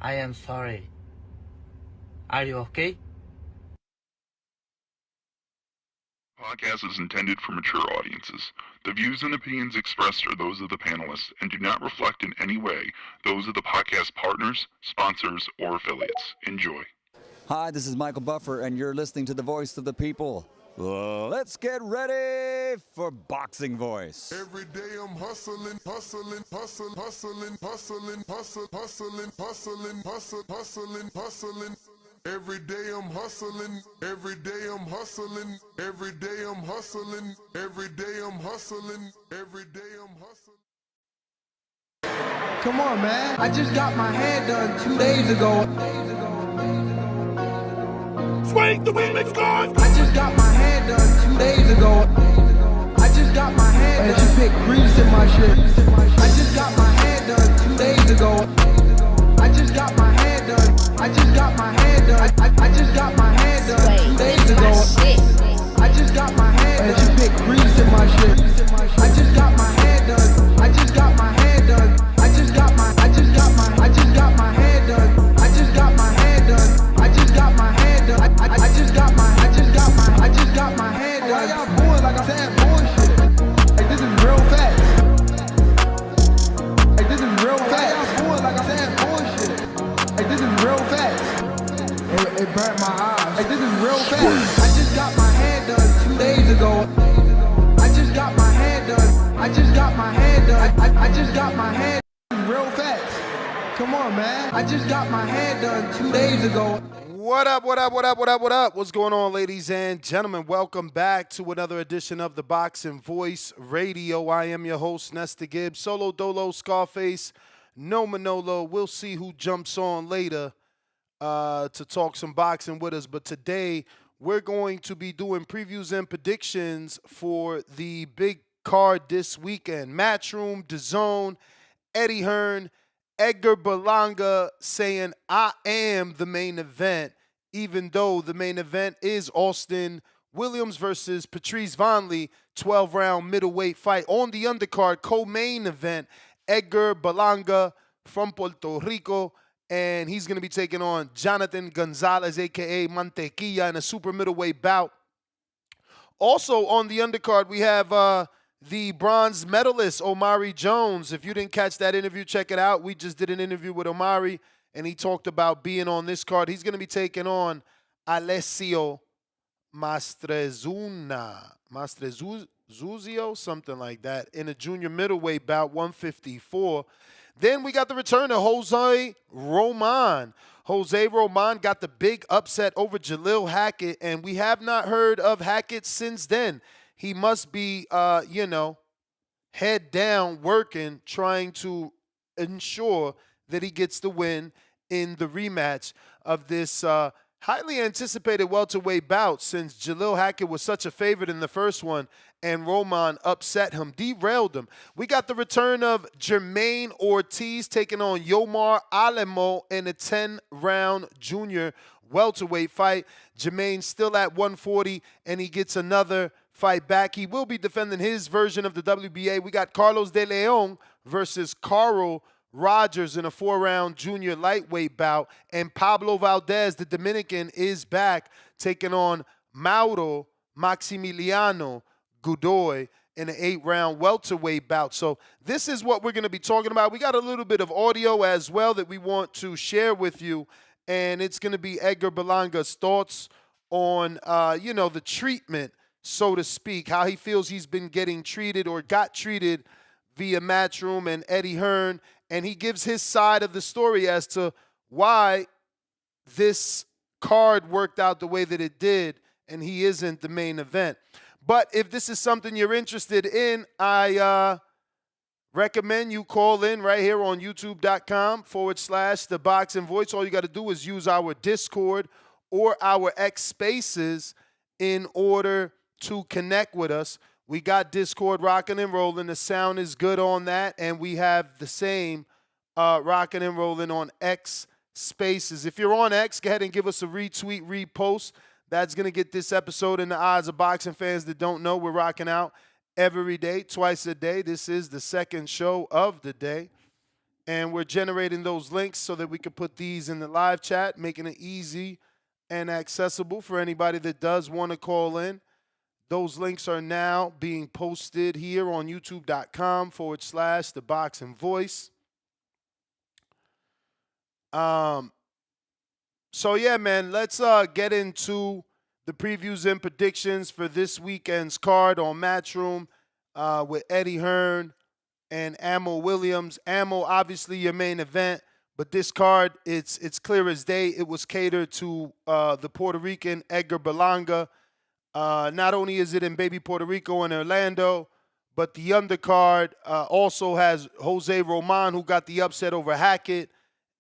I am sorry. Are you okay? Podcast is intended for mature audiences. The views and opinions expressed are those of the panelists and do not reflect in any way those of the podcast partners, sponsors, or affiliates. Enjoy. Hi, this is Michael Buffer, and you're listening to the Voice of the People. Let's get ready for Boxing Voice. Every day I'm hustling, hustling, hustling, hustling, hustling, hustling, hustling, hustling, hustling, hustling, hustling. Every day I'm hustling, every day I'm hustling, every day I'm hustling, every day I'm hustling, every day I'm hustling. Come on, man. I just got my hair done 2 days ago. Swing the remix, guys! I just got my hair done 2 days ago. I just got my hair done. And she picked grease in my shit. I just got my hair done 2 days ago. I just got my hair done. I just got my hair done. I just got my hair done 2 days ago. I just got my hair done. And she picked grease in my shit. I just got my hair done. I just got my hair done. I just got my hair done. I just got my hair done. I just got my hair done. I just got my hair done. Why y'all boys like I said bullshit? Hey, this is real facts. Hey, this is real facts. Why y'all boys like I said bullshit? Hey, this is real facts. It burnt my eyes. Hey, this is real facts. I just got my hair done 2 days ago. I just got my hair done. I just got my hair done. I just got my hair done. Real facts. Come on, man. I just got my hair done 2 days ago. What up, what up, what up, what up, what up? What's going on, ladies and gentlemen? Welcome back to another edition of the Boxing Voice Radio. I am your host, Nesta Gibbs. Solo Dolo, Scarface, no Manolo. We'll see who jumps on later to talk some boxing with us. But today, we're going to be doing previews and predictions for the big card this weekend. Matchroom, DAZN, Eddie Hearn, Edgar Berlanga saying, I am the main event, even though the main event is Austin Williams versus Patrice Vonley, 12-round middleweight fight. On the undercard, co-main event, Edgar Berlanga from Puerto Rico, and he's going to be taking on Jonathan Gonzalez, a.k.a. Mantequilla, in a super middleweight bout. Also on the undercard, we have the bronze medalist, Omari Jones. If you didn't catch that interview, check it out. We just did an interview with Omari, and he talked about being on this card. He's going to be taking on Alessio Mastrezuzio, something like that, in a junior middleweight bout, 154. Then we got the return of Jose Roman. Jose Roman got the big upset over Jalil Hackett, and we have not heard of Hackett since then. He must be, head down working, trying to ensure that he gets the win in the rematch of this highly anticipated welterweight bout, since Jalil Hackett was such a favorite in the first one and Roman upset him, derailed him. We got the return of Jermaine Ortiz taking on Yomar Alamo in a 10-round junior welterweight fight. Jermaine still at 140, and he gets another fight back. He will be defending his version of the WBA. We got Carlos De Leon versus Carl Rogers in a 4-round junior lightweight bout. And Pablo Valdez, the Dominican, is back taking on Mauro Maximiliano Godoy in an 8-round welterweight bout. So this is what we're going to be talking about. We got a little bit of audio as well that we want to share with you. And it's going to be Edgar Berlanga's thoughts on, the treatment, so to speak, how he feels he's been getting treated or got treated via Matchroom and Eddie Hearn. And he gives his side of the story as to why this card worked out the way that it did, and he isn't the main event. But if this is something you're interested in, I recommend you call in right here on youtube.com/The Boxing Voice. All you got to do is use our Discord or our X Spaces in order to connect with us. We got Discord rocking and rolling. The sound is good on that. And we have the same rocking and rolling on X Spaces. If you're on X, go ahead and give us a retweet, repost. That's going to get this episode in the eyes of boxing fans that don't know. We're rocking out every day, twice a day. This is the second show of the day. And we're generating those links so that we can put these in the live chat, making it easy and accessible for anybody that does want to call in. Those links are now being posted here on youtube.com/The Boxing Voice. So yeah, man, let's get into the previews and predictions for this weekend's card on Matchroom with Eddie Hearn and Ammo Williams. Ammo, obviously your main event, but this card, it's clear as day. It was catered to the Puerto Rican Edgar Berlanga. Not only is it in baby Puerto Rico and Orlando, but the undercard also has Jose Roman, who got the upset over Hackett.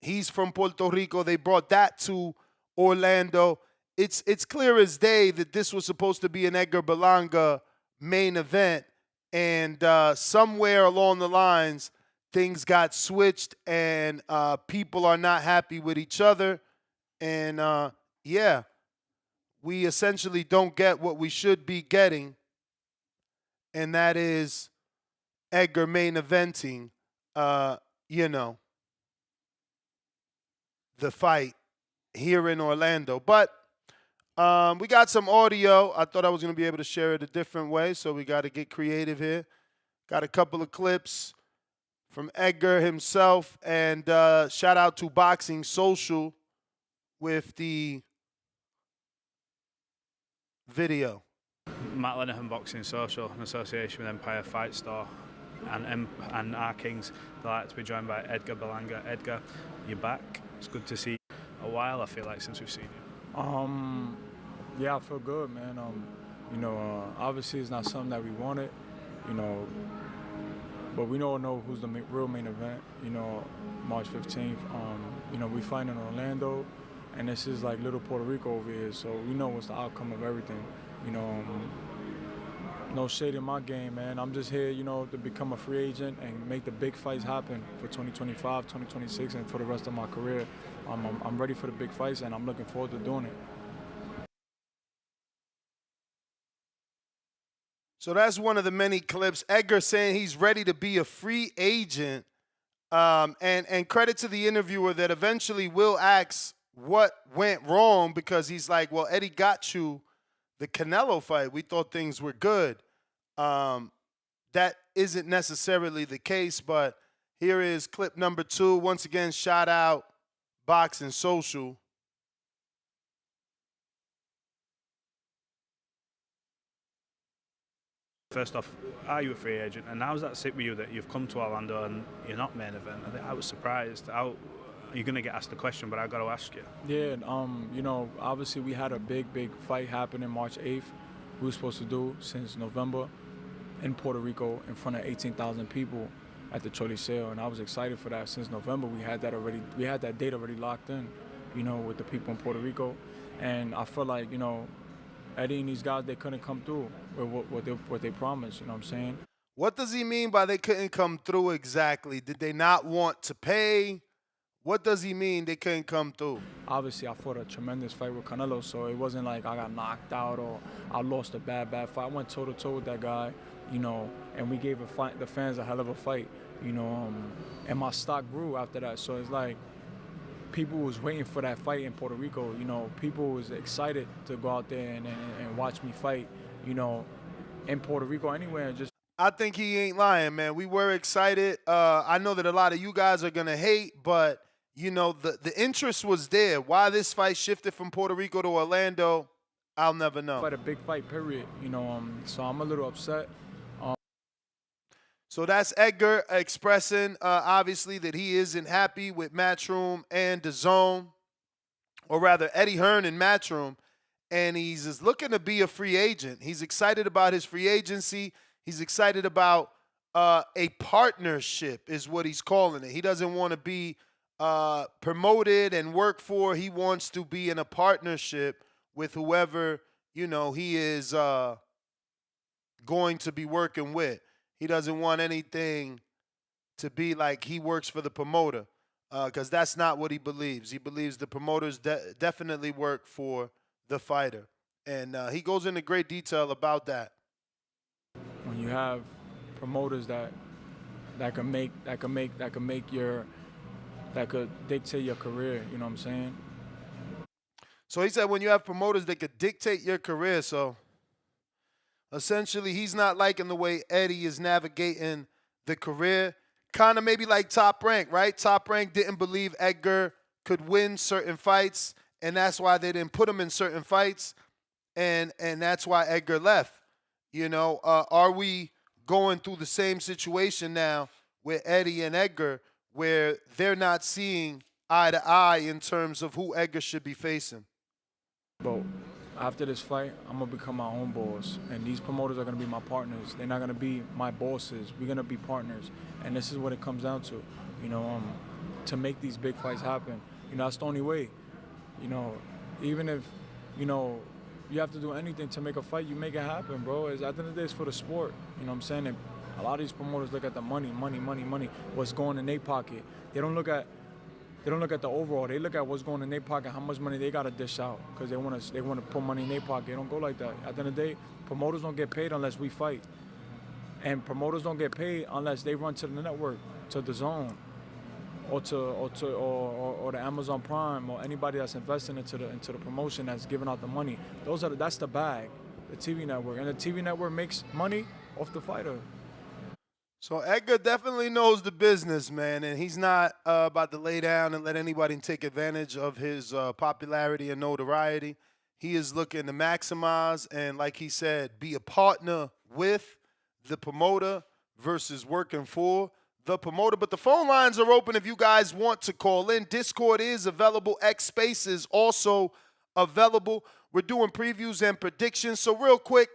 He's from Puerto Rico. They brought that to Orlando. It's clear as day that this was supposed to be an Edgar Berlanga main event, and somewhere along the lines, things got switched, and people are not happy with each other. And yeah, we essentially don't get what we should be getting, and that is Edgar main eventing, the fight here in Orlando. But we got some audio. I thought I was going to be able to share it a different way, so we got to get creative here. Got a couple of clips from Edgar himself, and shout out to Boxing Social with the video. Matt Lenehan, Boxing Social, in association with Empire Fight Store and our Kings. They'd like to be joined by Edgar Berlanga. Edgar, you're back. It's good to see you. A while, I feel like, since we've seen you. Yeah, I feel good, man. Obviously it's not something that we wanted, but we don't know who's the real main event, March 15th. We fight in Orlando, and this is like little Puerto Rico over here, so we know what's the outcome of everything. No shade in my game, man. I'm just here, to become a free agent and make the big fights happen for 2025, 2026, and for the rest of my career. I'm ready for the big fights, and I'm looking forward to doing it. So that's one of the many clips. Edgar saying he's ready to be a free agent. And credit to the interviewer that eventually will ask what went wrong, because he's like, well, Eddie got you the Canelo fight. We thought things were good. That isn't necessarily the case, but here is clip number 2. Once again, shout out Boxing Social. First off, are you a free agent? And how does that sit with you that you've come to Orlando and you're not main event? I was surprised. You're going to get asked the question, but I got to ask you. Yeah, obviously we had a big fight happening March 8th. We were supposed to do since November in Puerto Rico in front of 18,000 people at the Choliseo, and I was excited for that. Since November, we had that date already locked in, with the people in Puerto Rico, and I felt like, Eddie and these guys, they couldn't come through with what they promised, you know what I'm saying? What does he mean by they couldn't come through exactly? Did they not want to pay? What does he mean they couldn't come through? Obviously, I fought a tremendous fight with Canelo, so it wasn't like I got knocked out or I lost a bad fight. I went toe-to-toe with that guy, and we gave the fans a hell of a fight, and my stock grew after that. So it's like people was waiting for that fight in Puerto Rico. People was excited to go out there and watch me fight, in Puerto Rico anywhere. And just I think he ain't lying, man. We were excited. I know that a lot of you guys are going to hate, but, the interest was there. Why this fight shifted from Puerto Rico to Orlando, I'll never know. Fight a big fight, period. So I'm a little upset. So that's Edgar expressing, obviously, that he isn't happy with Matchroom and DAZN, or rather Eddie Hearn and Matchroom, and he's just looking to be a free agent. He's excited about his free agency. He's excited about a partnership is what he's calling it. He doesn't want to be promoted and work for. He wants to be in a partnership with whoever, he is going to be working with. He doesn't want anything to be like he works for the promoter, because that's not what he believes. He believes the promoters definitely work for the fighter, and he goes into great detail about that. When you have promoters that can make that could dictate your career. You know what I'm saying? So he said when you have promoters that could dictate your career. So essentially, he's not liking the way Eddie is navigating the career. Kind of maybe like Top Rank, right? Top Rank didn't believe Edgar could win certain fights, and that's why they didn't put him in certain fights, and that's why Edgar left. Are we going through the same situation now with Eddie and Edgar, where they're not seeing eye to eye in terms of who Edgar should be facing? But after this fight, I'm gonna become my own boss, and these promoters are gonna be my partners. They're not gonna be my bosses. We're gonna be partners, and this is what it comes down to. You know, to make these big fights happen. That's the only way. You know, even if, you know, you have to do anything to make a fight, you make it happen, bro. At the end of the day, it's for the sport. You know what I'm saying? And a lot of these promoters look at the money, what's going in their pocket. They don't look at the overall. They look at what's going in their pocket, how much money they gotta dish out, because they wanna put money in their pocket. They don't go like that. At the end of the day, promoters don't get paid unless we fight, and promoters don't get paid unless they run to the network, to the zone, or the Amazon Prime, or anybody that's investing into the promotion that's giving out the money. That's the bag, the TV network, and the TV network makes money off the fighter. So Edgar definitely knows the business, man, and he's not about to lay down and let anybody take advantage of his popularity and notoriety. He is looking to maximize and, like he said, be a partner with the promoter versus working for the promoter. But the phone lines are open if you guys want to call in. Discord is available. X Space is also available. We're doing previews and predictions. So real quick,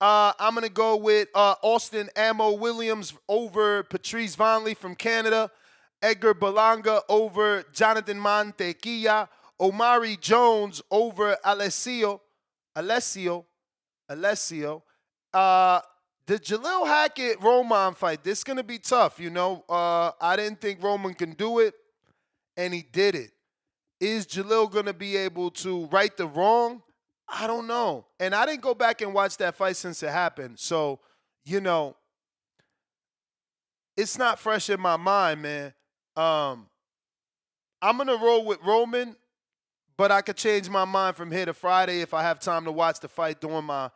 I'm going to go with Austin Ammo Williams over Patrice Vonley from Canada. Edgar Berlanga over Jonathan Mantequilla. Omari Jones over Alessio. The Jalil Hackett Roman fight, this is going to be tough. I didn't think Roman can do it, and he did it. Is Jalil going to be able to right the wrong? I don't know. And I didn't go back and watch that fight since it happened. So, it's not fresh in my mind, man. I'm going to roll with Roman, but I could change my mind from here to Friday if I have time to watch the fight during my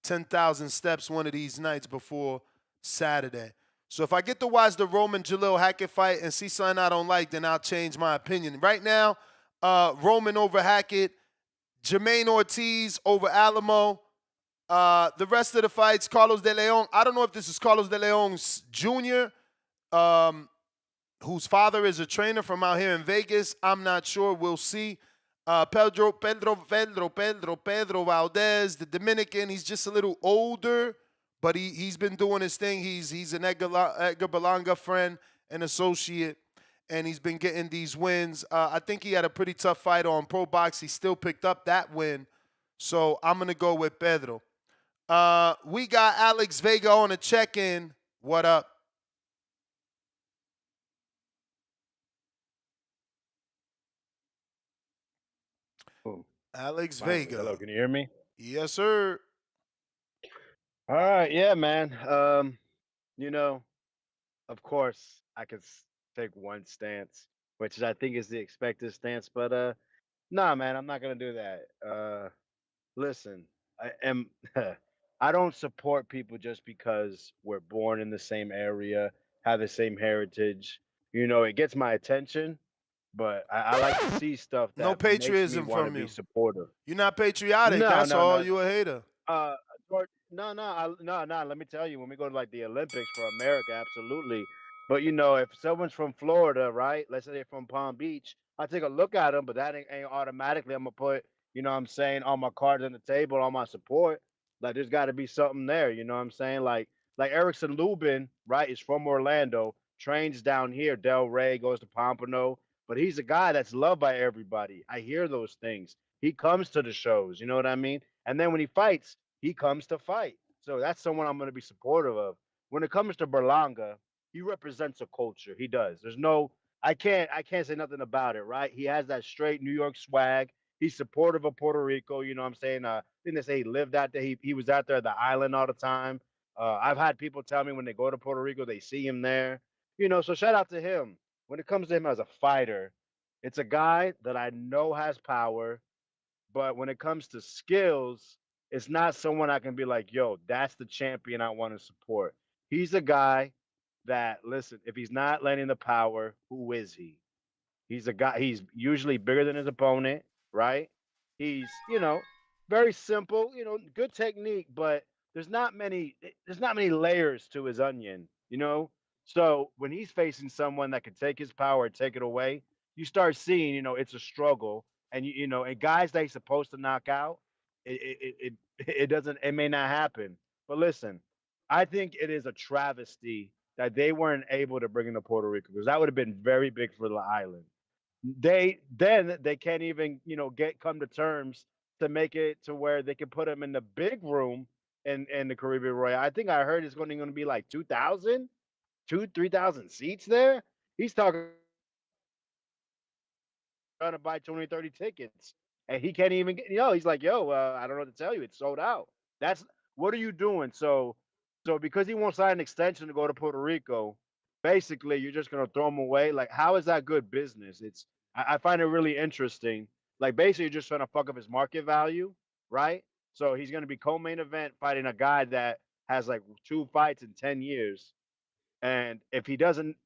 10,000 steps one of these nights before Saturday. So if I get to watch the Roman Jalil Hackett fight and see something I don't like, then I'll change my opinion. Right now, Roman over Hackett, Jermaine Ortiz over Alamo. The rest of the fights, Carlos De Leon. I don't know if this is Carlos De Leon's Jr., whose father is a trainer from out here in Vegas. I'm not sure. We'll see. Pedro Valdez, the Dominican. He's just a little older, but he's been doing his thing. He's an Edgar Berlanga friend and associate, and he's been getting these wins. I think he had a pretty tough fight on Pro Box. He still picked up that win, so I'm going to go with Pedro. We got Alex Vega on a check-in. What up? Alex Vega. Hello, can you hear me? Yes, sir. All right, yeah, man. You know, of course, I could take one stance, which I think is the expected stance, but nah, man, I'm not gonna do that. Listen, I am. I don't support people just because we're born in the same area, have the same heritage. It gets my attention, but I like to see stuff No that makes me patriotism want to from be you. supportive. You're not patriotic. No, That's no, all. no. You a hater. Uh, no. Let me tell you, when we go to like the Olympics for America, absolutely. But if someone's from Florida, right? Let's say they're from Palm Beach, I take a look at them, but that ain't automatically. I'm gonna put, what I'm saying, all my cards on the table, all my support. Like, there's got to be something there. You know what I'm saying? Like Erickson Lubin, right? Is from Orlando, trains down here, Del Rey, goes to Pompano, but he's a guy that's loved by everybody. I hear those things. He comes to the shows. You know what I mean? And then when he fights, he comes to fight. So that's someone I'm going to be supportive of. When it comes to Berlanga, he represents a culture. He does. I can't say nothing about it, right? He has that straight New York swag. He's supportive of Puerto Rico. You know what I'm saying? I think they say he lived out there. He was out there at the island all the time. I've had people tell me when they go to Puerto Rico, they see him there. So shout out to him. when it comes to him as a fighter, it's a guy that I know has power, but when it comes to skills, it's not someone I can be like, yo, that's the champion I want to support. He's a guy that, listen, if he's not landing the power, who is he? He's a guy. He's usually bigger than his opponent, right? He's, very simple. Good technique, but There's not many layers to his onion. So when he's facing someone that can take his power and take it away, you start seeing, it's a struggle, and and guys that he's supposed to knock out, it doesn't. It may not happen. But listen, I think it is a travesty that they weren't able to bring him to Puerto Rico because that would have been very big for the island. They can't even get come to terms to make it to where they can put him in the big room in the Caribbean Royal. I think I heard it's going to be like 2,000, 3,000 seats there. He's talking trying to buy 20, 30 tickets, and he can't even get. He's like, yo, I don't know what to tell you. It's sold out. That's what are you doing? So because he won't sign an extension to go to Puerto Rico, basically you're just gonna throw him away. Like, how is that good business? I find it really interesting. Like, basically, you're just trying to fuck up his market value, right? So he's gonna be co-main event fighting a guy that has like 2 fights in 10 years, and if he doesn't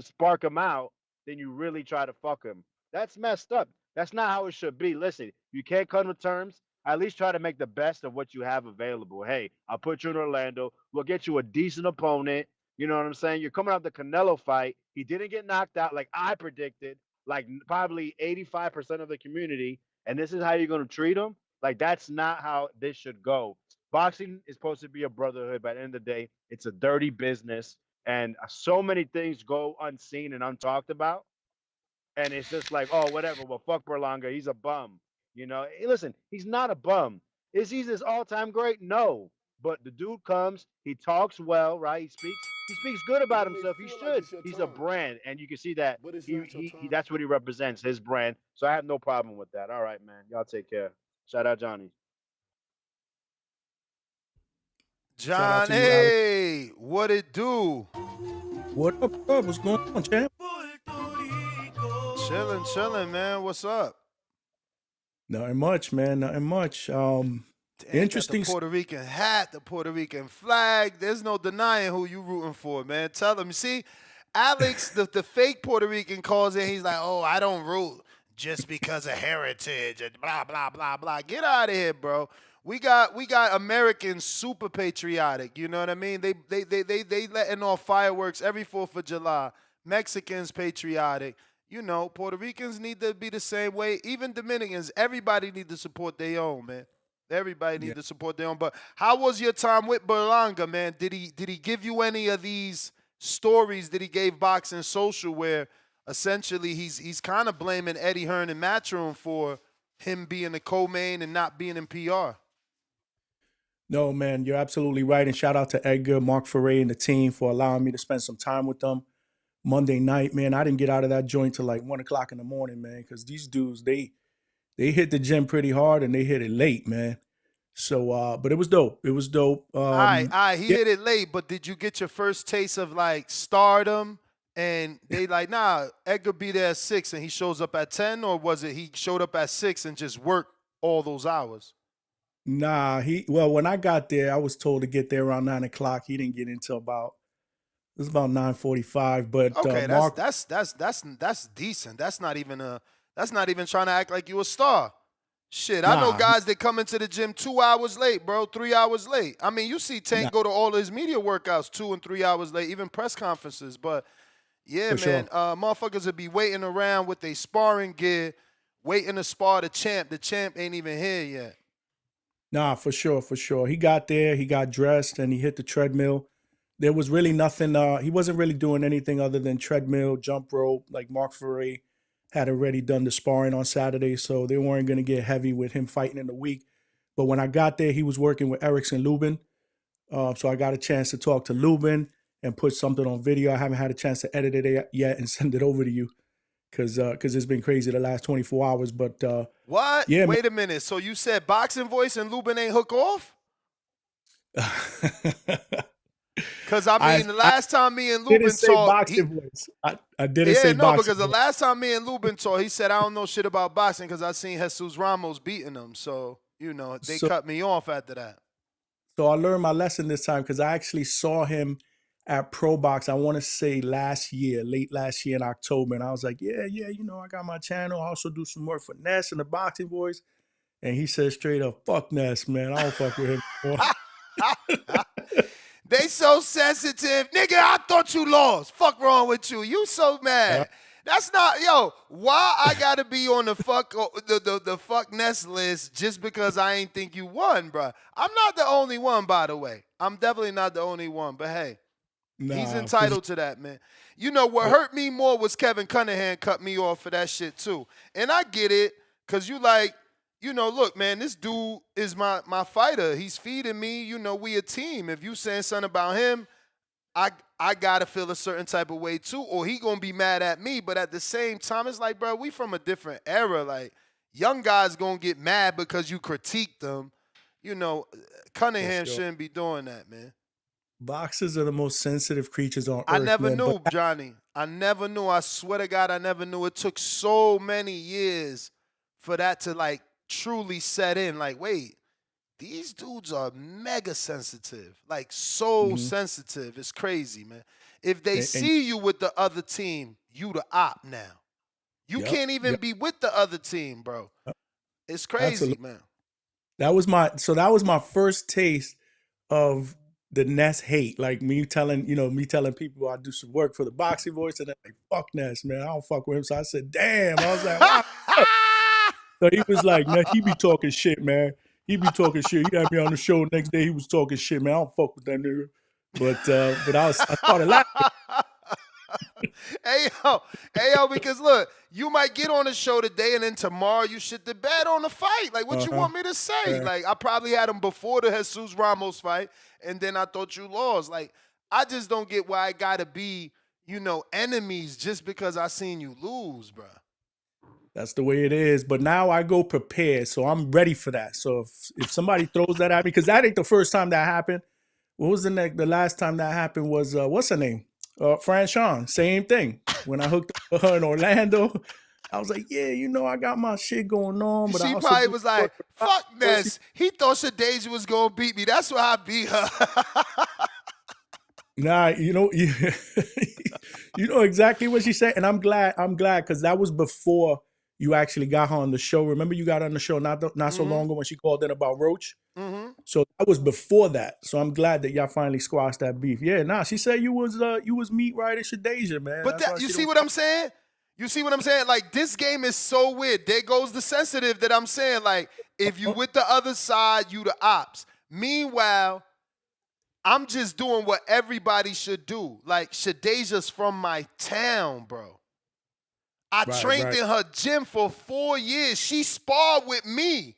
spark him out, then you really try to fuck him. That's messed up. That's not how it should be. Listen, you can't come to terms. At least try to make the best of what you have available. Hey, I'll put you in Orlando. We'll get you a decent opponent. You know what I'm saying? You're coming out the Canelo fight. He didn't get knocked out like I predicted, like probably 85% of the community. And this is how you're going to treat him? Like, that's not how this should go. Boxing is supposed to be a brotherhood. But at the end of the day, it's a dirty business. And so many things go unseen and untalked about. And it's just like, oh, whatever. Well, fuck Berlanga. He's a bum. Hey, listen, he's not a bum. Is he this all-time great? No. But the dude comes, he talks well, right? He speaks good about himself. He should. He's a brand, and you can see that he that's what he represents, his brand. So I have no problem with that. All right, man. Y'all take care. Shout out Johnny. Shout out to you, Johnny, what it do? What up? What's going on, champ? Chilling, man. What's up? Nothing much, man. Nothing much. Damn, Interesting. got the Puerto Rican hat, the Puerto Rican flag. There's no denying who you rooting for, man. Tell them. See, Alex, the fake Puerto Rican calls in. He's like, oh, I don't root just because of heritage and blah blah blah blah. Get out of here, bro. We got Americans super patriotic. You know what I mean? They letting off fireworks every 4th of July. Mexicans patriotic. Puerto Ricans need to be the same way. Even Dominicans, everybody need to support their own, man. Everybody need to support their own. But how was your time with Berlanga, man? Did he give you any of these stories that he gave Boxing Social where essentially he's kind of blaming Eddie Hearn and Matchroom for him being the co-main and not being in PR? No, man, you're absolutely right. And shout out to Edgar, Mark Ferre, and the team for allowing me to spend some time with them. Monday night, man, I didn't get out of that joint till like 1 o'clock in the morning, man, because these dudes, they hit the gym pretty hard and they hit it late, man. So, but it was dope. It was dope. All right. He hit it late, but did you get your first taste of like stardom? And they like, nah, Edgar be there at 6 and he shows up at 10, or was it he showed up at 6 and just worked all those hours? Nah, when I got there, I was told to get there around 9 o'clock. He didn't get in until about 9:45. But okay, Mark, that's decent. That's not even trying to act like you a star. Shit, I know guys that come into the gym 2 hours late, bro, 3 hours late. I mean, you see Tank go to all his media workouts 2 and 3 hours late, even press conferences. But yeah, For man, sure. motherfuckers would be waiting around with their sparring gear, waiting to spar the champ. The champ ain't even here yet. Nah, for sure, for sure. He got there, he got dressed, and he hit the treadmill. There was really nothing. He wasn't really doing anything other than treadmill, jump rope. Like Mark Ferre had already done the sparring on Saturday, so they weren't going to get heavy with him fighting in the week. But when I got there, he was working with Erickson Lubin. So I got a chance to talk to Lubin and put something on video. I haven't had a chance to edit it yet and send it over to you because it's been crazy the last 24 hours. But what? Yeah, Wait a minute. So you said Boxing Voice and Lubin ain't hook off? Because, I mean, the last time me and didn't Lubin say talked. boxing voice. I didn't Yeah, say no, boxing because the voice. last time me and Lubin talked, he said, I don't know shit about boxing because I seen Jesus Ramos beating him. So, you know, they So- cut me off after that. So I learned my lesson this time because I actually saw him at Pro Box, I want to say late last year in October. And I was like, yeah, you know, I got my channel. I also do some work for Ness and the Boxing Voice. And he said straight up, fuck Ness, man. I don't fuck with him anymore. They so sensitive. Nigga, I thought you lost. Fuck wrong with you. You so mad. That's not, yo, why I gotta be on the fuck the fuck Ness list just because I ain't think you won, bruh. I'm not the only one, by the way. I'm definitely not the only one, but hey, he's entitled to that, man. You know, what hurt me more was Kevin Cunningham cut me off for that shit, too. And I get it, because you like, you know, look, man, this dude is my fighter. He's feeding me. You know, we a team. If you saying something about him, I gotta feel a certain type of way too, or he gonna be mad at me. But at the same time, it's like, bro, we from a different era. Like, young guys gonna get mad because you critique them. You know, Cunningham shouldn't be doing that, man. Boxers are the most sensitive creatures on earth. I never man, knew, Johnny. I never knew. I swear to God, I never knew. It took so many years for that to like truly set in. Like, wait. These dudes are mega sensitive, like so sensitive. It's crazy, man. If they see you with the other team, you the op now. You can't even be with the other team, bro. It's crazy, Absolutely. man. That was my first taste of the Ness hate. Like me telling people I do some work for the Boxing Voice, and they're like, fuck Ness, man. I don't fuck with him. So I said, damn. I was like, wow. So he was like, Ness, he be talking shit, man. He be talking shit. He had me on the show. Next day he was talking shit, man. I don't fuck with that nigga. But I started laughing. Hey yo, because look, you might get on the show today and then tomorrow you shit the bed on the fight. Like, what you want me to say? Yeah. Like, I probably had him before the Jesus Ramos fight, and then I thought you lost. Like, I just don't get why I gotta be, you know, enemies just because I seen you lose, bro. That's the way it is. But now I go prepared, so I'm ready for that. So if somebody throws that at me, because that ain't the first time that happened. What was the last time that happened was what's her name? Fran Sean. Same thing. When I hooked up with her in Orlando, I was like, yeah, you know, I got my shit going on. But She probably was like, fuck Ness. He thought Shadeja was gonna beat me. That's why I beat her. Nah, you know, you know exactly what she said, and I'm glad because that was before you actually got her on the show. Remember, you got her on the show not so long ago when she called in about Roach. So that was before that. So I'm glad that y'all finally squashed that beef. Yeah, nah, she said you was meat right in Shadeja, man. But that, you see what I'm saying? You see what I'm saying? Like, this game is so weird. There goes the sensitive that I'm saying. Like, if you with the other side, you the ops. Meanwhile, I'm just doing what everybody should do. Like, Shadeja's from my town, bro. I trained in her gym for 4 years. She sparred with me.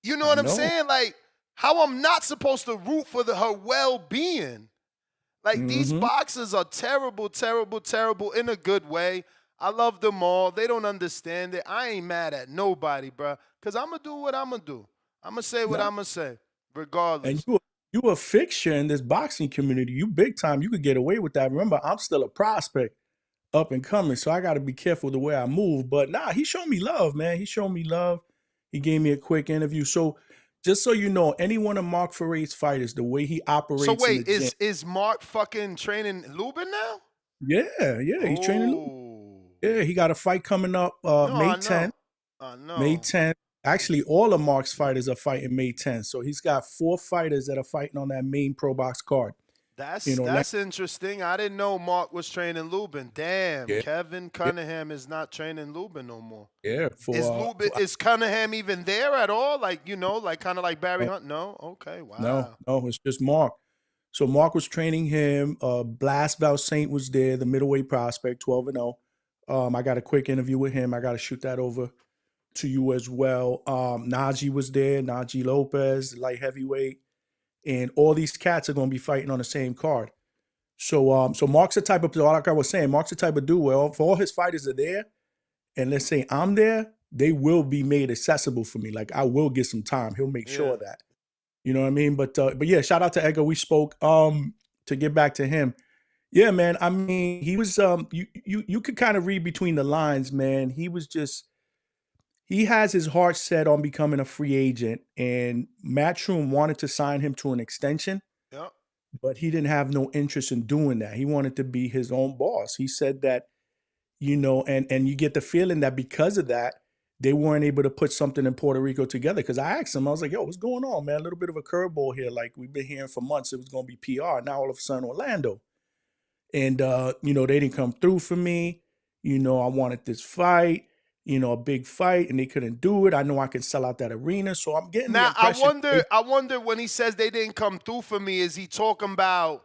You know what I'm saying? Like, how I'm not supposed to root for her well-being. Like, these boxers are terrible, terrible, terrible in a good way. I love them all. They don't understand it. I ain't mad at nobody, bro, because I'm going to do what I'm going to do. I'm going to say what I'm going to say, regardless. And you a fixture in this boxing community. You big time. You could get away with that. Remember, I'm still a prospect up and coming, so I got to be careful the way I move. But nah, he showed me love, man. He showed me love. He gave me a quick interview. So just so you know, any one of Mark Ferre's fighters, the way he operates. So wait, in the gym, is Mark fucking training Lubin now? Yeah, he's training Lubin. Yeah, he got a fight coming up May 10th. May 10th. Actually, all of Mark's fighters are fighting May 10th. So he's got 4 fighters that are fighting on that main Pro Box card. That's interesting. I didn't know Mark was training Lubin. Damn, Kevin Cunningham is not training Lubin no more. Yeah. Is Cunningham even there at all? Like, you know, like kind of like Barry Hunt? No? Okay, wow. No, it's just Mark. So Mark was training him. Blast Val Saint was there, the middleweight prospect, 12-0. I got a quick interview with him. I got to shoot that over to you as well. Najee was there, Najee Lopez, light heavyweight. And all these cats are going to be fighting on the same card. So Mark's the type of, like I was saying, Mark's the type of dude where if all his fighters are there, and let's say I'm there, they will be made accessible for me. Like, I will get some time. He'll make sure of that. You know what I mean? But yeah, shout out to Edgar. We spoke. to get back to him. Yeah, man. I mean, he was you could kind of read between the lines, man. He has his heart set on becoming a free agent, and Matchroom wanted to sign him to an extension, Yep. but he didn't have no interest in doing that. He wanted to be his own boss. He said that, and you get the feeling that because of that, they weren't able to put something in Puerto Rico together. Because I asked him, I was like, yo, what's going on, man? A little bit of a curveball here. Like, we've been hearing for months it was going to be PR. Now, all of a sudden, Orlando. And, they didn't come through for me. I wanted this fight, a big fight, and they couldn't do it. I know I could sell out that arena. So I'm getting the Now impression. I wonder when he says they didn't come through for me, is he talking about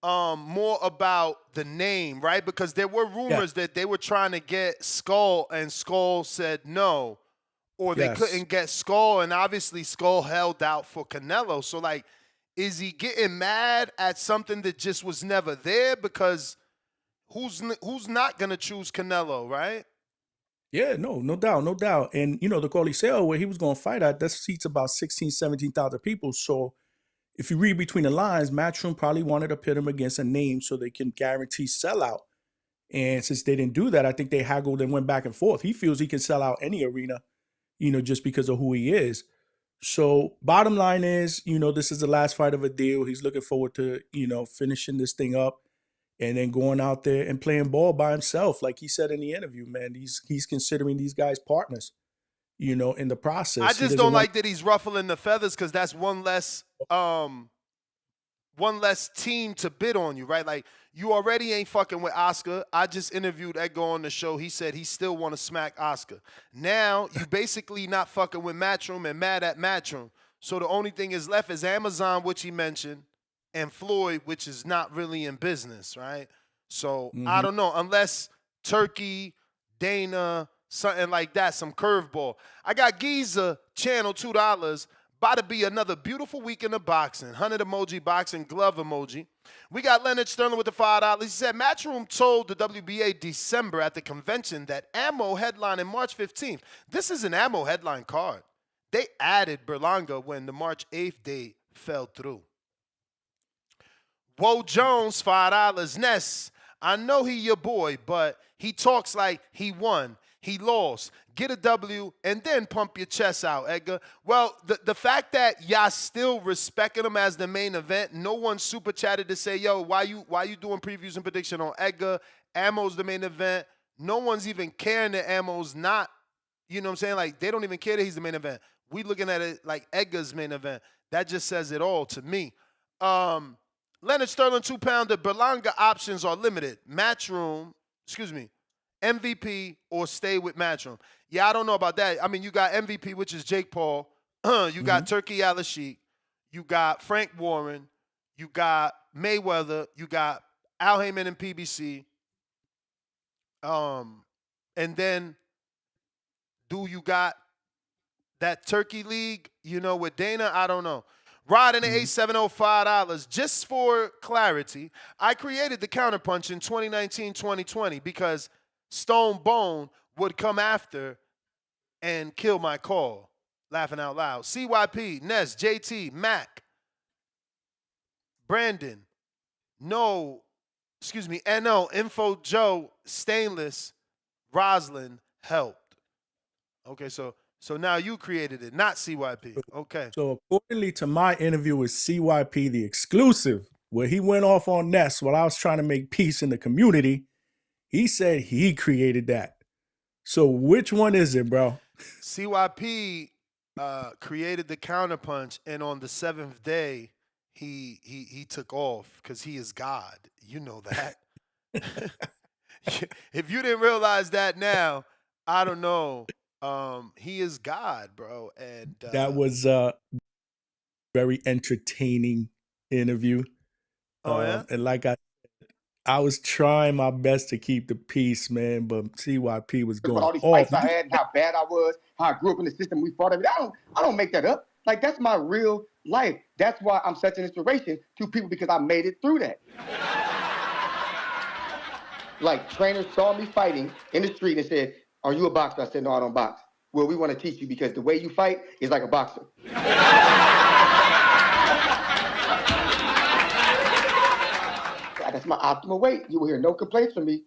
more about the name, right? Because there were rumors that they were trying to get Skull, and Skull said no, or they couldn't get Skull, and obviously Skull held out for Canelo. So like, is he getting mad at something that just was never there? Because who's not gonna choose Canelo, right? Yeah, no doubt. And, the Coliseo where he was going to fight at, that seats about 16, 17,000 people. So if you read between the lines, Matchroom probably wanted to pit him against a name so they can guarantee sellout. And since they didn't do that, I think they haggled and went back and forth. He feels he can sell out any arena, just because of who he is. So bottom line is, this is the last fight of a deal. He's looking forward to, finishing this thing up and then going out there and playing ball by himself. Like he said in the interview, man, he's considering these guys partners, in the process. I just don't like that he's ruffling the feathers, because that's one less team to bid on you, right? Like, you already ain't fucking with Oscar. I just interviewed Edgar on the show. He said he still want to smack Oscar. Now, you basically not fucking with Matchroom and mad at Matchroom. So the only thing is left is Amazon, which he mentioned, and Floyd, which is not really in business, right? So I don't know, unless Turkey, Dana, something like that, some curveball. I got Giza, channel $2. About to be another beautiful week in the boxing. 100 emoji, boxing glove emoji. We got Leonard Sterling with the $5. He said, Matchroom told the WBA December at the convention that Ammo headlining March 15th. This is an Ammo headline card. They added Berlanga when the March 8th date fell through. Wo Jones, $5. Ness, I know he your boy, but he talks like he won. He lost. Get a W and then pump your chest out, Edgar. Well, the fact that y'all still respecting him as the main event, no one super chatted to say, yo, why you doing previews and prediction on Edgar? Ammo's the main event. No one's even caring that Ammo's not, you know what I'm saying? Like, they don't even care that he's the main event. We looking at it like Edgar's main event. That just says it all to me. Leonard Sterling 2-pounder, Berlanga options are limited. MVP or stay with Matchroom. Yeah, I don't know about that. I mean, you got MVP, which is Jake Paul. You got Turkey Al-Sheikh. You got Frank Warren. You got Mayweather. You got Al Heyman and PBC. And then do you got that Turkey League, with Dana? I don't know. Rod in the 870, Just for clarity, I created the counterpunch in 2019-2020 because Stone Bone would come after and kill my call. Laughing out loud. CYP, Ness, JT, Mac, Brandon, NO, Info Joe, Stainless, Roslyn helped. Okay, so now you created it, not CYP. Okay. So accordingly to my interview with CYP, the exclusive, where he went off on Ness while I was trying to make peace in the community, he said he created that. So which one is it, bro? CYP created the counterpunch, and on the 7th day, he took off because he is God. You know that. If you didn't realize that now, I don't know. He is God, bro. And that was a very entertaining interview. Oh, yeah? And like I was trying my best to keep the peace, man, but CYP was going all these off. fights I had, and how bad I was, how I grew up in the system, we fought every day. I don't make that up. Like, that's my real life. That's why I'm such an inspiration to people, because I made it through that. Like, trainers saw me fighting in the street and said, are you a boxer? I said, no, I don't box. Well, we want to teach you because the way you fight is like a boxer. That's my optimal weight. You will hear no complaints from me.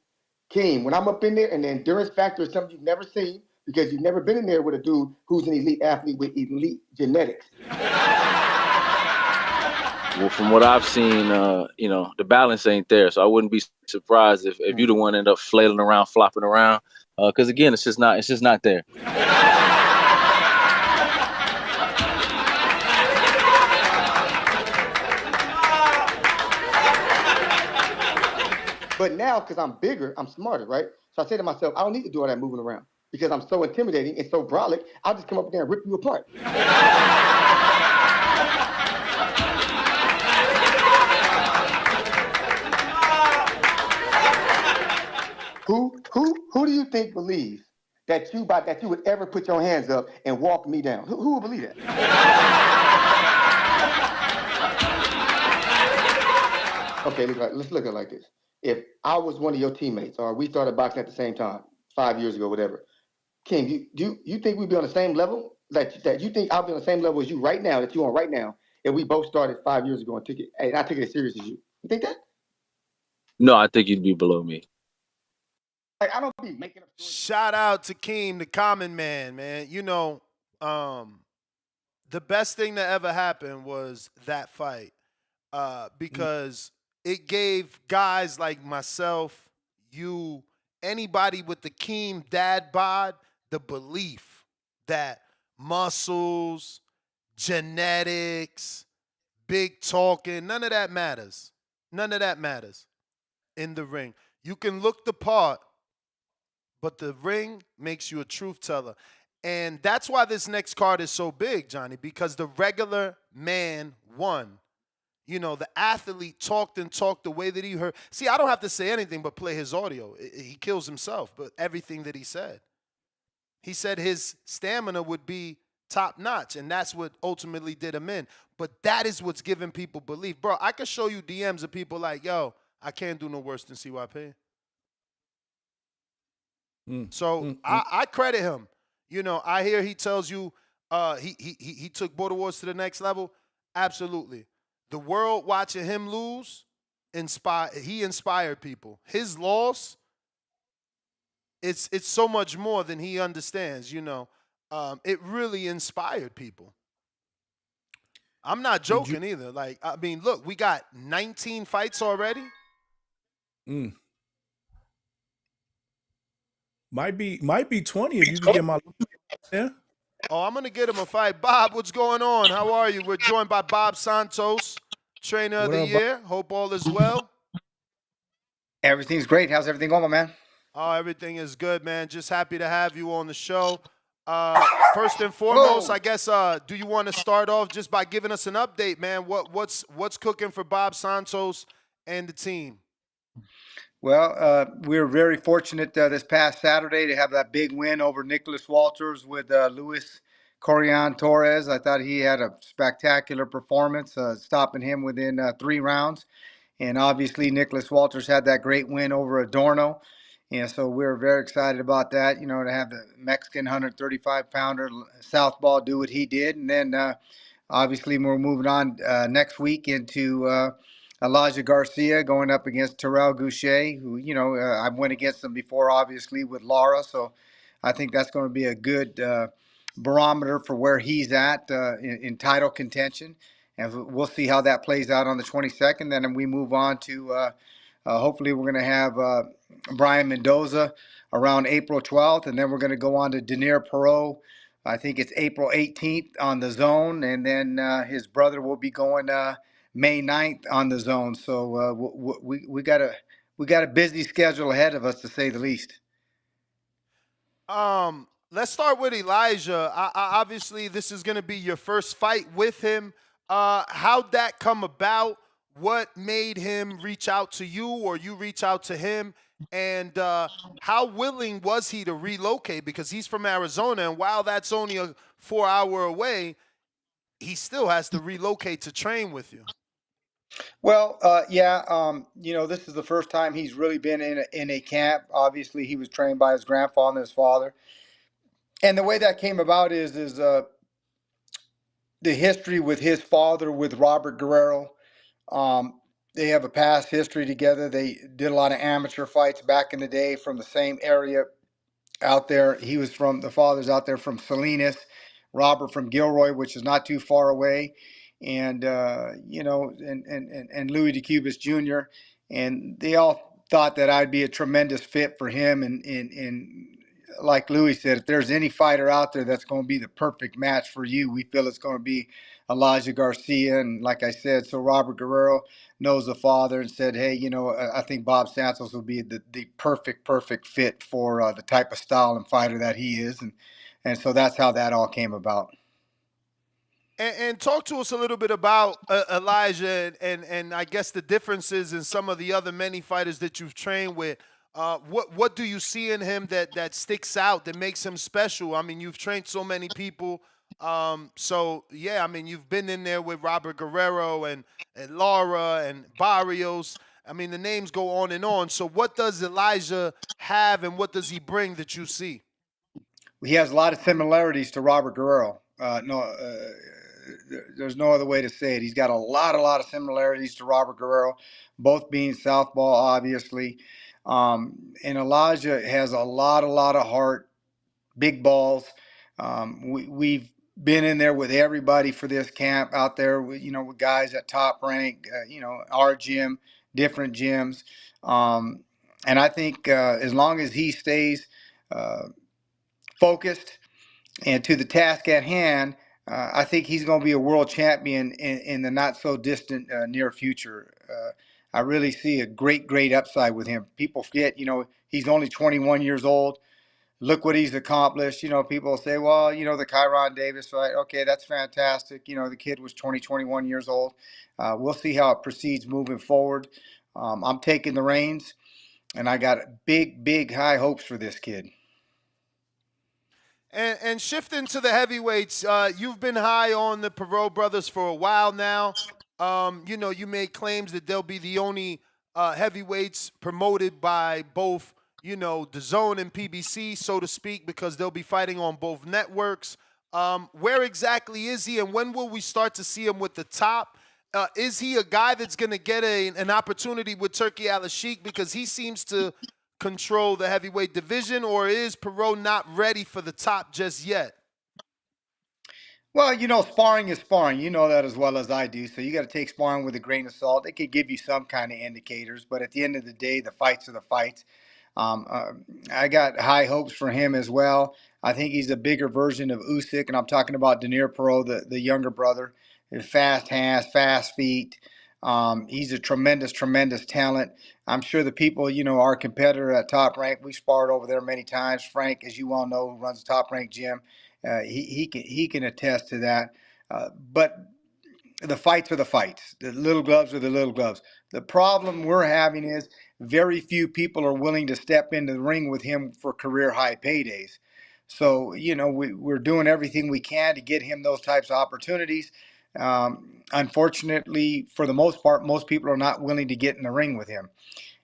Keem, when I'm up in there, and the endurance factor is something you've never seen because you've never been in there with a dude who's an elite athlete with elite genetics. Well, from what I've seen, the balance ain't there. So I wouldn't be surprised if you're the one end up flailing around, flopping around. Because again, it's just not there. But now, because I'm bigger, I'm smarter, right? So I say to myself, I don't need to do all that moving around because I'm so intimidating and so brolic. I'll just come up there and rip you apart. Who do you think believes that you would ever put your hands up and walk me down? Who would believe that? Okay, let's look at it like this. If I was one of your teammates, or we started boxing at the same time, 5 years ago, whatever, King, you think we'd be on the same level? That you think I'll be on the same level as you right now, that you're on right now, if we both started 5 years ago and I took it as serious as you? You think that? No, I think you'd be below me. Like, I don't be making up stories. Shout out to Keem, the common man, man. The best thing that ever happened was that fight because it gave guys like myself, you, anybody with the Keem dad bod, the belief that muscles, genetics, big talking, none of that matters. None of that matters in the ring. You can look the part, but the ring makes you a truth teller. And that's why this next card is so big, Johnny, because the regular man won. The athlete talked the way that he heard. See, I don't have to say anything but play his audio. He kills himself, but everything that he said. He said his stamina would be top notch, and that's what ultimately did him in. But that is what's giving people belief. Bro, I could show you DMs of people like, yo, I can't do no worse than CYP. I credit him. I hear he tells you he took Border Wars to the next level. Absolutely. The world watching him lose, he inspired people. His loss, it's so much more than he understands, It really inspired people. I'm not joking either. Look, we got 19 fights already. Might be 20 if you could get my yeah. Oh, I'm gonna get him a fight. Bob, what's going on? How are you? We're joined by Bob Santos, trainer of the year. Hope all is well. Everything's great. How's everything going, my man? Oh, everything is good, man. Just happy to have you on the show. First and foremost, I guess, do you want to start off just by giving us an update, man? What's cooking for Bob Santos and the team? Well, we were very fortunate this past Saturday to have that big win over Nicholas Walters with Luis Corian Torres. I thought he had a spectacular performance, stopping him within 3 rounds. And obviously, Nicholas Walters had that great win over Adorno. And so we were very excited about that, to have the Mexican 135-pounder southpaw do what he did. And then obviously we're moving on next week into Elijah Garcia going up against Terrell Goucher, who, I went against him before, obviously, with Lara. So I think that's going to be a good barometer for where he's at in title contention. And we'll see how that plays out on the 22nd. Then we move on to hopefully we're going to have Brian Mendoza around April 12th. And then we're going to go on to Denier Perot. I think it's April 18th on the zone. And then his brother will be going May 9th on the zone. So we got a busy schedule ahead of us, to say the least. Let's start with Elijah. Obviously, this is going to be your first fight with him. How'd that come about? What made him reach out to you, or you reach out to him? And how willing was he to relocate? Because he's from Arizona, and while that's only a 4-hour away, he still has to relocate to train with you. Well, this is the first time he's really been in a camp. Obviously, he was trained by his grandfather and his father. And the way that came about is the history with his father, with Robert Guerrero. they have a past history together. They did a lot of amateur fights back in the day from the same area out there. He was from, the father's out there from Salinas, Robert from Gilroy, which is not too far away, and and Louis DeCubas Jr. And they all thought that I'd be a tremendous fit for him. And like Louis said, if there's any fighter out there that's going to be the perfect match for you, we feel it's going to be Elijah Garcia. And like I said, so Robert Guerrero knows the father and said, hey, I think Bob Santos will be the perfect fit for the type of style and fighter that he is. And so that's how that all came about. And talk to us a little bit about Elijah and I guess the differences in some of the other many fighters that you've trained with. What do you see in him that sticks out, that makes him special? I mean, you've trained so many people. So, yeah, I mean, you've been in there with Robert Guerrero and Lara and Barrios. I mean, the names go on and on. So what does Elijah have and what does he bring that you see? He has a lot of similarities to Robert Guerrero. There's no other way to say it. He's got a lot of similarities to Robert Guerrero, both being southpaw, obviously. And Elijah has a lot of heart, big balls. We've been in there with everybody for this camp out there, with guys at Top Rank, our gym, different gyms. And I think as long as he stays focused and to the task at hand, I think he's going to be a world champion in the not so distant near future. I really see a great upside with him. People forget, he's only 21 years old. Look what he's accomplished. People say, well, the Kyron Davis fight. Okay, that's fantastic. The kid was 21 years old. We'll see how it proceeds moving forward. I'm taking the reins, and I got big high hopes for this kid. And shifting to the heavyweights, you've been high on the Perot brothers for a while now. You made claims that they'll be the only heavyweights promoted by both, DAZN and PBC, so to speak, because they'll be fighting on both networks. Where exactly is he, and when will we start to see him with the top? Is he a guy that's going to get an opportunity with Turki Al-Sheikh, because he seems to control the heavyweight division, or is Perot not ready for the top just yet? Well, sparring is sparring. You know that as well as I do. So you got to take sparring with a grain of salt. It could give you some kind of indicators, but at the end of the day, the fights are the fights. I got high hopes for him as well. I think he's a bigger version of Usyk, and I'm talking about Daniil Perot, the younger brother. Fast hands, fast feet. He's a tremendous talent. I'm sure the people, our competitor at Top Rank, we sparred over there many times. Frank, as you well know, runs the Top Rank gym. He can attest to that. But the fights are the fights. The little gloves are the little gloves. The problem we're having is very few people are willing to step into the ring with him for career high paydays. So, we're doing everything we can to get him those types of opportunities. Unfortunately, for the most part, most people are not willing to get in the ring with him.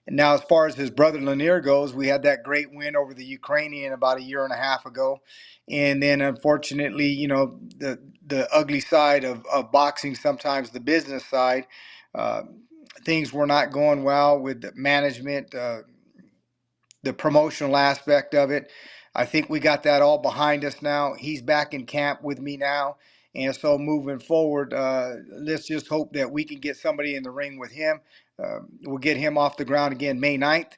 And now, as far as his brother Lanier goes, we had that great win over the Ukrainian about a year and a half ago. And then, unfortunately, the ugly side of boxing, sometimes the business side, things were not going well with the management, the promotional aspect of it. I think we got that all behind us now. He's back in camp with me now. And so moving forward, let's just hope that we can get somebody in the ring with him. We'll get him off the ground again May 9th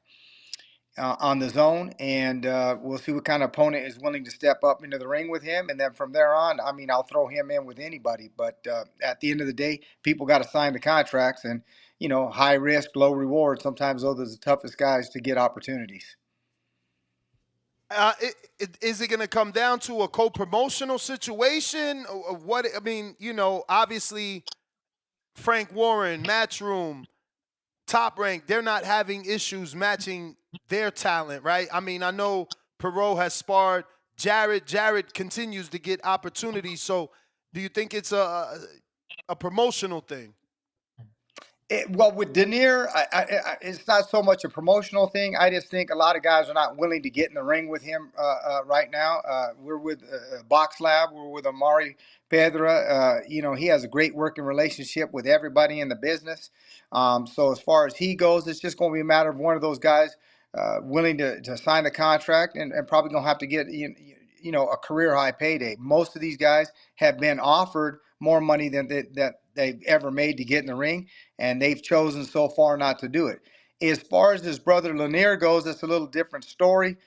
on the zone, and we'll see what kind of opponent is willing to step up into the ring with him. And then from there on, I'll throw him in with anybody. But at the end of the day, people got to sign the contracts, and, high risk, low reward. Sometimes those are the toughest guys to get opportunities. Is it going to come down to a co-promotional situation? Or what? Obviously, Frank Warren, Matchroom, Top Rank, they're not having issues matching their talent, right? I know Perot has sparred Jared. Jared continues to get opportunities. So do you think it's a promotional thing? Well, with Denier, it's not so much a promotional thing. I just think a lot of guys are not willing to get in the ring with him right now. We're with Box Lab. We're with Amari Pedra. He has a great working relationship with everybody in the business. So as far as he goes, it's just going to be a matter of one of those guys willing to sign the contract and probably going to have to get a career high payday. Most of these guys have been offered more money than that they've ever made to get in the ring, and they've chosen so far not to do it. As far as his brother Lanier goes, it's a little different story.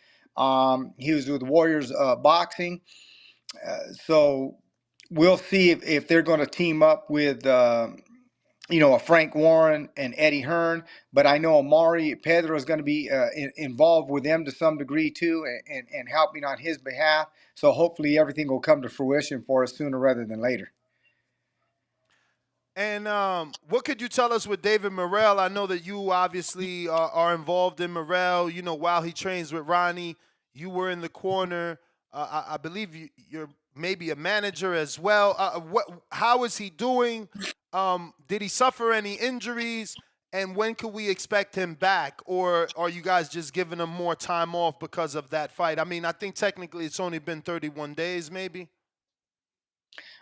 He was with Warriors Boxing, so we'll see if they're going to team up with a Frank Warren and Eddie Hearn. But I know Amari Pedro is going to be involved with them to some degree too, and helping on his behalf. So hopefully everything will come to fruition for us sooner rather than later. And what could you tell us with David Morrell? I know that you obviously are involved in Morrell. While he trains with Ronnie, you were in the corner. I believe you're maybe a manager as well. How is he doing? Did he suffer any injuries? And when could we expect him back? Or are you guys just giving him more time off because of that fight? I mean, I think technically it's only been 31 days, maybe.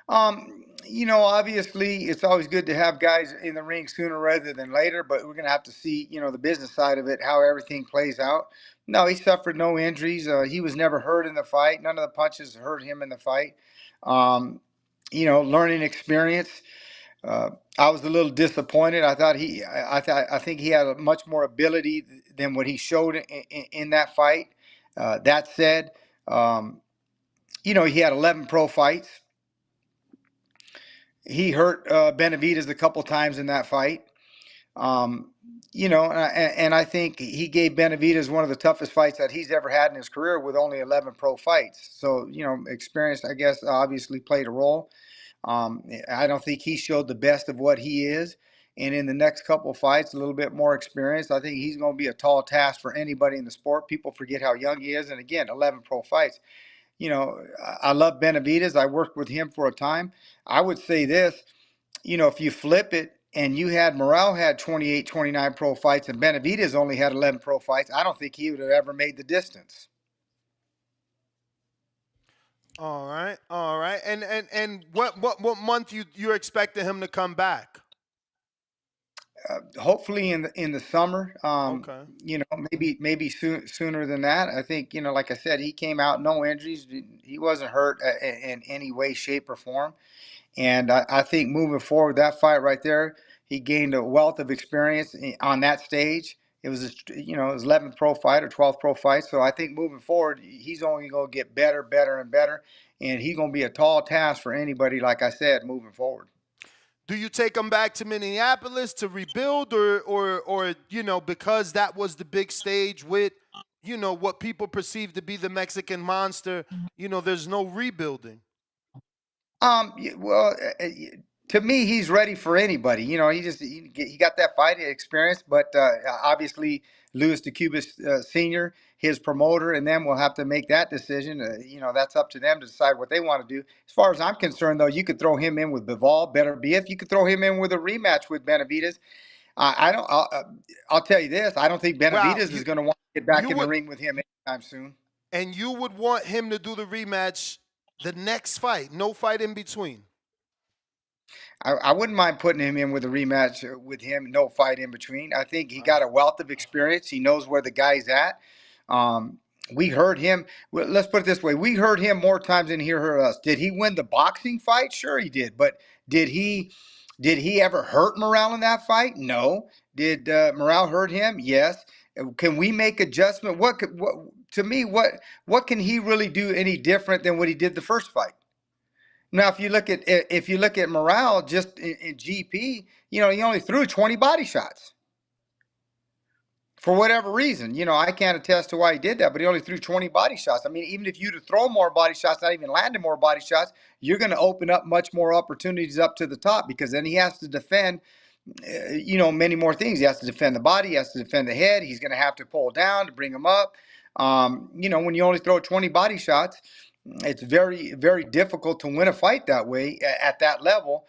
Obviously it's always good to have guys in the ring sooner rather than later, but we're going to have to see, the business side of it, how everything plays out. No, he suffered no injuries. He was never hurt in the fight. None of the punches hurt him in the fight. Learning experience. I was a little disappointed. I think he had a much more ability than what he showed in that fight. That said, he had 11 pro fights. He hurt Benavidez a couple times in that fight. And I think he gave Benavidez one of the toughest fights that he's ever had in his career with only 11 pro fights. So, experience, I guess, obviously played a role. I don't think he showed the best of what he is. And in the next couple of fights, a little bit more experience. I think he's going to be a tall task for anybody in the sport. People forget how young he is. And again, 11 pro fights. I love Benavidez. I worked with him for a time. I would say this, if you flip it and you had Morrell had 28, 29 pro fights and Benavidez only had 11 pro fights, I don't think he would have ever made the distance. All right. And what month you're expecting him to come back? Hopefully in the summer. Okay. Maybe sooner than that. I think like I said, he came out no injuries. He wasn't hurt in any way, shape, or form. And I think moving forward, that fight right there, he gained a wealth of experience on that stage. It was his 11th pro fight or 12th pro fight. So I think moving forward, he's only going to get better, and better. And he's going to be a tall task for anybody, like I said, moving forward. Do you take him back to Minneapolis to rebuild, or because that was the big stage with what people perceive to be the Mexican monster, there's no rebuilding? Well, to me, he's ready for anybody. He got that fight experience, but obviously Louis DeCubas Sr., his promoter, and them will have to make that decision. That's up to them to decide what they want to do. As far as I'm concerned, though, you could throw him in with Bivol, better be if you could throw him in with a rematch with Benavidez. I'll tell you this: I don't think Benavidez is going to want to get back in the ring with him anytime soon. And you would want him to do the rematch the next fight, no fight in between? I wouldn't mind putting him in with a rematch with him, no fight in between. I think he got a wealth of experience. He knows where the guy's at. We heard him. Well, let's put it this way: we heard him more times than he heard us. Did he win the boxing fight? Sure, he did. But did he ever hurt Morrell in that fight? No. Did Morrell hurt him? Yes. Can we make adjustment? What can he really do any different than what he did the first fight? Now, if you look at Morrell just in GP, he only threw 20 body shots. For whatever reason, I can't attest to why he did that, but he only threw 20 body shots. I mean, even if you to throw more body shots, not even landing more body shots, you're going to open up much more opportunities up to the top, because then he has to defend, many more things. He has to defend the body. He has to defend the head. He's going to have to pull down to bring him up. When you only throw 20 body shots, it's very, very difficult to win a fight that way at that level.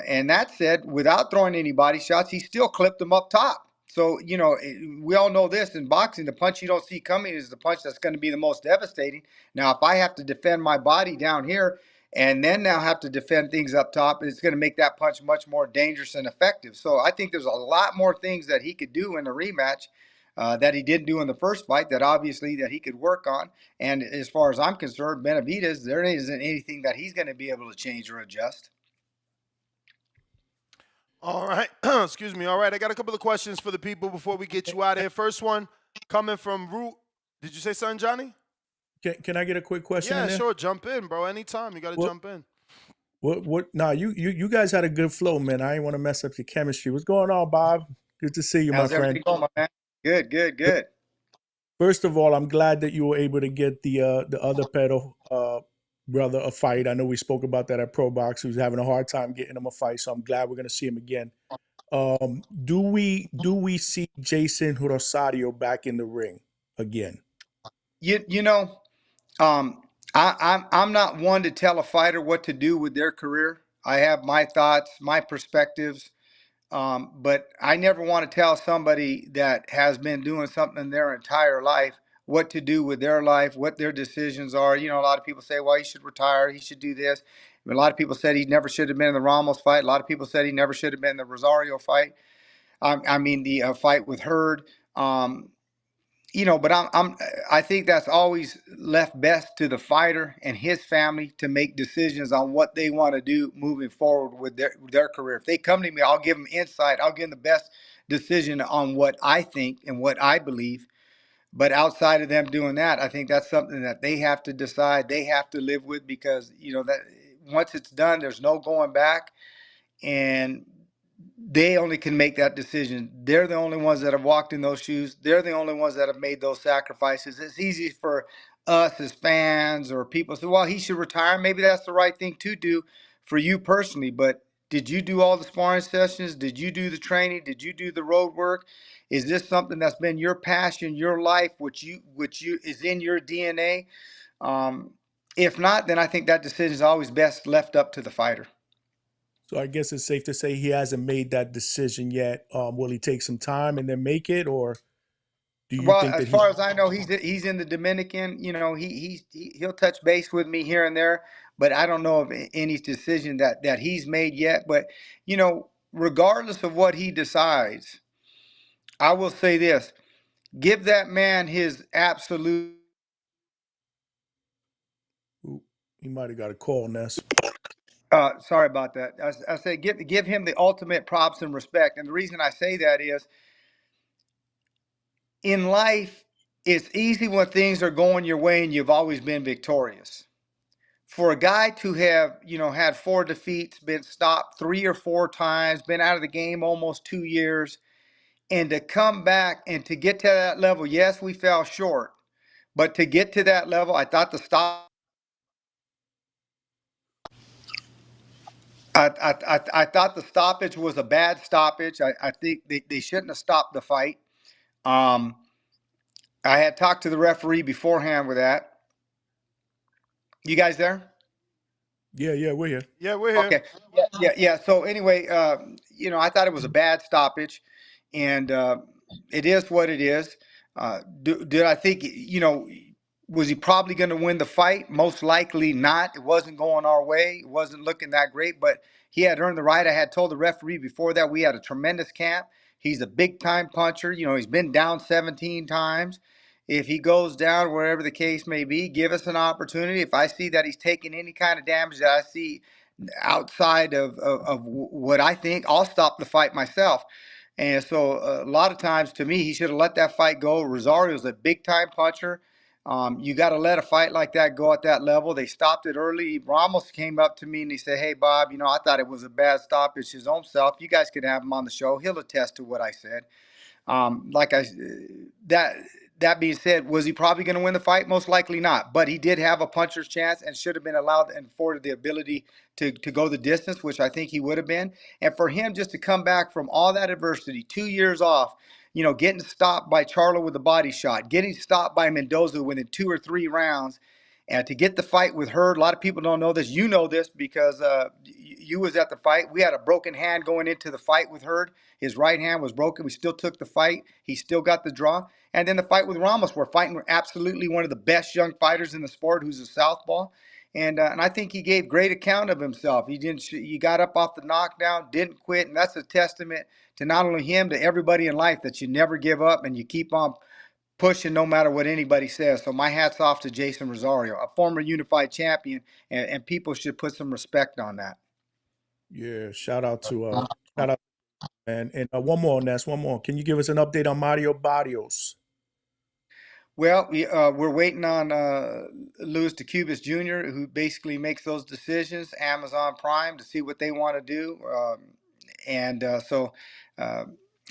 And that said, without throwing any body shots, he still clipped them up top. So, we all know this in boxing, the punch you don't see coming is the punch that's going to be the most devastating. Now, if I have to defend my body down here and then now have to defend things up top, it's going to make that punch much more dangerous and effective. So I think there's a lot more things that he could do in the rematch that he didn't do in the first fight that obviously that he could work on. And as far as I'm concerned, Benavidez, there isn't anything that he's going to be able to change or adjust. All right. Excuse me. All right. I got a couple of questions for the people before we get you out of here. First one coming from Root. Did you say something, Johnny? Can I get a quick question? Yeah, in there? sure. Jump in, bro. Anytime. You got to jump in. What? Nah, you guys had a good flow, man. I ain't want to mess up your chemistry. What's going on, Bob? Good to see you, How's my friend. everything going, my man? Good. First of all, I'm glad that you were able to get the other pedo brother a fight. I know we spoke about that at Pro Box. He was having a hard time getting him a fight, so I'm glad we're gonna see him again. Do we see Jason Rosario back in the ring again? I'm not one to tell a fighter what to do with their career. I have my thoughts, my perspectives, but I never want to tell somebody that has been doing something their entire life what to do with their life, what their decisions are. A lot of people say, well, he should retire, he should do this. A lot of people said he never should have been in the Ramos fight. A lot of people said he never should have been in the Rosario fight. The fight with Hurd. But I think that's always left best to the fighter and his family to make decisions on what they want to do moving forward with their career. If they come to me, I'll give them insight. I'll give them the best decision on what I think and what I believe. But outside of them doing that, I think that's something that they have to decide. They have to live with because, that once it's done, there's no going back. And they only can make that decision. They're the only ones that have walked in those shoes. They're the only ones that have made those sacrifices. It's easy for us as fans or people say, well, he should retire. Maybe that's the right thing to do for you personally. But did you do all the sparring sessions? Did you do the training? Did you do the road work? Is this something that's been your passion, your life, which you is in your DNA? If not, then I think that decision is always best left up to the fighter. So I guess it's safe to say he hasn't made that decision yet. Will he take some time and then make it, or do you think that as far as I know, he's in the Dominican. He'll touch base with me here and there, but I don't know of any decision that he's made yet. But regardless of what he decides, I will say this: give that man his absolute. Ooh, he might have got a call, Ness. Sorry about that. I say give him the ultimate props and respect. And the reason I say that is, in life, it's easy when things are going your way and you've always been victorious. For a guy to have, had 4 defeats, been stopped 3 or 4 times, been out of the game almost 2 years, and to come back and to get to that level, yes, we fell short, but to get to that level, I thought the stop. I thought the stoppage was a bad stoppage. I think they shouldn't have stopped the fight. I had talked to the referee beforehand with that. You guys there? Yeah, we're here. Yeah, we're here. Okay. Yeah. So anyway, I thought it was a bad stoppage, and it is what it is. Did I think, was he probably going to win the fight? Most likely not. It wasn't going our way. It wasn't looking that great, but he had earned the right. I had told the referee before that we had a tremendous camp. He's a big time puncher. He's been down 17 times. If he goes down, wherever the case may be, give us an opportunity. If I see that he's taking any kind of damage that I see outside of what I think, I'll stop the fight myself. And so a lot of times, to me, he should have let that fight go. Rosario's a big time puncher. You got to let a fight like that go at that level. They stopped it early. Ramos came up to me and he said, hey, Bob, I thought it was a bad stoppage his own self. You guys could have him on the show. He'll attest to what I said. That being said, was he probably going to win the fight? Most likely not. But he did have a puncher's chance and should have been allowed and afforded the ability to go the distance, which I think he would have been. And for him just to come back from all that adversity, 2 years off, getting stopped by Charlo with a body shot, getting stopped by Mendoza within 2 or 3 rounds, And to get the fight with Hurd, a lot of people don't know this. You know this because you was at the fight. We had a broken hand going into the fight with Hurd. His right hand was broken. We still took the fight. He still got the draw. And then the fight with Ramos, we're fighting absolutely one of the best young fighters in the sport, who's a southpaw. And I think he gave great account of himself. He got up off the knockdown, didn't quit, and that's a testament to not only him, to everybody in life, that you never give up and you keep on pushing no matter what anybody says. So my hat's off to Jason Rosario, a former unified champion, and people should put some respect on that. Yeah, shout out, and one more, Ness, one more. Can you give us an update on Mario Barrios? Well, we're waiting on Luis de Cubas Jr., who basically makes those decisions, Amazon Prime, to see what they want to do. So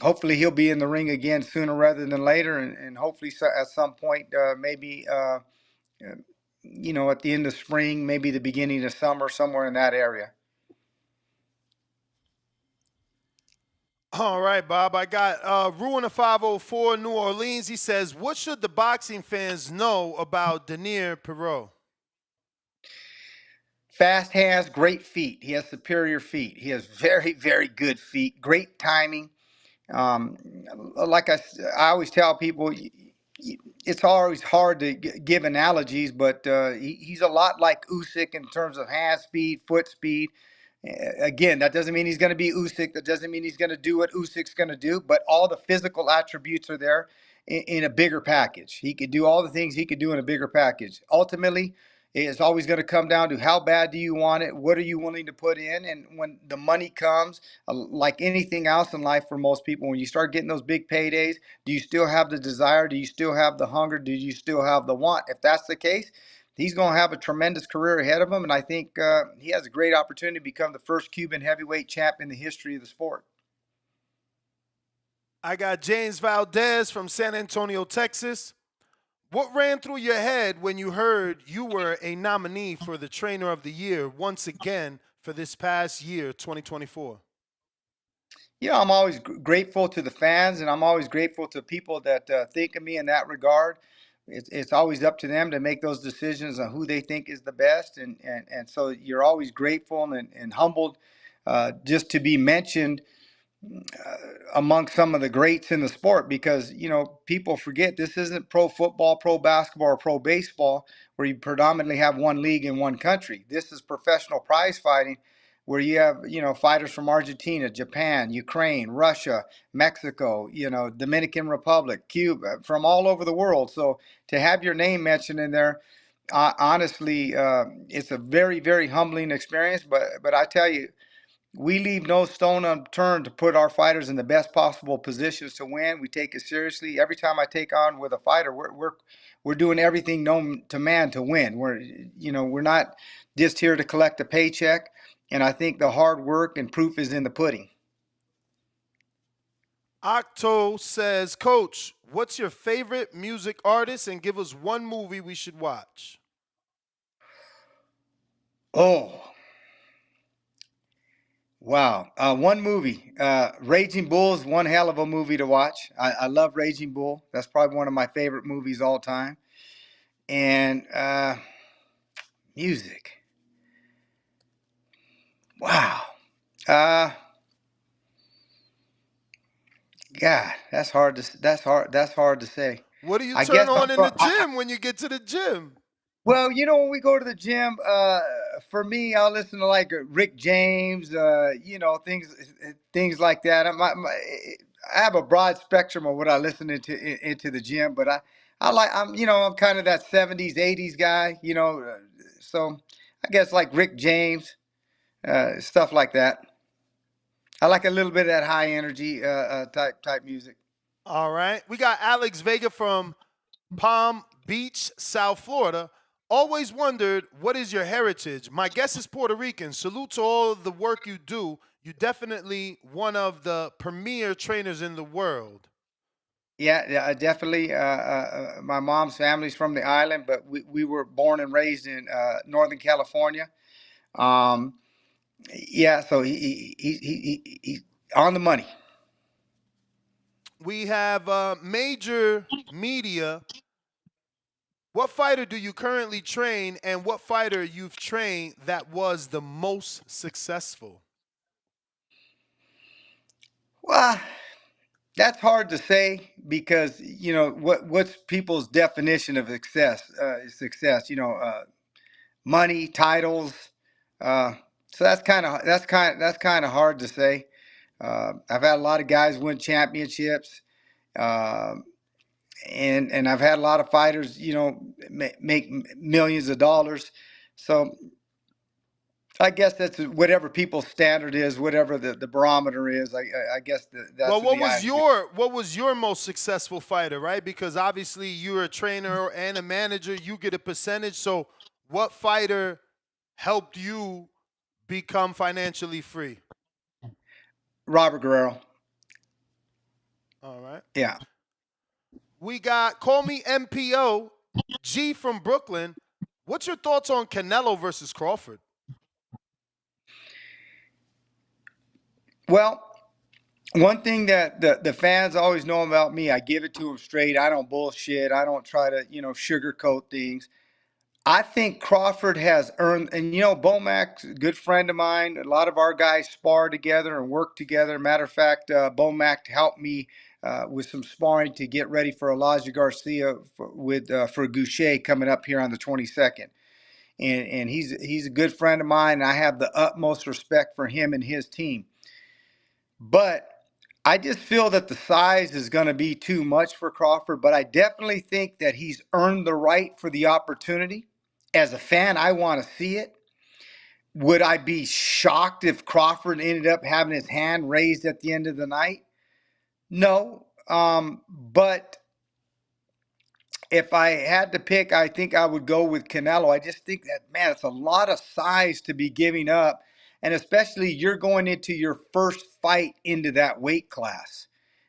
hopefully he'll be in the ring again sooner rather than later, and hopefully at some point, maybe, at the end of spring, maybe the beginning of summer, somewhere in that area. All right, Bob. I got Ruin 504, New Orleans. He says, what should the boxing fans know about Daniel Perot? Fast hands, great feet. He has superior feet. He has very, very good feet, great timing. Like I always tell people, it's always hard to give analogies, but he's a lot like Usyk in terms of hand speed, foot speed. Again, that doesn't mean he's going to be Usyk. That doesn't mean he's going to do what Usyk's going to do. But all the physical attributes are there in a bigger package. He could do all the things he could do in a bigger package. Ultimately, it's always going to come down to how bad do you want it? What are you willing to put in? And when the money comes, like anything else in life for most people, when you start getting those big paydays, do you still have the desire? Do you still have the hunger? Do you still have the want? If that's the case, he's going to have a tremendous career ahead of him, and I think he has a great opportunity to become the first Cuban heavyweight champ in the history of the sport. I got James Valdez from San Antonio, Texas. What ran through your head when you heard you were a nominee for the Trainer of the Year once again for this past year, 2024? Yeah, I'm always grateful to the fans, and I'm always grateful to people that think of me in that regard. It's always up to them to make those decisions on who they think is the best, and so you're always grateful and humbled just to be mentioned among some of the greats in the sport, because people forget this isn't pro football, pro basketball, or pro baseball where you predominantly have one league in one country. This is professional prize fighting, where you have fighters from Argentina, Japan, Ukraine, Russia, Mexico, Dominican Republic, Cuba, from all over the world. So to have your name mentioned in there, honestly, it's a very, very humbling experience. But I tell you, we leave no stone unturned to put our fighters in the best possible positions to win. We take it seriously. Every time I take on with a fighter, we're doing everything known to man to win. We're not just here to collect a paycheck. And I think the hard work and proof is in the pudding. Octo says, Coach, what's your favorite music artist, and give us one movie we should watch? Oh, wow. One movie, Raging Bull is one hell of a movie to watch. I love Raging Bull. That's probably one of my favorite movies all time. And music. Wow. God, that's hard to say. What do you I turn guess on in the gym when you get to the gym? Well, when we go to the gym, for me, I'll listen to like Rick James, things like that. I have a broad spectrum of what I listen into the gym, but I'm kind of that 70s, 80s guy, so I guess like Rick James, stuff like that. I like a little bit of that high energy type music. All right. We got Alex Vega from Palm Beach, South Florida. Always wondered, what is your heritage? My guess is Puerto Rican. Salute to all the work you do. You're definitely one of the premier trainers in the world. Yeah, definitely. My mom's family's from the island, but we were born and raised in Northern California. Yeah, so he's on the money. We have major media What fighter do you currently train, and what fighter you've trained that was the most successful? Well, that's hard to say because what's people's definition of success? Success, money, titles. Uh, so that's kind of hard to say. I've had a lot of guys win championships, uh, and I've had a lot of fighters, make millions of dollars. So I guess that's whatever people's standard is, whatever the barometer is. I guess that's Well, the eye. what was your most successful fighter, right? Because obviously you're a trainer and a manager, you get a percentage. So what fighter helped you become financially free? Robert Guerrero. All right. Yeah. We got Call Me MPO, G from Brooklyn. What's your thoughts on Canelo versus Crawford? Well, one thing that the fans always know about me, I give it to them straight. I don't bullshit. I don't try to, sugarcoat things. I think Crawford has earned, and Bomac's a good friend of mine. A lot of our guys spar together and work together. Matter of fact, Bomac helped me with some sparring to get ready for Elijah Garcia for Goucher coming up here on the 22nd. And he's a good friend of mine. And I have the utmost respect for him and his team. But I just feel that the size is going to be too much for Crawford, but I definitely think that he's earned the right for the opportunity. As a fan, I want to see it. Would I be shocked if Crawford ended up having his hand raised at the end of the night? No. But if I had to pick, I think I would go with Canelo. I just think that, man, it's a lot of size to be giving up. And especially you're going into your first fight into that weight class.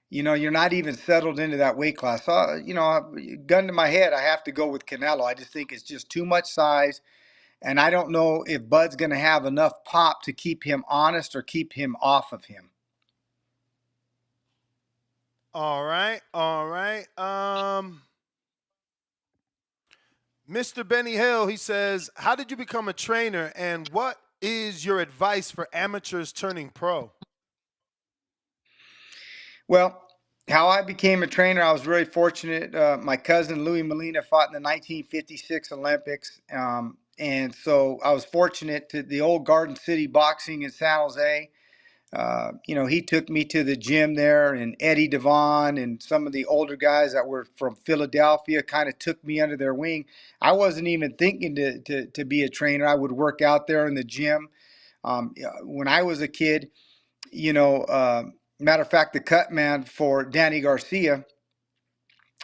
You're not even settled into that weight class. So, gun to my head, I have to go with Canelo. I just think it's just too much size. And I don't know if Bud's going to have enough pop to keep him honest or keep him off of him. All right. Mr. Benny Hill, he says, how did you become a trainer, and what is your advice for amateurs turning pro? Well, how I became a trainer, I was very fortunate. My cousin Louis Molina fought in the 1956 Olympics. And so I was fortunate to the old Garden City boxing in San Jose. He took me to the gym there, and Eddie Devon and some of the older guys that were from Philadelphia kind of took me under their wing. I wasn't even thinking to be a trainer. I would work out there in the gym. When I was a kid, matter of fact, the cut man for Danny Garcia,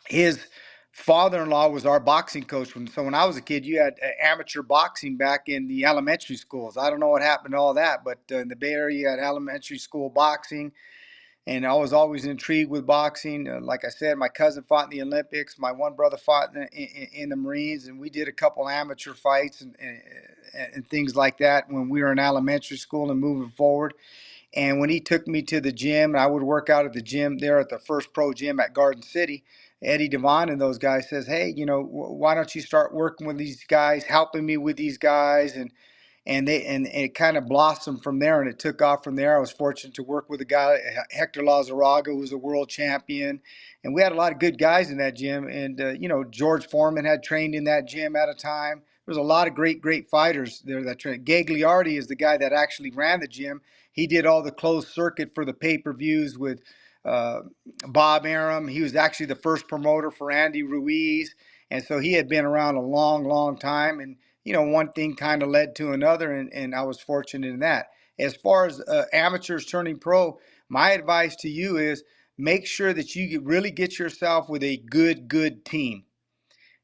his father-in-law was our boxing coach. So when I was a kid, you had amateur boxing back in the elementary schools. I don't know what happened to all that, but in the Bay Area, you had elementary school boxing. And I was always intrigued with boxing. Like I said, my cousin fought in the Olympics. My one brother fought in the Marines, and we did a couple amateur fights and things like that when we were in elementary school and moving forward. And when he took me to the gym, I would work out at the gym there at the First Pro Gym at Garden City. Eddie Devon and those guys says, hey, why don't you start working with these guys, helping me with these guys? And it kind of blossomed from there, and it took off from there. I was fortunate to work with a guy, Hector Lazaraga, who was a world champion. And we had a lot of good guys in that gym. And, George Foreman had trained in that gym at a time. There was a lot of great fighters there that trained. Gagliardi is the guy that actually ran the gym. He did all the closed circuit for the pay-per-views with Bob Arum. He was actually the first promoter for Andy Ruiz. And so he had been around a long time. And, one thing kind of led to another, and I was fortunate in that. As far as amateurs turning pro, my advice to you is make sure that you really get yourself with a good team,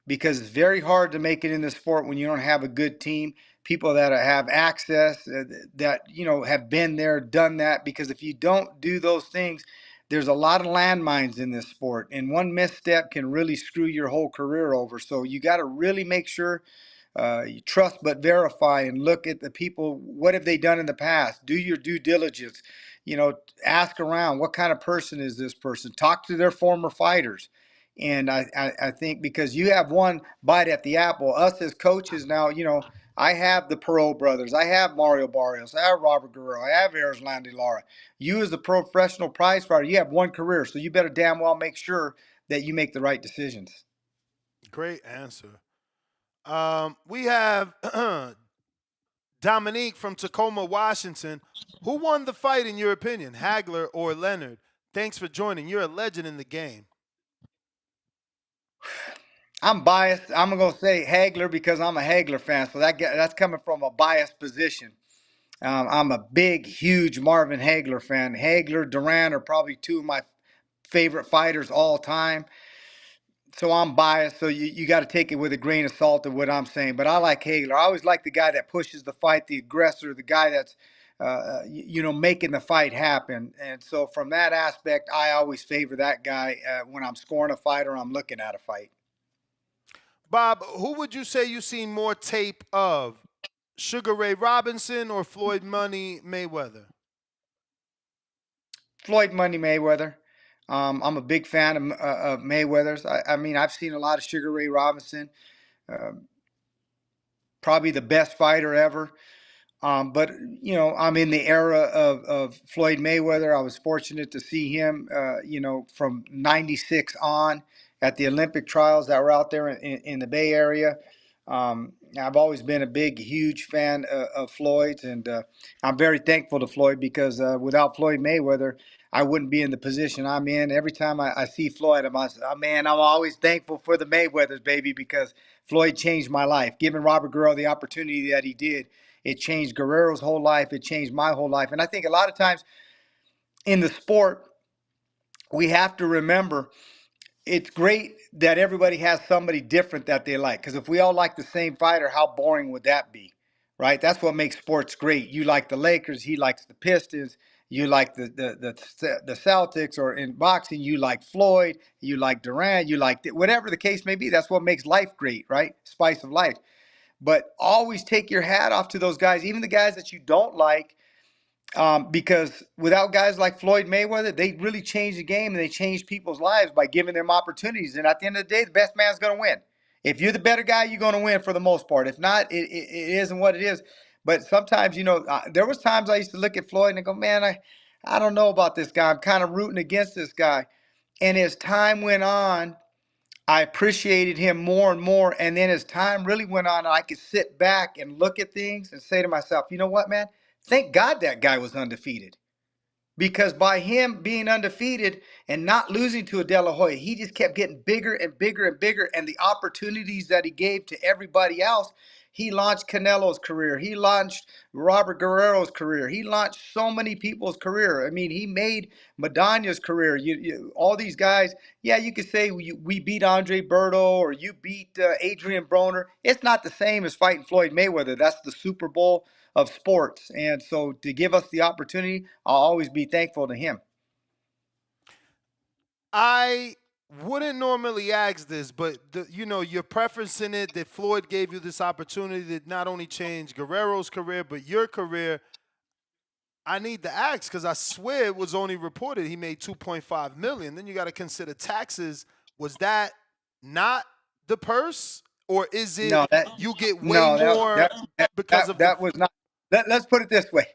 because it's very hard to make it in the sport when you don't have a good team, people that have access, that, have been there, done that. Because if you don't do those things, there's a lot of landmines in this sport, and one misstep can really screw your whole career over. So you got to really make sure you trust but verify, and look at the people. What have they done in the past? Do your due diligence. Ask around. What kind of person is this person? Talk to their former fighters. And I think because you have one bite at the apple, us as coaches now, I have the Perot brothers, I have Mario Barrios, I have Robert Guerrero, I have Erislandy Lara. You as a professional prize fighter, you have one career, so you better damn well make sure that you make the right decisions. Great answer. We have Dominique from Tacoma, Washington. Who won the fight in your opinion, Hagler or Leonard? Thanks for joining. You're a legend in the game. I'm biased. I'm gonna say Hagler because I'm a Hagler fan, so that's coming from a biased position. I'm a big, huge Marvin Hagler fan. Hagler, Duran are probably two of my favorite fighters all time. So I'm biased. So you got to take it with a grain of salt of what I'm saying. But I like Hagler. I always like the guy that pushes the fight, the aggressor, the guy that's making the fight happen. And so from that aspect, I always favor that guy when I'm scoring a fight or I'm looking at a fight. Bob, who would you say you've seen more tape of, Sugar Ray Robinson or Floyd Money Mayweather? Floyd Money Mayweather. I'm a big fan of Mayweather's. I mean, I've seen a lot of Sugar Ray Robinson. Probably the best fighter ever. But I'm in the era of Floyd Mayweather. I was fortunate to see him, from '96 on at the Olympic trials that were out there in the Bay Area. I've always been a big, huge fan of Floyd's, and I'm very thankful to Floyd because without Floyd Mayweather, I wouldn't be in the position I'm in. Every time I see Floyd, I'm always thankful for the Mayweathers, baby, because Floyd changed my life. Giving Robert Guerrero the opportunity that he did, it changed Guerrero's whole life. It changed my whole life. And I think a lot of times in the sport, we have to remember it's great that everybody has somebody different that they like. Because if we all like the same fighter, how boring would that be? Right? That's what makes sports great. You like the Lakers, he likes the Pistons. You like the Celtics, or in boxing, you like Floyd, you like Durant, you like whatever the case may be. That's what makes life great, right? Spice of life. But always take your hat off to those guys, even the guys that you don't like, because without guys like Floyd Mayweather, they really changed the game and they changed people's lives by giving them opportunities. And at the end of the day, the best man's going to win. If you're the better guy, you're going to win for the most part. If not, it isn't what it is. But sometimes, there was times I used to look at Floyd and go, man, I don't know about this guy. I'm kind of rooting against this guy. And as time went on, I appreciated him more and more. And then as time really went on, I could sit back and look at things and say to myself, you know what, man? Thank God that guy was undefeated. Because by him being undefeated and not losing to a De La Hoya, he just kept getting bigger and bigger and bigger. And the opportunities that he gave to everybody else, he launched Canelo's career. He launched Robert Guerrero's career. He launched so many people's career. I mean, he made Madonna's career. All these guys, yeah, you could say we beat Andre Berto or you beat Adrian Broner. It's not the same as fighting Floyd Mayweather. That's the Super Bowl of sports. And so to give us the opportunity, I'll always be thankful to him. I wouldn't normally ask this, but you're preferencing it that Floyd gave you this opportunity to not only change Guerrero's career, but your career. I need to ask because I swear it was only reported he made $2.5 million. Then you got to consider taxes. Was that not the purse, or is it you get way more because of that was not? Let's put it this way: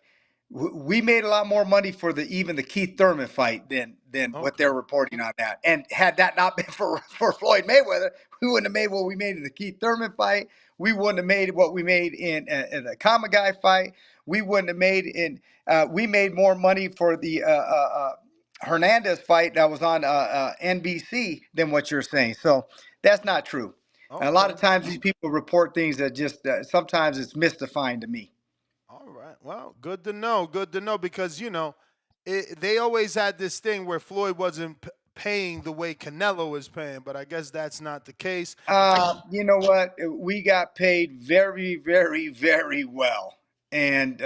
we made a lot more money for even the Keith Thurman fight than what they're reporting on that. And had that not been for Floyd Mayweather, we wouldn't have made what we made in the Keith Thurman fight. We wouldn't have made what we made in the Kamagai fight. We wouldn't have made in. We made more money for the Hernandez fight that was on NBC than what you're saying. So that's not true. And a lot of times these people report things that just sometimes it's mystifying to me. All right. Well, good to know. Good to know because, they always had this thing where Floyd wasn't paying the way Canelo is paying, but I guess that's not the case. You know what? We got paid very, very, very well. And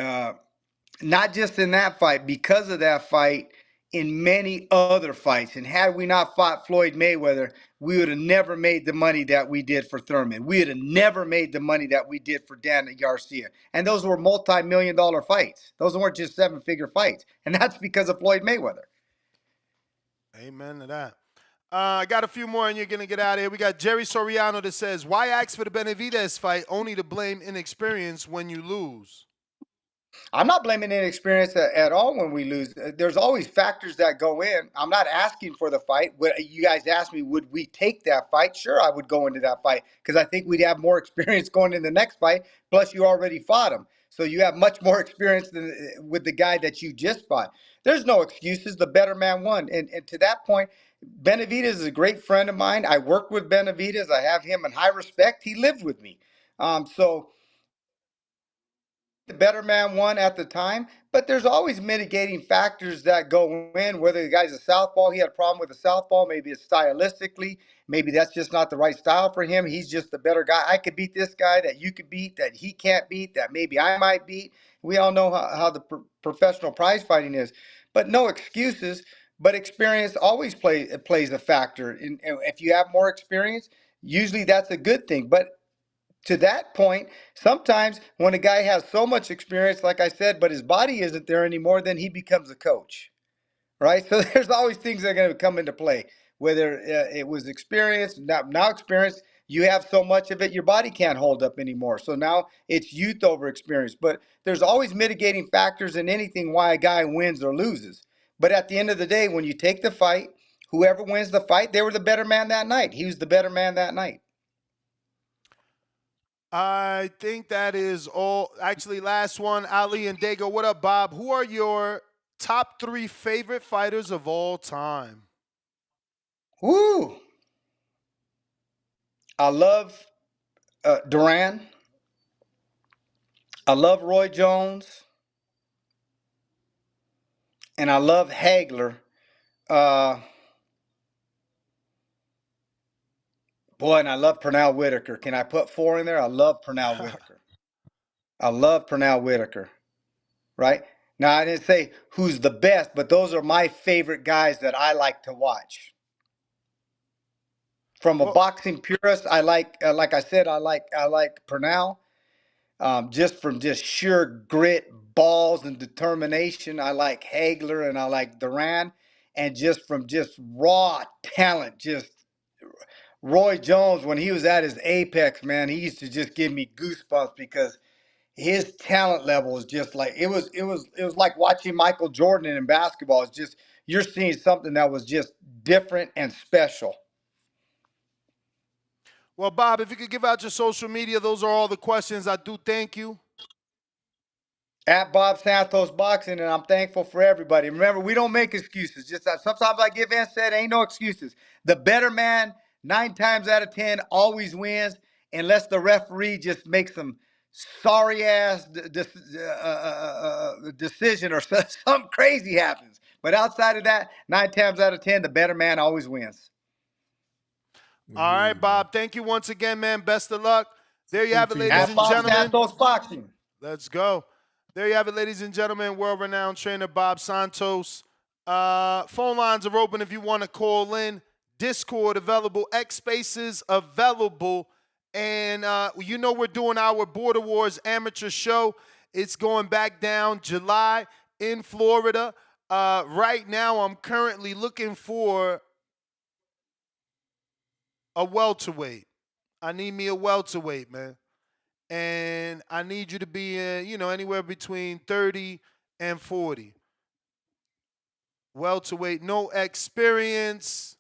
not just in that fight, because of that fight, in many other fights. And had we not fought Floyd Mayweather, we would have never made the money that we did for Thurman. We would have never made the money that we did for Dan Garcia. And those were multi-million-dollar fights. Those weren't just seven-figure fights. And that's because of Floyd Mayweather. Amen to that. I got a few more, and you're going to get out of here. We got Jerry Soriano that says, why ask for the Benavidez fight only to blame inexperience when you lose? I'm not blaming inexperience at all when we lose. There's always factors that go in. I'm not asking for the fight. You guys asked me, would we take that fight? Sure, I would go into that fight because I think we'd have more experience going in the next fight. Plus, you already fought him. So you have much more experience than with the guy that you just fought. There's no excuses. The better man won. And to that point, Benavidez is a great friend of mine. I worked with Benavidez. I have him in high respect. He lived with me. So the better man won at the time, but there's always mitigating factors that go in. Whether the guy's a southpaw, he had a problem with the southpaw. Maybe it's stylistically. Maybe that's just not the right style for him. He's just the better guy. I could beat this guy that you could beat, that he can't beat, that maybe I might beat. We all know how the professional prize fighting is, but no excuses. But experience always plays a factor. And if you have more experience, usually that's a good thing. But to that point, sometimes when a guy has so much experience, like I said, but his body isn't there anymore, then he becomes a coach, right? So there's always things that are going to come into play, whether it was experience, now experience, you have so much of it, your body can't hold up anymore. So now it's youth over experience. But there's always mitigating factors in anything why a guy wins or loses. But at the end of the day, when you take the fight, whoever wins the fight, they were the better man that night. He was the better man that night. I think that is all. Actually, last one, Ali and Dago. What up, Bob? Who are your top 3 favorite fighters of all time? Woo! I love Duran. I love Roy Jones. And I love Hagler. Boy, and I love Pernell Whitaker. Can I put 4 in there? I love Pernell Whitaker. I love Pernell Whitaker. Right? Now, I didn't say who's the best, but those are my favorite guys that I like to watch. From a boxing purist, I like I said, I like Pernell. Just from just sheer grit, balls, and determination, I like Hagler and I like Duran. And just from just raw talent, just Roy Jones, when he was at his apex, man, he used to just give me goosebumps because his talent level is just like it was like watching Michael Jordan in basketball. It's just you're seeing something that was just different and special. Well, Bob, if you could give out your social media, those are all the questions. I do thank you. At Bob Santos Boxing, and I'm thankful for everybody. Remember, we don't make excuses. Just sometimes I give in said, ain't no excuses. The better man, 9 times out of 10, always wins, unless the referee just makes some sorry ass decision or something crazy happens. But outside of that, 9 times out of 10, the better man always wins. All right, Bob. Thank you once again, man. Best of luck. There you have it, ladies At and Bob gentlemen. Santos Boxing. Let's go. There you have it, ladies and gentlemen. World-renowned trainer Bob Santos. Phone lines are open if you want to call in. Discord available. X Spaces available. And you know we're doing our Border Wars amateur show. It's going back down July in Florida. Right now, I'm currently looking for a welterweight. I need me a welterweight, man. And I need you to be in, anywhere between 30 and 40. Welterweight, no experience.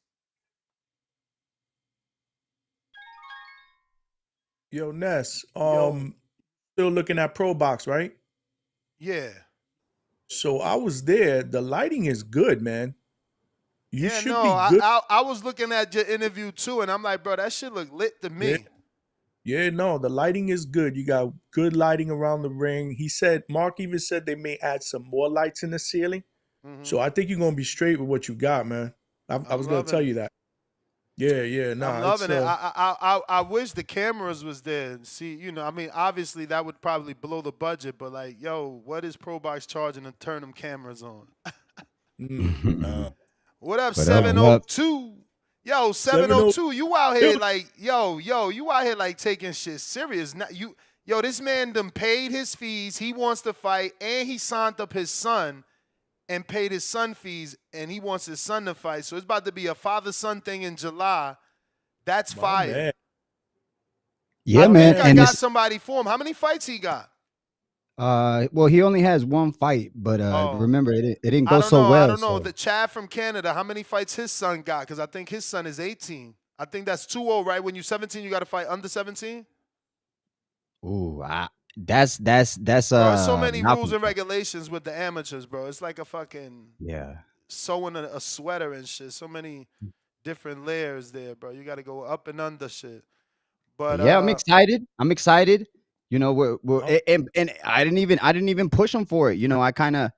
Yo, Ness, still looking at Pro Box, right? Yeah. So I was there. The lighting is good, man. You should be good. I was looking at your interview too, and I'm like, bro, that shit look lit to me. Yeah, no, the lighting is good. You got good lighting around the ring. Mark even said they may add some more lights in the ceiling. Mm-hmm. So I think you're going to be straight with what you got, man. I was going to tell you that. Yeah, nah. I'm loving it. I wish the cameras was there. See, obviously that would probably blow the budget, but like, yo, what is Pro Box charging to turn them cameras on? What up, 702? Yo, 702, you out here like, you out here like taking shit serious. This man done paid his fees. He wants to fight, and he signed up his son. and paid his son fees, and he wants his son to fight. So it's about to be a father-son thing in July. That's fire. Man. Yeah, I man. think I And got it's somebody for him. How many fights he got? well, he only has one fight, but remember it didn't go so I well. don't know. So The Chad from Canada, how many fights his son got? Because I think his son is 18. I think that's 2-0, right? When you're 17, you got to fight under 17. ooh, that's Bro, there's so many not rules and regulations with the amateurs, bro. It's like a fucking yeah. sewing a sweater and shit. So many different layers there, bro. You got to go up and under shit. But Yeah, I'm excited. I'm excited. You know, we're Oh. and I didn't even push him for it. You know, I kind of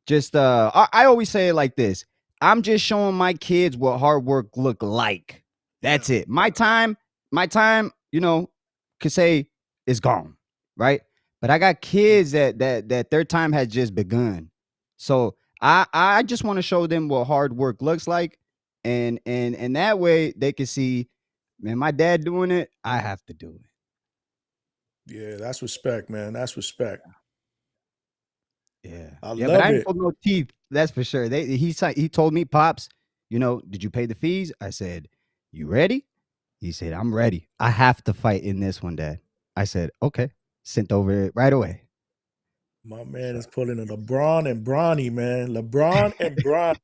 just I always say it like this. I'm just showing my kids what hard work look like. That's it. My time, you know, could say is gone, right? But I got kids that their time has just begun. So I just want to show them what hard work looks like, and that way they can see, man, my dad doing it, I have to do it. Yeah, that's respect, man. That's respect. Yeah. I Yeah, but I love ain't it. pulled no teeth. That's for sure. He told me, Pops, you know, did you pay the fees? I said, you ready? He said, I'm ready. I have to fight in this one, Dad. I said, okay. Sent over it right away. My man is pulling a LeBron and Bronny, man. LeBron and Bronny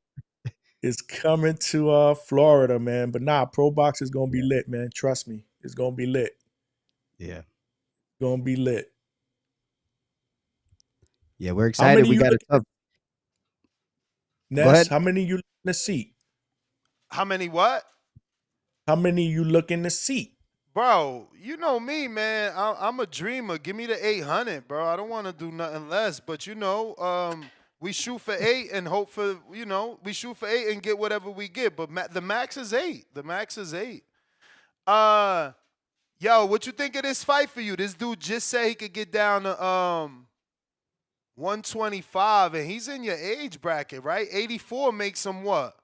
is coming to Florida, man. But nah, Pro Box is gonna be lit, man. Trust me, it's gonna be lit. Yeah. Gonna be lit. Yeah, we're How excited. many We you got a look, tough. Go Ness? ahead. How many you look in the seat? how many what? How many you look in the seat? Bro, you know me, man. I'm a dreamer. Give me the 800, bro. I don't want to do nothing less. But you know, we shoot for 8 and hope for, you know, we shoot for 8 and get whatever we get. But the max is 8. The max is 8. Yo, what you think of this fight for you? This dude just said he could get down to 125, and he's in your age bracket, right? 84 makes him what?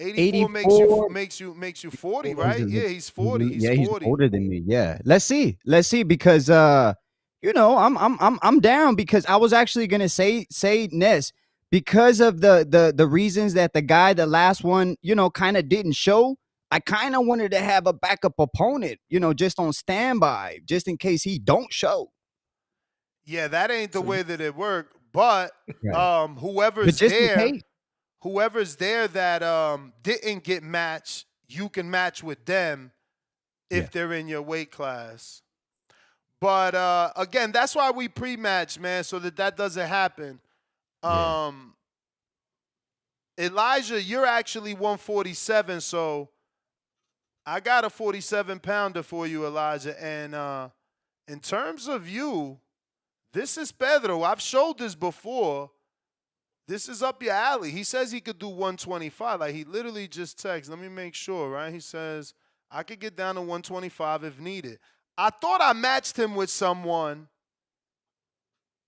84 84. makes you 40, right? Yeah, he's 40. He's Yeah, he's 40. older than me. Yeah. Let's see because you know, I'm down because I was actually gonna say Ness, because of the reasons that the last one, you know, kind of didn't show. I kind of wanted to have a backup opponent, you know, just on standby, just in case he don't show. Yeah, that ain't the So way that it worked. But Right. But whoever's just in there, case. that didn't get matched, you can match with them if Yeah. they're in your weight class. But again, that's why we pre-match, man, so that doesn't happen. Yeah. Elijah, you're actually 147, so I got a 47-pounder for you, Elijah. And in terms of you, this is Pedro. I've showed this before. This is up your alley. He says he could do 125. Like, he literally just texted. Let me make sure, right? He says, I could get down to 125 if needed. I thought I matched him with someone,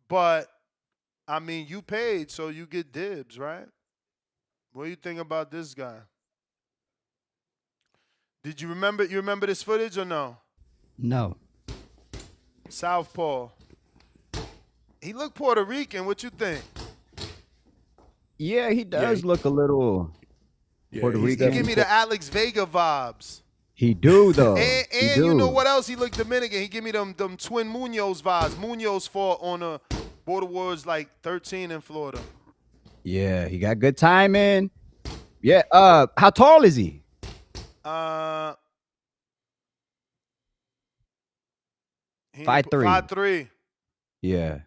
but, I mean, you paid, so you get dibs, right? What do you think about this guy? Did you remember this footage or no? No. Southpaw. He looked Puerto Rican. What you think? Yeah, he does look a little Puerto He Rican. give me the Alex Vega vibes. He do though. And you know what else? He looked Dominican. He give me them twin Munoz vibes. Munoz fought on a Border Wars like 13 in Florida. Yeah, he got good timing. Yeah. How tall is he? 5'3". 5'3". Yeah.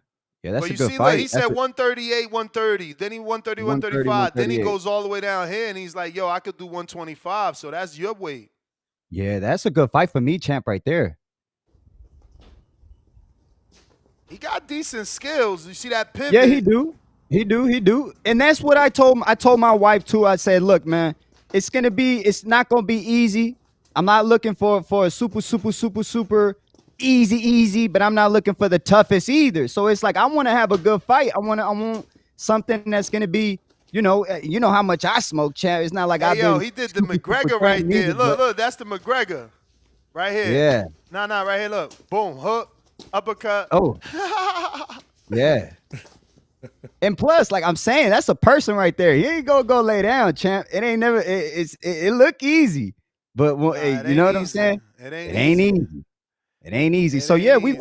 Yeah, that's But a you good see, fight. look, he said 138, 130. Then he 130, 135. Then he 138. goes all the way down here, and he's like, yo, I could do 125. So that's your weight. Yeah, that's a good fight for me, champ, right there. He got decent skills. You see that pivot? Yeah, he do. He do. And that's what I told my wife too. I said, look, man, it's not gonna be easy. I'm not looking for a super easy, but I'm not looking for the toughest either. So it's like I want to have a good fight. I want something that's gonna be, you know how much I smoke, champ. It's not like Hey, I've yo, been. he did the McGregor right there. Look, that's the McGregor right here. Yeah. Nah, right here. Look, boom, hook, uppercut. Oh. Yeah. And plus, like I'm saying, that's a person right there. He ain't gonna go lay down, champ. It ain't never. It look easy, but Nah, hey, it you know ain't what I'm easy. saying? It ain't It ain't easy. easy. It ain't easy. It So ain't yeah, we easy.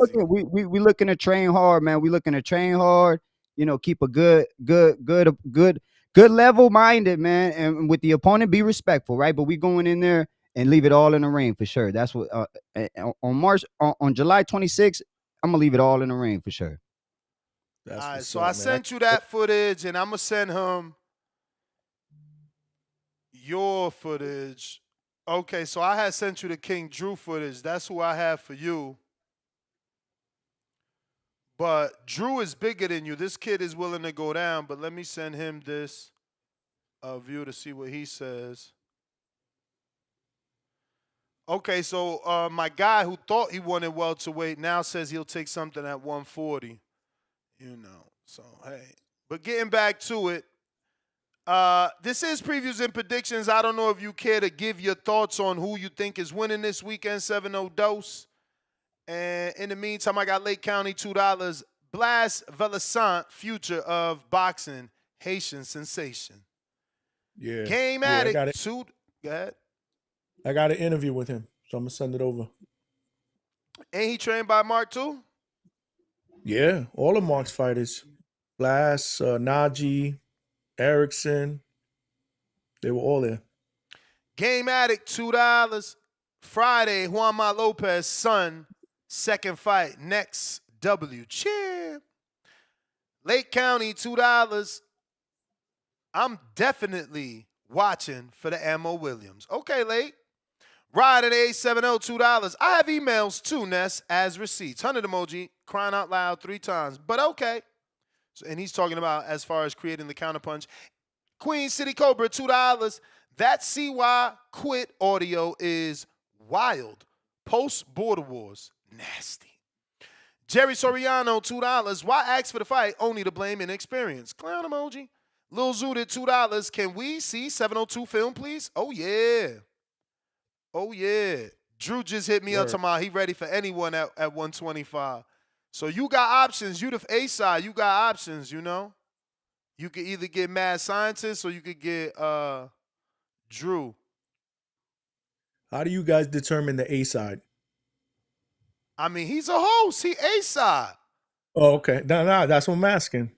looking to train hard, man. We looking to train hard. You know, keep a good level minded, man, and with the opponent, be respectful, right? But we going in there and leave it all in the ring for sure. That's what on July 26th, I'm gonna leave it all in the ring for sure. That's All right, what's so up, I man. sent you that footage, and I'm gonna send him your footage. Okay, so I had sent you the King Drew footage. That's who I have for you. But Drew is bigger than you. This kid is willing to go down, but let me send him this view to see what he says. Okay, so my guy who thought he wanted welterweight now says he'll take something at 140. You know, so hey. But getting back to it, this is previews and predictions. I don't know if you care to give your thoughts on who you think is winning this weekend, 7-0 dose. And in the meantime, I got Lake County $2. Blas Velasant, future of boxing, Haitian sensation. Yeah. Game I Addict, got it. Go ahead. I got an interview with him, so I'm gonna send it over. Ain't he trained by Mark too? Yeah, all of Mark's fighters, Blas, Najee, Erickson, they were all there. Game Addict, $2. Friday, Juanma Lopez, son, second fight, next W. Cheer. Lake County, $2. I'm definitely watching for the Ammo Williams. Okay, Lake. Ride at 870, $2. I have emails too, Ness, as receipts. 100 emoji, crying out loud 3 times. But okay. So, and he's talking about as far as creating the counterpunch. Queen City Cobra, $2. That CY quit audio is wild. Post Border Wars, nasty. Jerry Soriano, $2. Why ask for the fight? Only to blame inexperience. Clown emoji. Lil Zooted, $2. Can we see 702 film, please? Oh, yeah. Oh, yeah. Drew just hit me up talking about he ready for anyone at 125. So you got options. You the A side. You got options, you know. You could either get Mad Scientist or you could get Drew. How do you guys determine the A side? I mean, he's a host. He A side. Oh, okay. No, that's what I'm asking.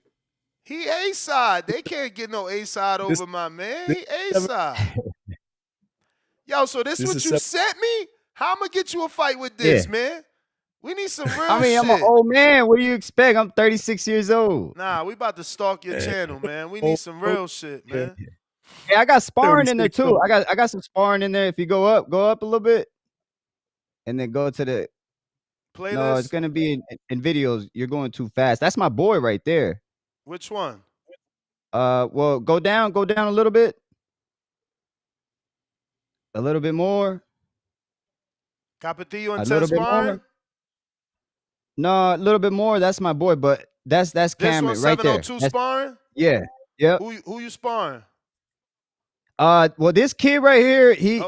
He A side. They can't get no A side over my man. He A side. Yo, so this what you sent me? How I'm gonna get you a fight with this, man? We need some real shit. I mean, I'm an old man. What do you expect? I'm 36 years old. Nah, we about to stalk your channel, man. We need some real shit, man. Hey, I got sparring in there too. I got some sparring in there. If you go up a little bit, and then go to the playlist. No, it's gonna be in videos. You're going too fast. That's my boy right there. Which one? Well, go down a little bit. A little bit more. Capetillo and 10 sparring? No, a little bit more. That's my boy, but that's Cameron right there. 702 sparring? Yeah. Yep. Who you sparring? Well, this kid right here, he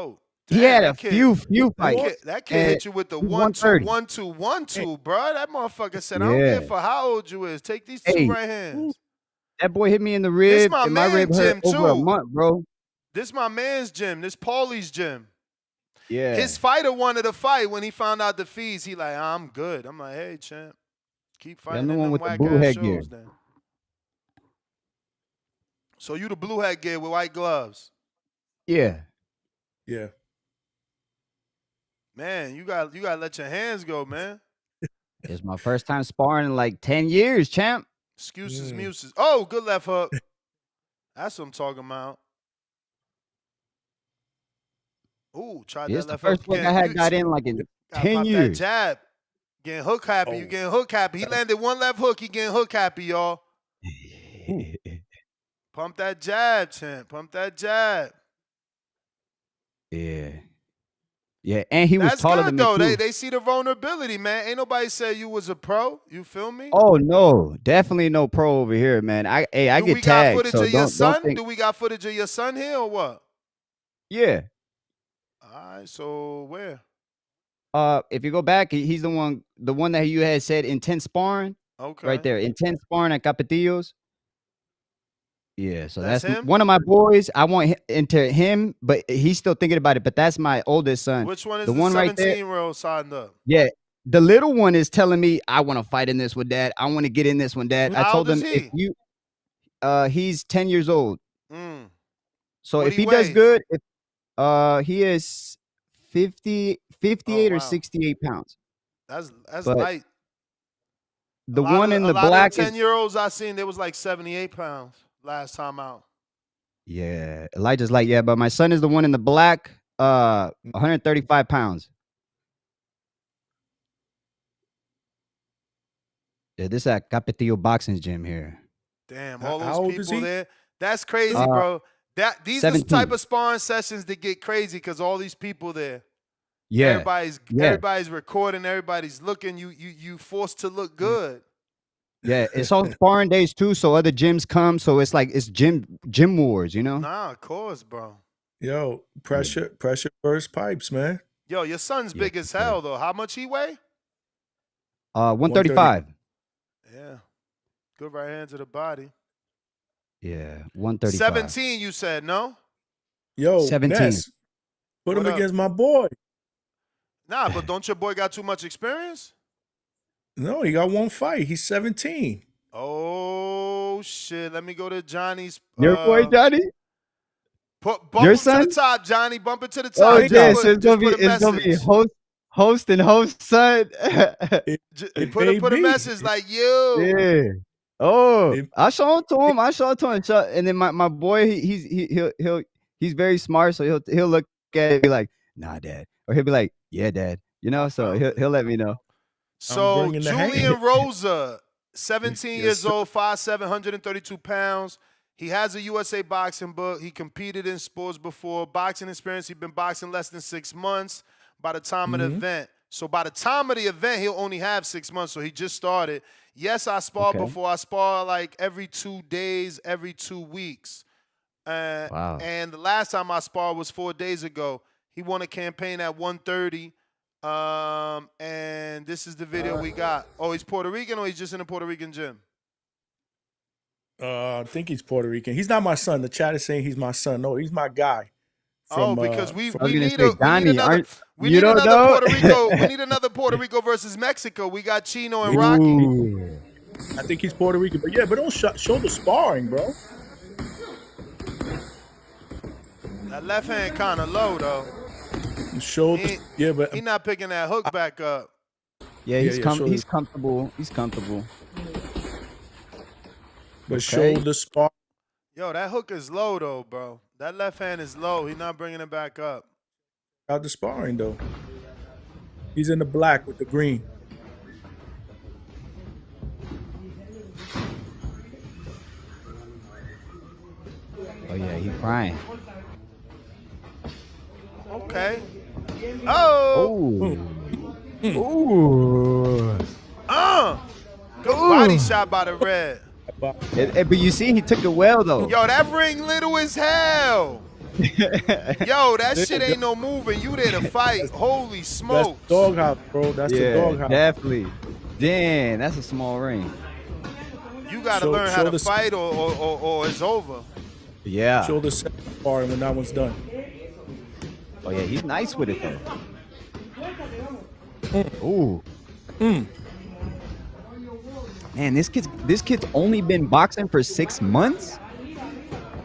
had a few fights. That kid hit you with the 1-2, 1-2, 1-2, bro. That motherfucker said, I don't care for how old you is. Take these 2 right hands. That boy hit me in the rib, and my rib hurt over a month, bro. This my man's gym. This Paulie's gym. Yeah. His fighter wanted to fight when he found out the fees. He like, I'm good. I'm like, hey, champ, keep fighting the in one them with the whack blue ass headgear. shows then. So you the blue headgear with white gloves. Yeah. Yeah. Man, you got to let your hands go, man. It's my first time sparring in like 10 years, champ. Excuses, muses. Oh, good left hook. That's what I'm talking about. Ooh, tried that It's the left first hook. look I had got in like in 10 years. That jab. Getting hook happy. You getting hook happy. He landed one left hook. He getting hook happy, y'all. Pump that jab, champ. Pump that jab. Yeah. Yeah, and he was taller than me though. too. They see the vulnerability, man. Ain't nobody said you was a pro. You feel me? Oh no, definitely no pro over here, man. I get tagged. So don't think. Do we got footage of your son here or what? Yeah. All right. So where? If you go back, he's the one that you had said intense sparring. Okay. Right there, intense sparring at Capetillo's. Yeah, so That's that's him? one of my boys. I want into him, but he's still thinking about it. But that's my oldest son. Which one is The the one right there. 17-year-old signed up? Yeah, the little one is telling me I want to fight in this with dad. I want to get in this one, dad. I How told old is him if he? you, he's 10 years old. Mm. So What if he he does weigh? good, he is 58 or wow. 68 pounds. That's But light. the one in A the lot black of the is 10-year-olds I seen, they was like 78 pounds last time out. yeah, Elijah's like, yeah, but my son is the one in the black, 135 pounds. Yeah, this at Capetillo Boxing Gym here. Damn, How all how those old is people he? there. That's crazy, Uh, bro. These are the type 17. of sparring sessions that get crazy because all these people there. Yeah, yeah, Everybody's recording, everybody's looking. You forced to look good. yeah. It's all sparring days too, so other gyms come. So it's like it's gym wars, you know? Nah, of course, bro. Yo, Yeah, pressure burst pipes, man. Yo, your son's yeah, big as for sure. hell though. How much he weigh? 130. 135. Yeah. Good right hand to the body. Yeah, 135. 17, you said, no? Yo, 17. Ness, put What him up? against my boy. Nah, but don't your boy got too much experience? No, he got one fight. He's 17. Oh shit. Let me go to Johnny's Your boy Johnny? bump Your him to son? the top, Johnny. Bump it to the Oh, top. yeah. So Just put a it's gonna be message. host and host son. Put a message like you. Yeah. Oh, It- I show it to him. And then my boy, he's very smart, so he'll look at it and be like, "Nah, dad," or he'll be like, "Yeah, dad." You know, so he'll let me know. So bringing the hang. Julian Rosa, 17 Yes, years sir. old, 5'7", 132 pounds. He has a USA boxing book. He competed in sports before. Boxing experience, he's been boxing less than 6 months by the time of the event. So by the time of the event, he'll only have 6 months, so he just started. Yes, I sparred Okay. before. I spar like every 2 days, every 2 weeks. Wow. And the last time I sparred was 4 days ago. He won a campaign at 130. And this is the video we got. Oh, he's Puerto Rican or he's just in a Puerto Rican gym? I think he's Puerto Rican. He's not my son. The chat is saying he's my son. No, he's my guy. Because we I was gonna need say, Donnie, we you need don't another know? Puerto Rico. We need another Puerto Rico versus Mexico. We got Chino and Rocky. Ooh. I think he's Puerto Rican. But yeah, but don't show the sparring, bro. That left hand kind of low though. Show He- the, yeah, but He not picking that hook back up. Yeah, Yeah, he's yeah, sure. he's comfortable. He's comfortable. show the sparring. Yo, that hook is low though, bro. That left hand is low. He's not bringing it back up. Out the sparring though. He's in the black with the green. Oh yeah, he's crying. Okay. Oh. Ooh. Ooh. Good body shot by the red. But you see, he took it well though. Yo, that ring little as hell. Yo, that shit ain't no moving. You there to fight. Holy That's smokes. the doghouse, bro. That's the Yeah, doghouse. definitely. Damn, that's a small ring. You got to Show- learn how show to the- fight or it's over. Yeah. Show the second sparring when that one's done. Oh yeah, he's nice with it though. Ooh. Man, this kid's only been boxing for 6 months.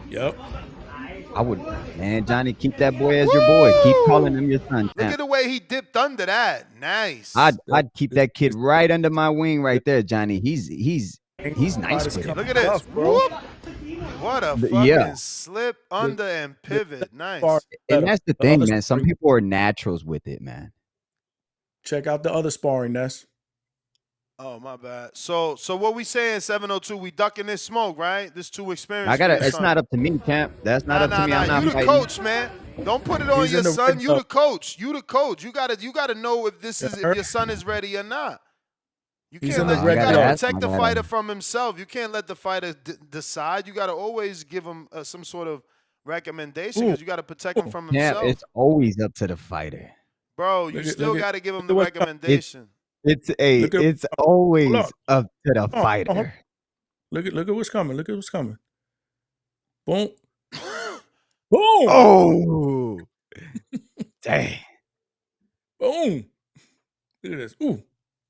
Yep. I would, man, Johnny, keep that boy as your boy. Keep calling him your son. Look at the way he dipped under that. Nice. I'd keep that kid right under my wing right there, Johnny. He's nice with it. Look at this. bro. Whoop. What a fucking Yeah. slip under and pivot. Nice. And that's the thing, man. Some people are naturals with it, man. Check out the other sparring, Ness. Oh, my bad. So what we saying, 702, we ducking this smoke, right? This too experienced. I gotta. for your It's son. not up to me, champ. That's not up to me. I'm not You the fighting. coach, man. Don't put it on He's your in the son. red You the belt. coach. You the coach. You gotta know if your son is ready or not. You He's can't in the let, red you gotta belt. protect the I gotta- fighter from himself. You can't let the fighter decide. You gotta always give him some sort of recommendation because you gotta protect him from Champ, himself. it's always up to the fighter. Bro, you Look at- still look at- gotta give him look the at what's up. recommendation. It's Look at- always Hold up to the on, fighter. hold on. Look at what's coming. Look at what's coming. Boom. Boom. Oh, dang. Boom. Look at this. Ooh.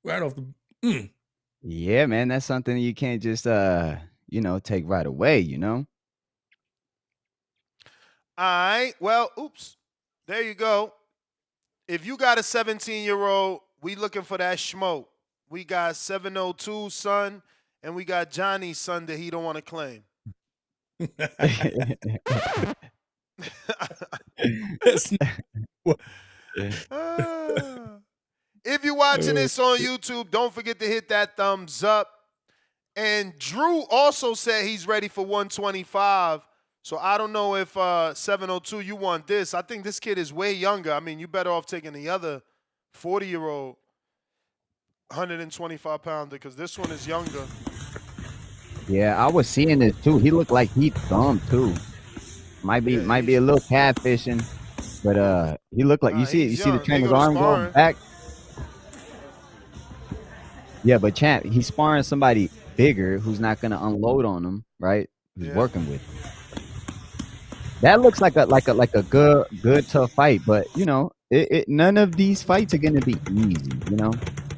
Right off the. Yeah, man, that's something you can't just take right away, All right. Well, oops. There you go. If you got a 17-year-old, we looking for that smoke. We got 702 son, and we got Johnny's son that he don't want to claim. That's If you're watching this on YouTube, don't forget to hit that thumbs up. And Drew also said he's ready for 125. So I don't know if 702 you want this. I think this kid is way younger. I mean, you better off taking the other 40-year-old 125-pounder because this one is younger. Yeah, I was seeing this too. He looked like he thumbed too. Might be a little catfishing, but he looked like you see the trainer's arm go back. Yeah, but champ, he's sparring somebody bigger who's not gonna unload on him, right? Who's working with him. That looks like a good tough fight, but none of these fights are gonna be easy.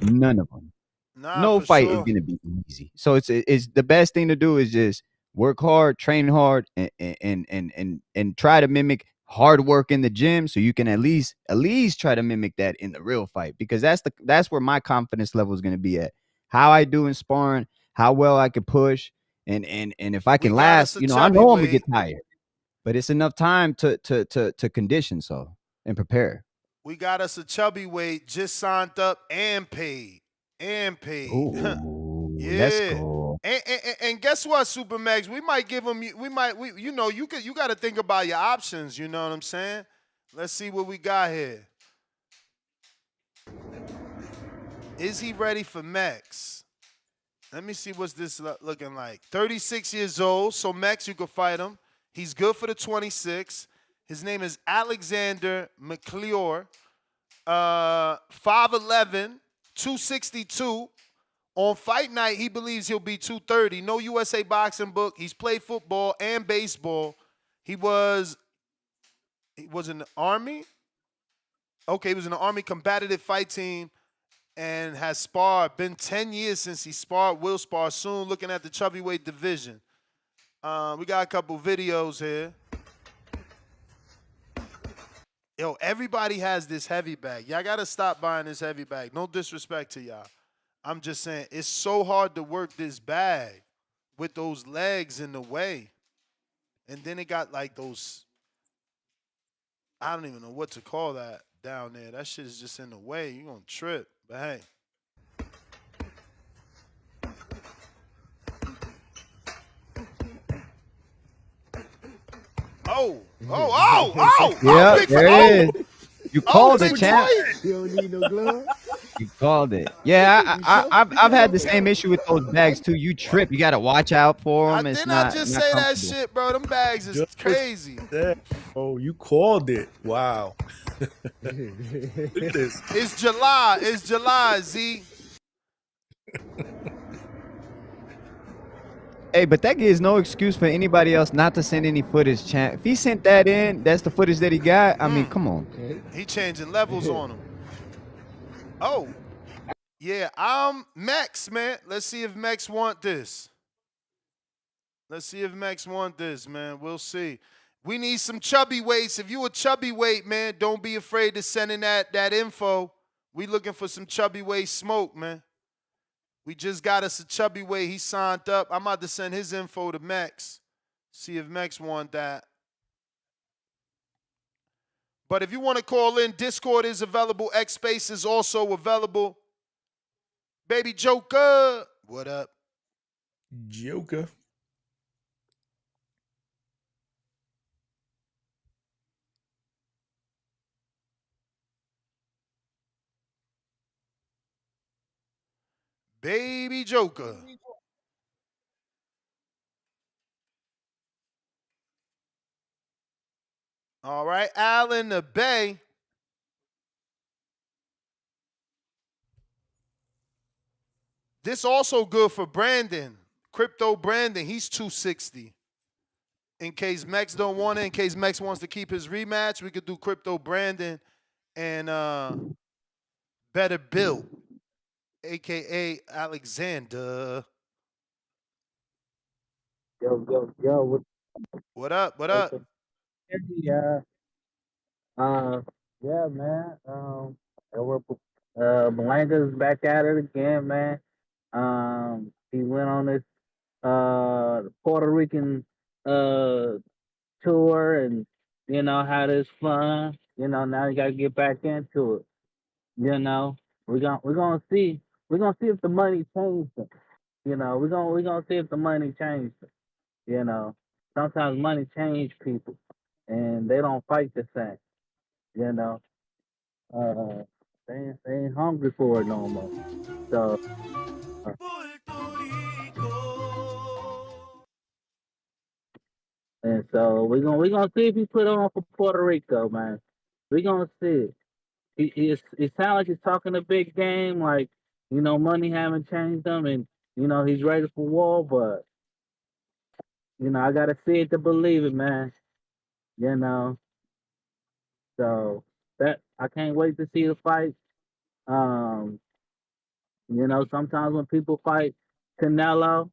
None of them. No fight is gonna be easy. So it's the best thing to do is just work hard, train hard, and try to mimic hard work in the gym, so you can at least try to mimic that in the real fight, because that's where my confidence level is gonna be at. How I do in sparring, how well I can push, and if I can last, I know I'm gonna get tired. But it's enough time to condition and prepare. We got us a chubby weight, just signed up and paid. Ooh, yeah. Let's go. And guess what, Supermax? We might give him. You got to think about your options. You know what I'm saying? Let's see what we got here. Is he ready for Max? Let me see what's this looking like. 36 years old. So Max, you can fight him. He's good for the 26. His name is Alexander McClure. 5'11", 262. On fight night, he believes he'll be 230. No USA boxing book. He's played football and baseball. He was in the Army. Okay, he was in the Army combative fight team and has sparred. Been 10 years since he sparred. Will spar soon. Looking at the chubby weight division. We got a couple videos here. Yo, everybody has this heavy bag. Y'all got to stop buying this heavy bag. No disrespect to y'all. I'm just saying, it's so hard to work this bag with those legs in the way. And then it got like those, I don't even know what to call that down there. That shit is just in the way. You're going to trip. But hey. Oh. Yeah, there it is. You called it, champ. You don't need no glove. You called it. Yeah, I've had the same issue with those bags too. You trip. You got to watch out for them. Didn't I just say that shit, bro? Them bags is crazy. Oh, you called it. Wow. Look at this. It's July, Z. Hey, but that gives no excuse for anybody else not to send any footage, champ. If he sent that in, that's the footage that he got. I mean, come on. He changing levels on him. Oh. Yeah, Max, man. Let's see if Max want this. Man. We'll see. We need some chubby weights. If you a chubby weight, man, don't be afraid to send in that info. We looking for some chubby weight smoke, man. We just got us a chubby weight. He signed up. I'm about to send his info to Max. See if Max want that. But if you want to call in, Discord is available. X-Space is also available. Baby Joker. What up? Joker. Baby Joker. All right, Allen the Bay. This also good for Brandon. Crypto Brandon, he's 260. in case Mex don't want it, in case Mex wants to keep his rematch, we could do Crypto Brandon and Better Built, aka Alexander. Yo. What up? What What's up? up? Yeah. Uh, yeah, man. Belanga's back at it again, man. He went on this Puerto Rican uh tour and had his fun. Now you gotta get back into it. We're gonna see if the money changed him. We're gonna see if the money changed him. Sometimes money change people, and they don't fight the same. You know, uh, they ain't hungry for it no more. So, and so we're gonna see if he put on for Puerto Rico, man. We're gonna see it. It sounds like he's talking a big game, like money haven't changed him, and he's ready for war. But I gotta see it to believe it, man. You know, so that I can't wait to see the fight. Um, sometimes when people fight Canelo,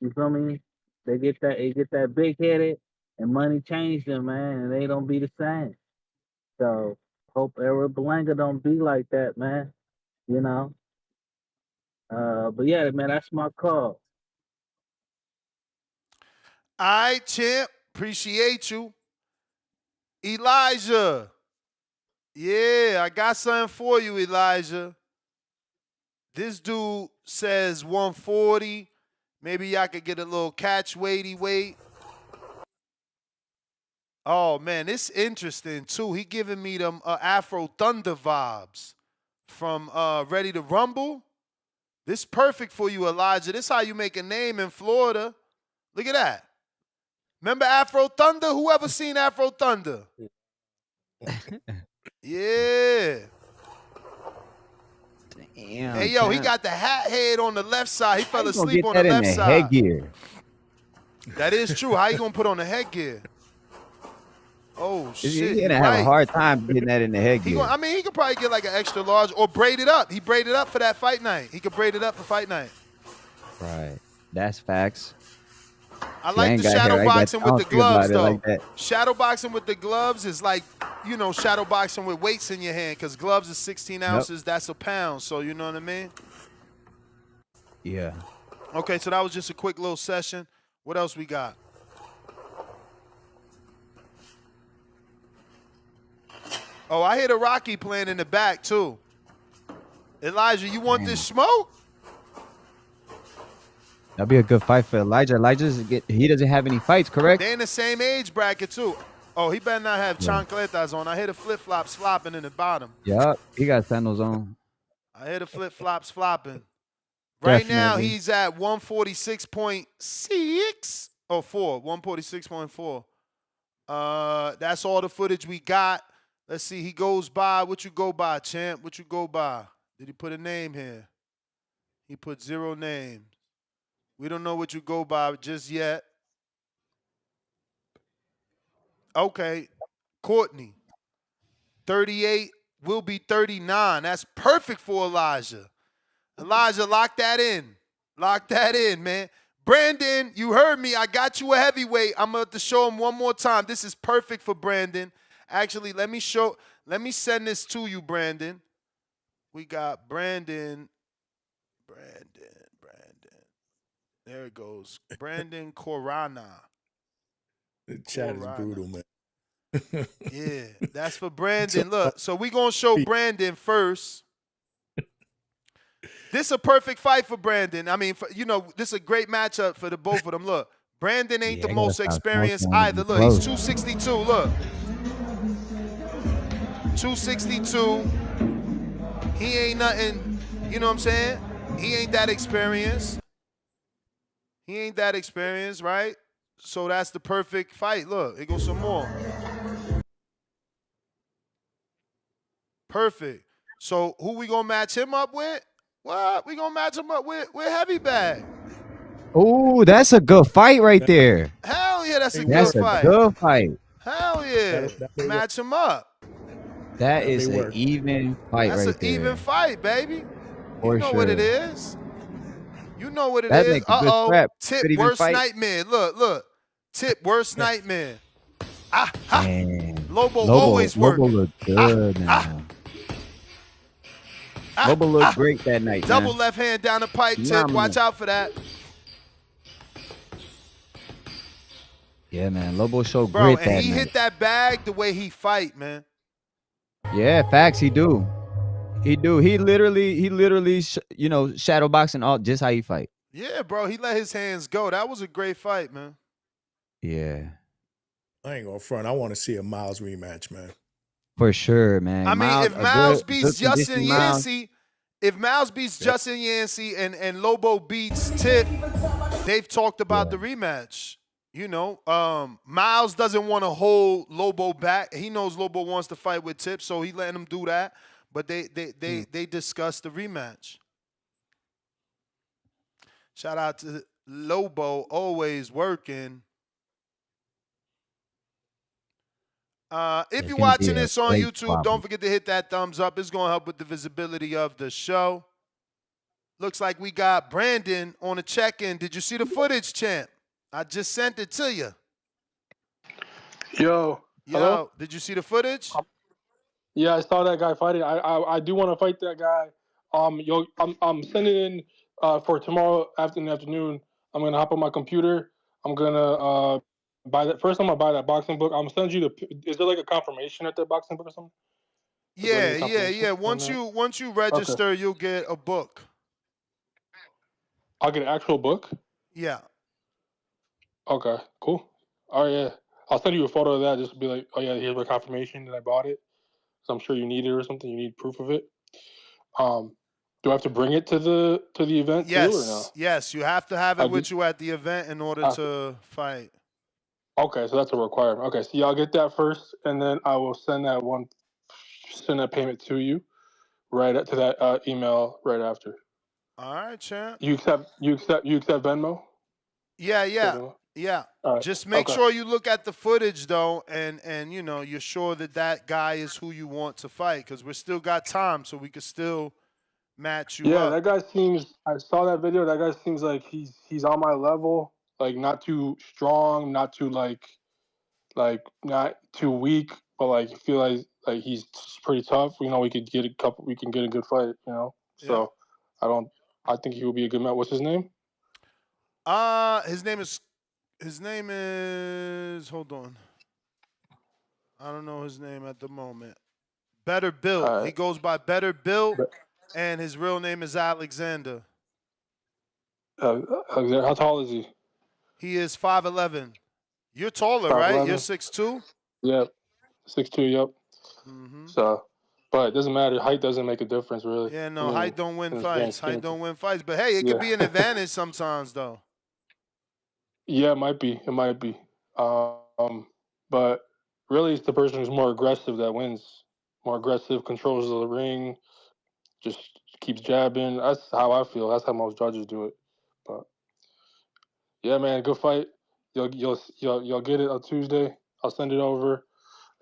you feel me? They get that big headed, and money changed them, man, and they don't be the same. So hope Edgar Berlanga don't be like that, man. You know. But yeah, man, that's my call. All right, champ. Appreciate you. Elijah. Yeah, I got something for you, Elijah. This dude says 140. Maybe y'all could get a little catch weighty weight. Oh, man, it's interesting, too. He giving me them Afro Thunder vibes from Ready to Rumble. This perfect for you, Elijah. This how you make a name in Florida. Look at that. Remember Afro Thunder? Whoever seen Afro Thunder? Yeah. Damn, Hey, yo, he champ. got the hat head on the left side. He How fell you gonna asleep get on that the in left the side. headgear? That is true. How you gonna put on the headgear? Oh, shit. You're gonna have a hard time getting that in the headgear. He could probably get like an extra large or braid it up. He braided up for that fight night. He could braid it up for fight night. Right. That's facts. I See, like ain't the got hair. shadow I boxing with don't the think about gloves, it though. like that. Shadow boxing with the gloves is like, shadow boxing with weights in your hand because gloves is 16 ounces. That's a pound. So, you know what I mean? Yeah. Okay, so that was just a quick little session. What else we got? Oh, I hear the Rocky playing in the back, too. Elijah, you want this smoke? That'd be a good fight for Elijah. He doesn't have any fights, correct? They in the same age bracket, too. Oh, he better not have Yeah. chancletas on. I hear the flip-flops flopping in the bottom. Yup. He got sandals on. I hear the flip-flops flopping. Right now, Definitely. he's at 146.6 or 4, 146.4. That's all the footage we got. Let's see. He goes by. What you go by, champ? What you go by? Did he put a name here? He put 0 names. We don't know what you go by just yet. Okay. Courtney. 38 will be 39. That's perfect for Elijah. Elijah, lock that in. Lock that in, man. Brandon, you heard me. I got you a heavyweight. I'm going to have to show him one more time. This is perfect for Brandon. Actually, let me send this to you, Brandon. We got Brandon. There it goes. Brandon Corana. The chat is brutal, man. Yeah, that's for Brandon. Look, so we going to show Brandon first. This is a perfect fight for Brandon. I mean, this is a great matchup for the both of them. Look, Brandon ain't the most experienced either. Look, he's 262. Look. 262. He ain't nothing, you know what I'm saying? He ain't that experienced. Right? So that's the perfect fight. Look, here goes some more. Perfect. So who we gonna match him up with? What? We gonna match him up with Heavy Bag. Oh, that's a good fight right there. Hell yeah, that's a That's good a fight. good fight. Hell yeah. They Match him up. That They is an work. even fight That's right an there. even fight, baby. You For know what it sure. is. You know what it That is. make a good scrap. Tip Good even worst fight. nightmare. Look. Tip worst nightmare. Ha. Man. Lobo always Lobo working. looked good now. Lobo looked great that night, Double man. left hand down the pipe, Tip. Phenomenal. Watch out for that. Yeah, man. Lobo showed Bro, grit and that he night. hit that bag the way he fight, man. Yeah, facts. He do. He literally, shadow boxing all just how he fight. Yeah, bro. He let his hands go. That was a great fight, man. Yeah, I ain't gonna front. I want to see a Miles rematch, man. for sure, man. I mean, if Miles beats Justin Yancey, Justin Yancey and Lobo beats Tip, they've talked about the rematch. You know, Miles doesn't want to hold Lobo back. He knows Lobo wants to fight with Tip, so he letting him do that. But they discussed the rematch. Shout out to Lobo, always working. If you're watching this on YouTube, don't forget to hit that thumbs up. It's going to help with the visibility of the show. Looks like we got Brandon on a check-in. Did you see the footage, champ? I just sent it to you. Yo, hello? Did you see the footage? Yeah, I saw that guy fighting. I do want to fight that guy. I'm sending in for tomorrow afternoon. I'm gonna hop on my computer. I'm gonna buy that. First, I'm gonna buy that boxing book. I'm gonna send you Is there like a confirmation at that boxing book or something? Yeah. Once you register, you'll get a book. I'll get an actual book. Yeah. Okay, cool. All right, yeah. I'll send you a photo of that. Just be like, oh yeah, here's my confirmation that I bought it. So I'm sure you need it or something. You need proof of it. Do I have to bring it to the event too, or no? Yes. You have to have it with you at the event in order to fight. Okay, so that's a requirement. Okay, so I'll get that first, and then I will send that payment to you to that email right after. All right, champ. You accept Venmo? Yeah. All right. Just make sure you look at the footage though, and you're sure that guy is who you want to fight, because we still got time, so we could still match you up. Yeah, that guy seems. I saw that video. That guy seems like he's on my level. Like not too strong, not too like not too weak, but like I feel like he's pretty tough. We could get a good fight. So I think he will be a good match. What's his name? His name is, hold on. I don't know his name at the moment. Better Built. He goes by Better Built, and his real name is Alexander. How tall is he? He is 5'11". You're taller, 5'11"? right? You're 6'2"? Yep, 6'2". Yep. Mm-hmm. So, but it doesn't matter. Height doesn't make a difference, really. Yeah, no, height don't win fights. Height don't win fights. But hey, it could be an advantage sometimes, though. Yeah, it might be. But really, it's the person who's more aggressive that wins. More aggressive, controls the ring, just keeps jabbing. That's how I feel. That's how most judges do it. But yeah, man, good fight. You'll get it on Tuesday. I'll send it over,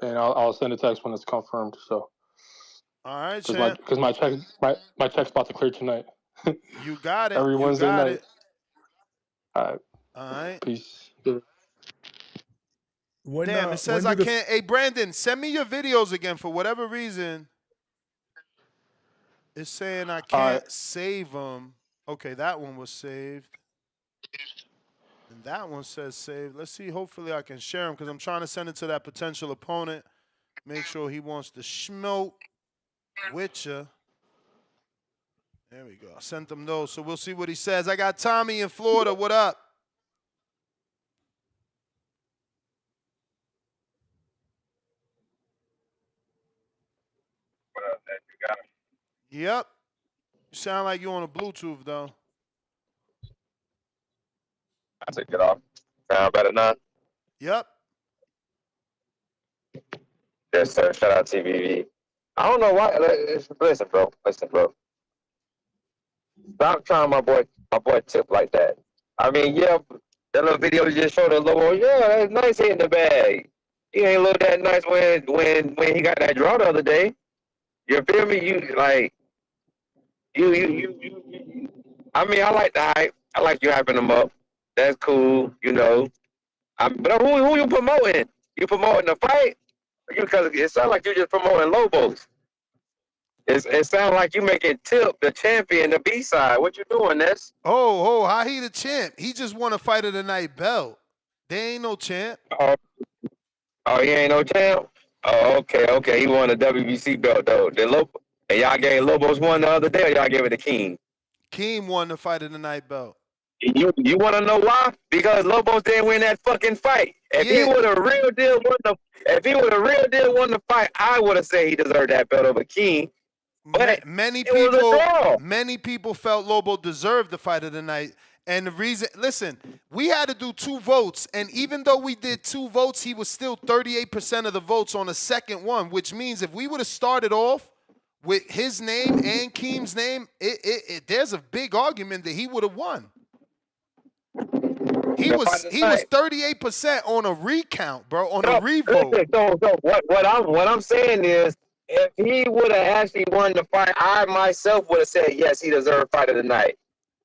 and I'll send a text when it's confirmed. So. All right, champ. Because my check's about to clear tonight. You got it. Every Wednesday night. All right. Peace. Damn, it says I can't. Hey, Brandon, send me your videos again. For whatever reason, it's saying I can't save them. Okay, that one was saved. And that one says saved. Let's see. Hopefully I can share them, because I'm trying to send it to that potential opponent. Make sure he wants to smoke with you. There we go. I sent him those, so we'll see what he says. I got Tommy in Florida. What up? What up, man? You got him? Yep. You sound like you on a Bluetooth, though. I took it off. Sound better now? Yep. Yes, sir. Shout out TVV. I don't know why. Listen, bro. Stop trying my boy Tip like that. I mean, yeah, That little video just showed a little. Yeah, that's nice hitting the bag. He ain't look that nice when he got that draw the other day. You feel me? You like you. I mean, I like the hype. I like you hyping them up. That's cool, you know. But who you promoting? You promoting the fight? Because it sounds like you're just promoting Lobos. It sounds like you making Tip the champion, the B side. What you doing, Ness? How he the champ? He just won a fight of the night belt. They ain't no champ. Oh, he ain't no champ. Oh, okay. He won the WBC belt though. And y'all gave Lobos one the other day, or y'all gave it to King? King won the fight of the night belt. You want to know why? Because Lobos didn't win that fucking fight. If he would have real deal won the fight, I would have said he deserved that belt over King. But many people felt Lobo deserved the fight of the night. And the reason, listen, we had to do 2 votes. And even though we did 2 votes, he was still 38% of the votes on the second one, which means if we would have started off with his name and Keem's name, there's a big argument that he would have won. He was 38% on a recount, bro, on a revote. So what I'm saying is, if he would have actually won the fight, I myself would have said yes, he deserved fight of the night.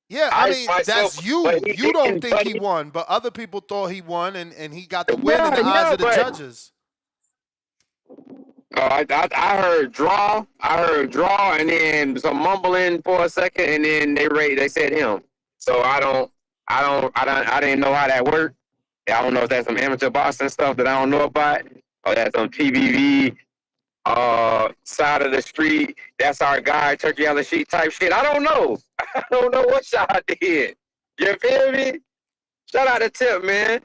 Yeah, I mean, that's you. You don't think he won, but other people thought he won, and he got the win in the eyes of the judges. I heard draw, and then some mumbling for a second, and then they said him. So I didn't know how that worked. I don't know if that's some amateur boxing stuff that I don't know about, or that's some TBV side of the street. That's our guy, turkey on the sheet type shit. I don't know. I don't know what y'all did. You feel me? Shout out to Tip, man.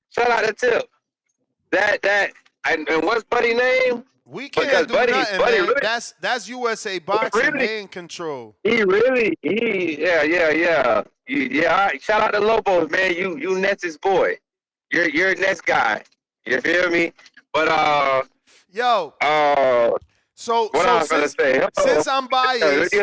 Shout out to Tip. And what's Buddy's name? We can't do nothing, man. Really, that's USA Boxing. They in control. Yeah. Shout out to Lobos, man. You Nets' boy. You're Nets guy. You feel me? But since I'm biased,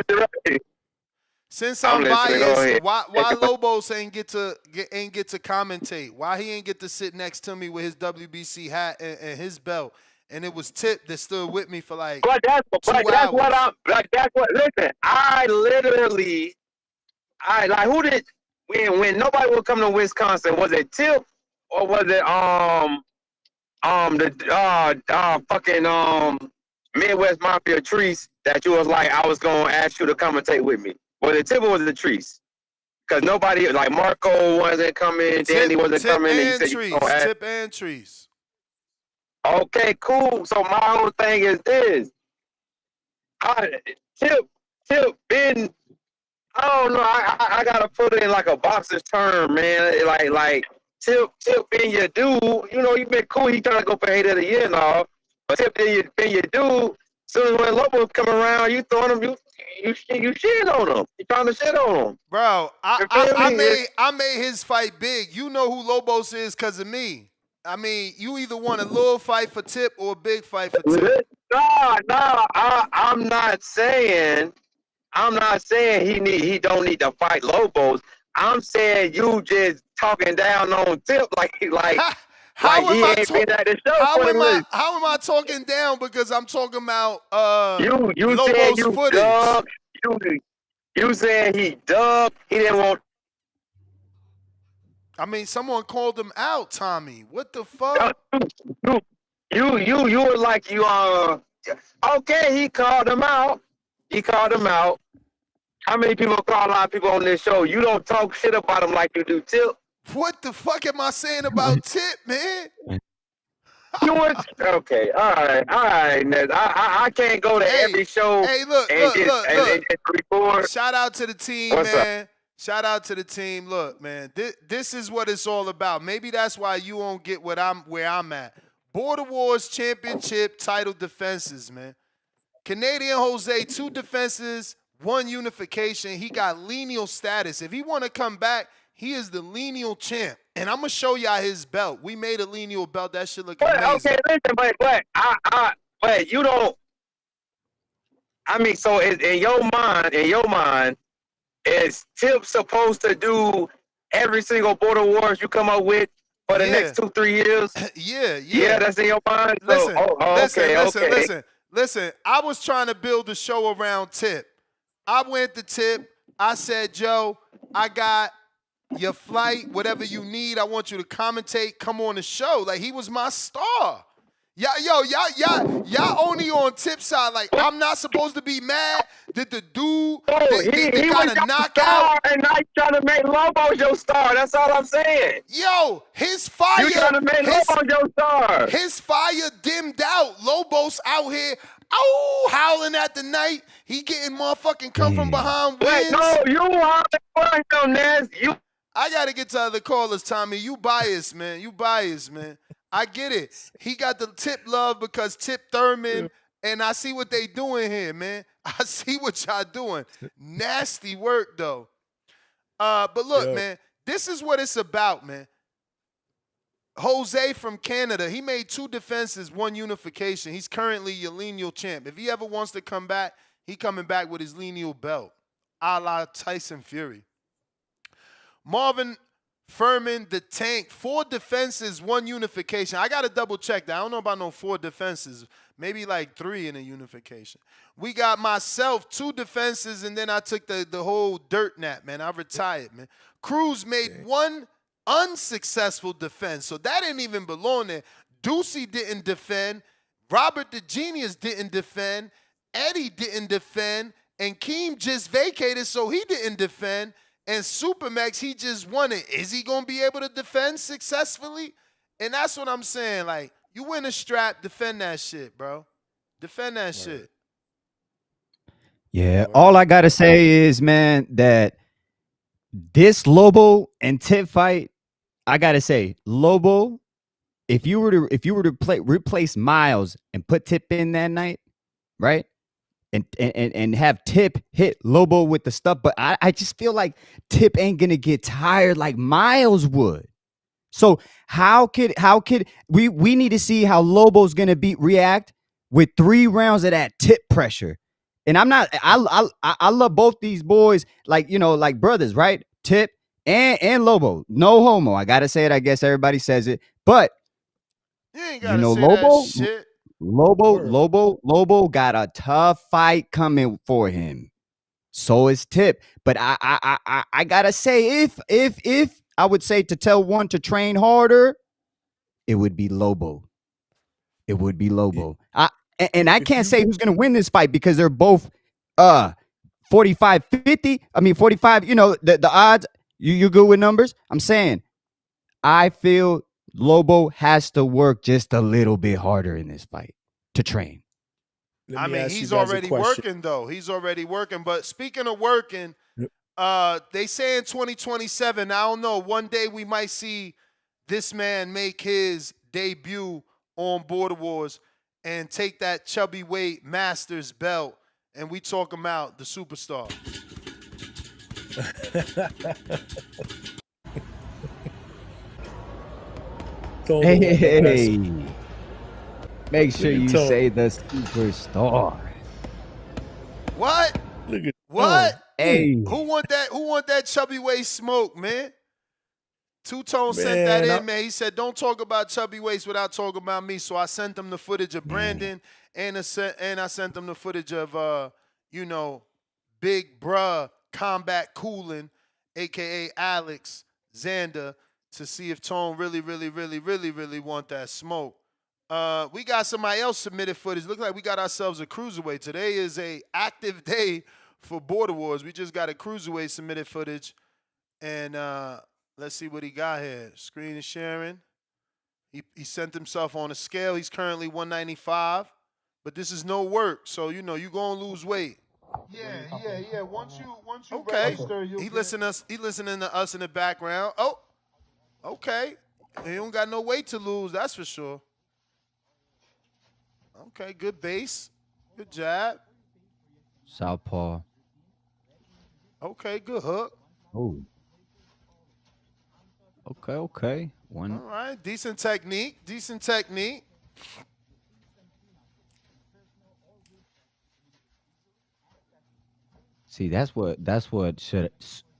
why Lobos ain't get to commentate? Why he ain't get to sit next to me with his WBC hat and his belt? And it was Tip that stood with me for like 2 hours. Listen, when nobody would come to Wisconsin, was it Tip or was it Midwest Mafia Treese that you was like, I was gonna ask you to commentate with me? Was it Tip or was it Treese? Because nobody, like Marco wasn't coming, Danny wasn't coming. Tip and Treese. Okay, cool. So my whole thing is this. Tip been, I don't know, I gotta put it in like a boxer's term, man. Like Tip been your dude. You know, you been cool. He trying to go for 8 of the year and all. But Tip been your dude. Soon as when Lobo come around, you throwing him, you shit on him. You trying to shit on him. Bro, I made his fight big. You know who Lobos is because of me. I mean, you either want a little fight for Tip or a big fight for Tip. No, I'm not saying he don't need to fight Lobos. I'm saying you just talking down on Tip like how he ain't been at the show. How am I talking down? Because I'm talking about you Lobos footage. You saying he dubbed. He didn't want. I mean, someone called him out, Tommy. What the fuck? You were like okay, he called him out. How many people call out people on this show? You don't talk shit about him like you do Tip. What the fuck am I saying about Tip, man? Okay, all right, Ned. I can't go to every show. Hey, look. Record. Shout out to the team, man. Shout out to the team. Look, man, this is what it's all about. Maybe that's why you won't get where I'm at. Border Wars Championship title defenses, man. Canadian Jose, 2 defenses, 1 unification. He got lineal status. If he want to come back, he is the lineal champ. And I'm going to show y'all his belt. We made a lineal belt. That shit look amazing. Okay, listen, but you don't. I mean, so in your mind, is Tip supposed to do every single Border Wars you come up with for the next 2-3 years? Yeah, that's in your mind. Listen, So, listen. I was trying to build a show around Tip. I went to Tip. I said, Joe, I got your flight, whatever you need. I want you to commentate. Come on the show. Like, he was my star. Y'all only on Tip side. Like, I'm not supposed to be mad that the dude he got was a your knockout. star, and now you trying to make Lobo your star. That's all I'm saying. Yo, his fire. You trying to make Lobo your star. His fire dimmed out. Lobos out here, howling at the night. He getting motherfucking come from behind wins. No, you howling for him, Ness. I gotta get to other callers, Tommy. You biased, man. I get it. He got the Tip love because Tip Thurman, and I see what they doing here, man. I see what y'all doing. Nasty work, though. But look, man, this is what it's about, man. Jose from Canada, he made 2 defenses, 1 unification. He's currently your lineal champ. If he ever wants to come back, he coming back with his lineal belt, a la Tyson Fury. Marvin Furman, the Tank, 4 defenses, 1 unification. I got to double check that. I don't know about no 4 defenses. Maybe like 3 in a unification. We got myself, 2 defenses, and then I took the whole dirt nap, man. I retired, man. Cruz made 1 unsuccessful defense, so that didn't even belong there. Ducey didn't defend. Robert the Genius didn't defend. Eddie didn't defend. And Keem just vacated, so he didn't defend. And Supermax, he just won it. Is he going to be able to defend successfully? And that's what I'm saying. Like, you win a strap, defend that shit, bro. Defend that shit. Yeah, all I got to say is, man, that this Lobo and Tip fight, I got to say, Lobo, if you were to replace Miles and put Tip in that night, right? And have Tip hit Lobo with the stuff, but I just feel like Tip ain't gonna get tired like Miles would. So how could we need to see how Lobo's gonna react with 3 rounds of that Tip pressure. And I love both these boys, like, you know, like brothers, right? Tip and Lobo. No homo. I gotta say it. I guess everybody says it, but you know, Lobo. Lobo got a tough fight coming for him. So is Tip. But I gotta say, if I would say to tell one to train harder, it would be Lobo. It would be Lobo. I can't say who's gonna win this fight because they're both 45-50. I mean 45. You know the odds. You good with numbers? I'm saying I feel Lobo has to work just a little bit harder in this fight to train. I mean, he's already working, though. He's already working. But speaking of working, they say in 2027, I don't know, one day we might see this man make his debut on Border Wars and take that chubby weight Masters belt, and we talk about the superstar. Hey, make sure you say the superstar. What? Look at what? Hey, who want that chubby waist smoke, man? Two-Tone sent that in, man. He said, "Don't talk about chubby waist without talking about me." So I sent him the footage of Brandon, and I sent him the footage of you know, Big Bruh Combat Coolin, aka Alex Xander, to see if Tone really want that smoke. We got somebody else submitted footage. Look like we got ourselves a cruiserweight. Today is a active day for Border Wars. We just got a cruiserweight submitted footage, and let's see what he got here. Screen is sharing. He sent himself on a scale. He's currently 195, but this is no work, so you know you're gonna lose weight. Yeah. Once you register, he listening to us in the background. Oh, okay. He don't got no weight to lose, that's for sure. Okay, good base. Good jab. Southpaw. Okay, good hook. Oh. Okay. All right, decent technique. See, that's what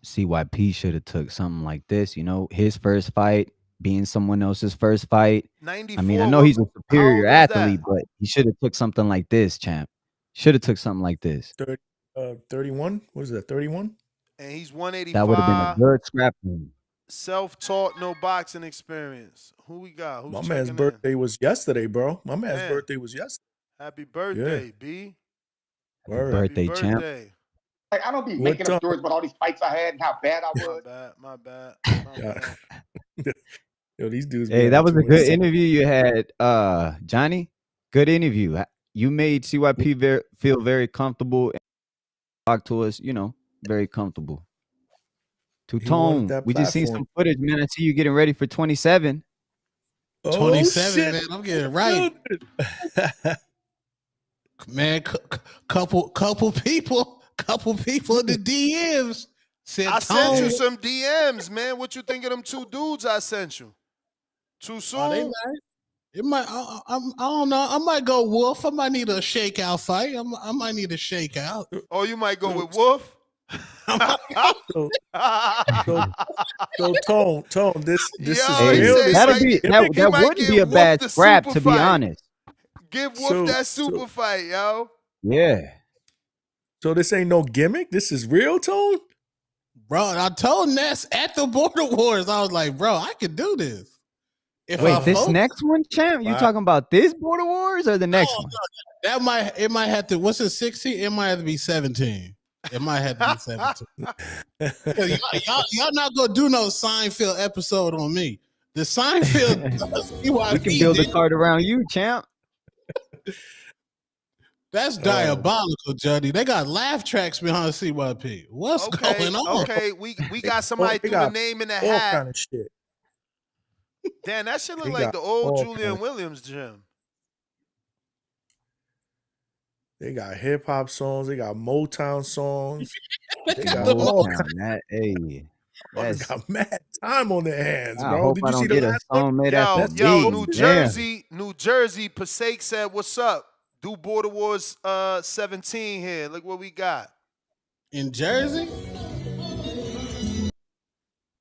CYP should have took something like this. You know, his first fight being someone else's first fight. I mean, I 94. know he's a How superior old was that? athlete, but he should have took something like this, champ. Should have took something like this. 31. What is that? 31. And he's That would have been a 185. good scrap room. Self-taught, no boxing experience. Who we got? Who's My checking man's in? birthday was yesterday, bro. My man's Man. birthday was yesterday. Happy birthday, B. Word. Birthday, Happy champ. birthday. Like, I don't be What making up up? stories about all these fights I had and how bad I My was. bad. My bad. Yeah. Yo, these dudes. Hey, be that on was too a much good stuff. interview you had, Johnny. Good interview. You made CYP feel very comfortable and talk to us, you know, very comfortable. He wanted Two-tone, that we just seen platform. some footage, man. I see you getting ready for 27. Oh 27, shit! man. I'm getting right. Man, couple people in the DMs said I sent Tone. you some DMs, man. What you think of them 2 dudes I sent you? Too soon? Oh, they nice. It might. I don't know. I might go Wolf. I might need a shakeout fight. I might need a shakeout. Oh, you might go with Wolf? So Tone, this Yo, is he real. said This That'd is be gimmick? that might wouldn't be give a Wolf bad the scrap, super to be fight. honest. Give Wolf that super fight, yo. Yeah. So this ain't no gimmick. This is real, Tone. Bro, I told Ness at the Border Wars, I was like, bro, I could do this. If Wait, I this focus, next one, champ? You Wow. talking about this Border Wars or the next one? it might have to. What's it? 16? It might have to be 17. It might have to be 17. 'Cause y'all not gonna do no Seinfeld episode on me. The Seinfeld We can build a card around you, champ. That's diabolical, Juddy. They got laugh tracks behind CYP. What's going on? Okay, we got somebody They threw the got name in the all hat. kind of shit. Damn, that shit look They like got the old all Julian kinda- Williams gym. They got hip hop songs. They got Motown songs. They got Motown, all kinds. that, hey, Motherfuckers got mad time on their hands, I bro. hope Did I you don't see the get a last one? song made after That's me. New Damn. Jersey, Passaic said, "What's up? Do Border Wars 17 here. Look what we got." In Jersey?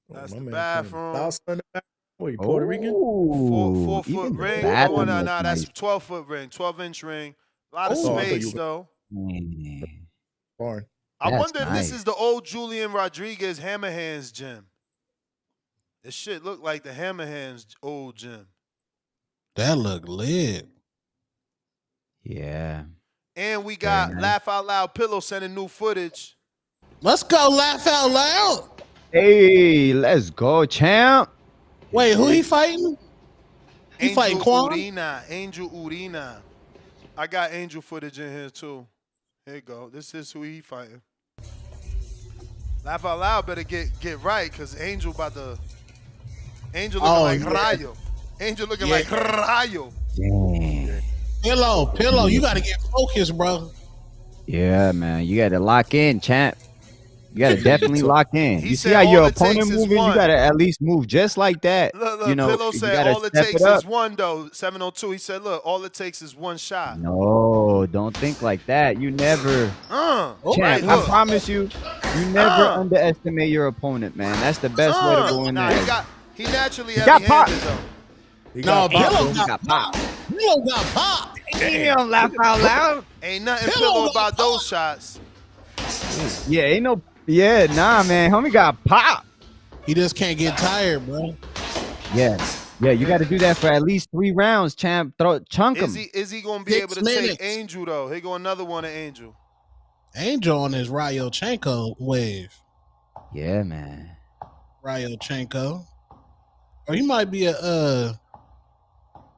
That's my the man bathroom. salsa in the back. What, you Puerto Rican? Four even foot the ring. bathroom No, looks that's nice. 12-foot ring, 12-inch ring. A lot of Oh, I thought space you were though. foreign. I That's wonder if this nice. is the old Julian Rodriguez Hammerhands gym. This shit look like the Hammerhands old gym. That look lit. Yeah. And we got nice. Laugh Out Loud Pillow sending new footage. Let's go laugh out loud. Hey, let's go, champ. Wait, who he fighting? He fighting Quan? Angel Urina. I got Angel footage in here too. Here you go. This is who he fighting. Laugh Out Loud better get right, because Angel looking like Rayo. Angel looking like Rayo. Damn. Pillow, you gotta get focused, bro. Yeah, man. You got to lock in, champ. You got to definitely lock in. He You see said how all your it takes opponent is moving? You one. got to at least move just like that. Look, you know, Pillow you said gotta all it step takes up. is one, though. 702. He said, look, all it takes is one shot. No, don't think like that. You never, Right champ. I hook. promise you, you never underestimate your opponent, man. That's the best way to go in Nah, there. he naturally He got heavy-handed, popped. though. No, Pillow He got popped. Pillow got popped. Damn, laugh out loud. Ain't nothing Pillow about those shots. Yeah, ain't no. Yeah, nah, man. Homie got popped. He just can't get tired, bro. Yeah, you got to do that for at least 3 rounds, champ. Chunk him. Is he going to be 6 able to minutes. take Angel, though? Here go another one of Angel. Angel on his Ryochenko wave. Yeah, man. Ryochenko. Or he might be a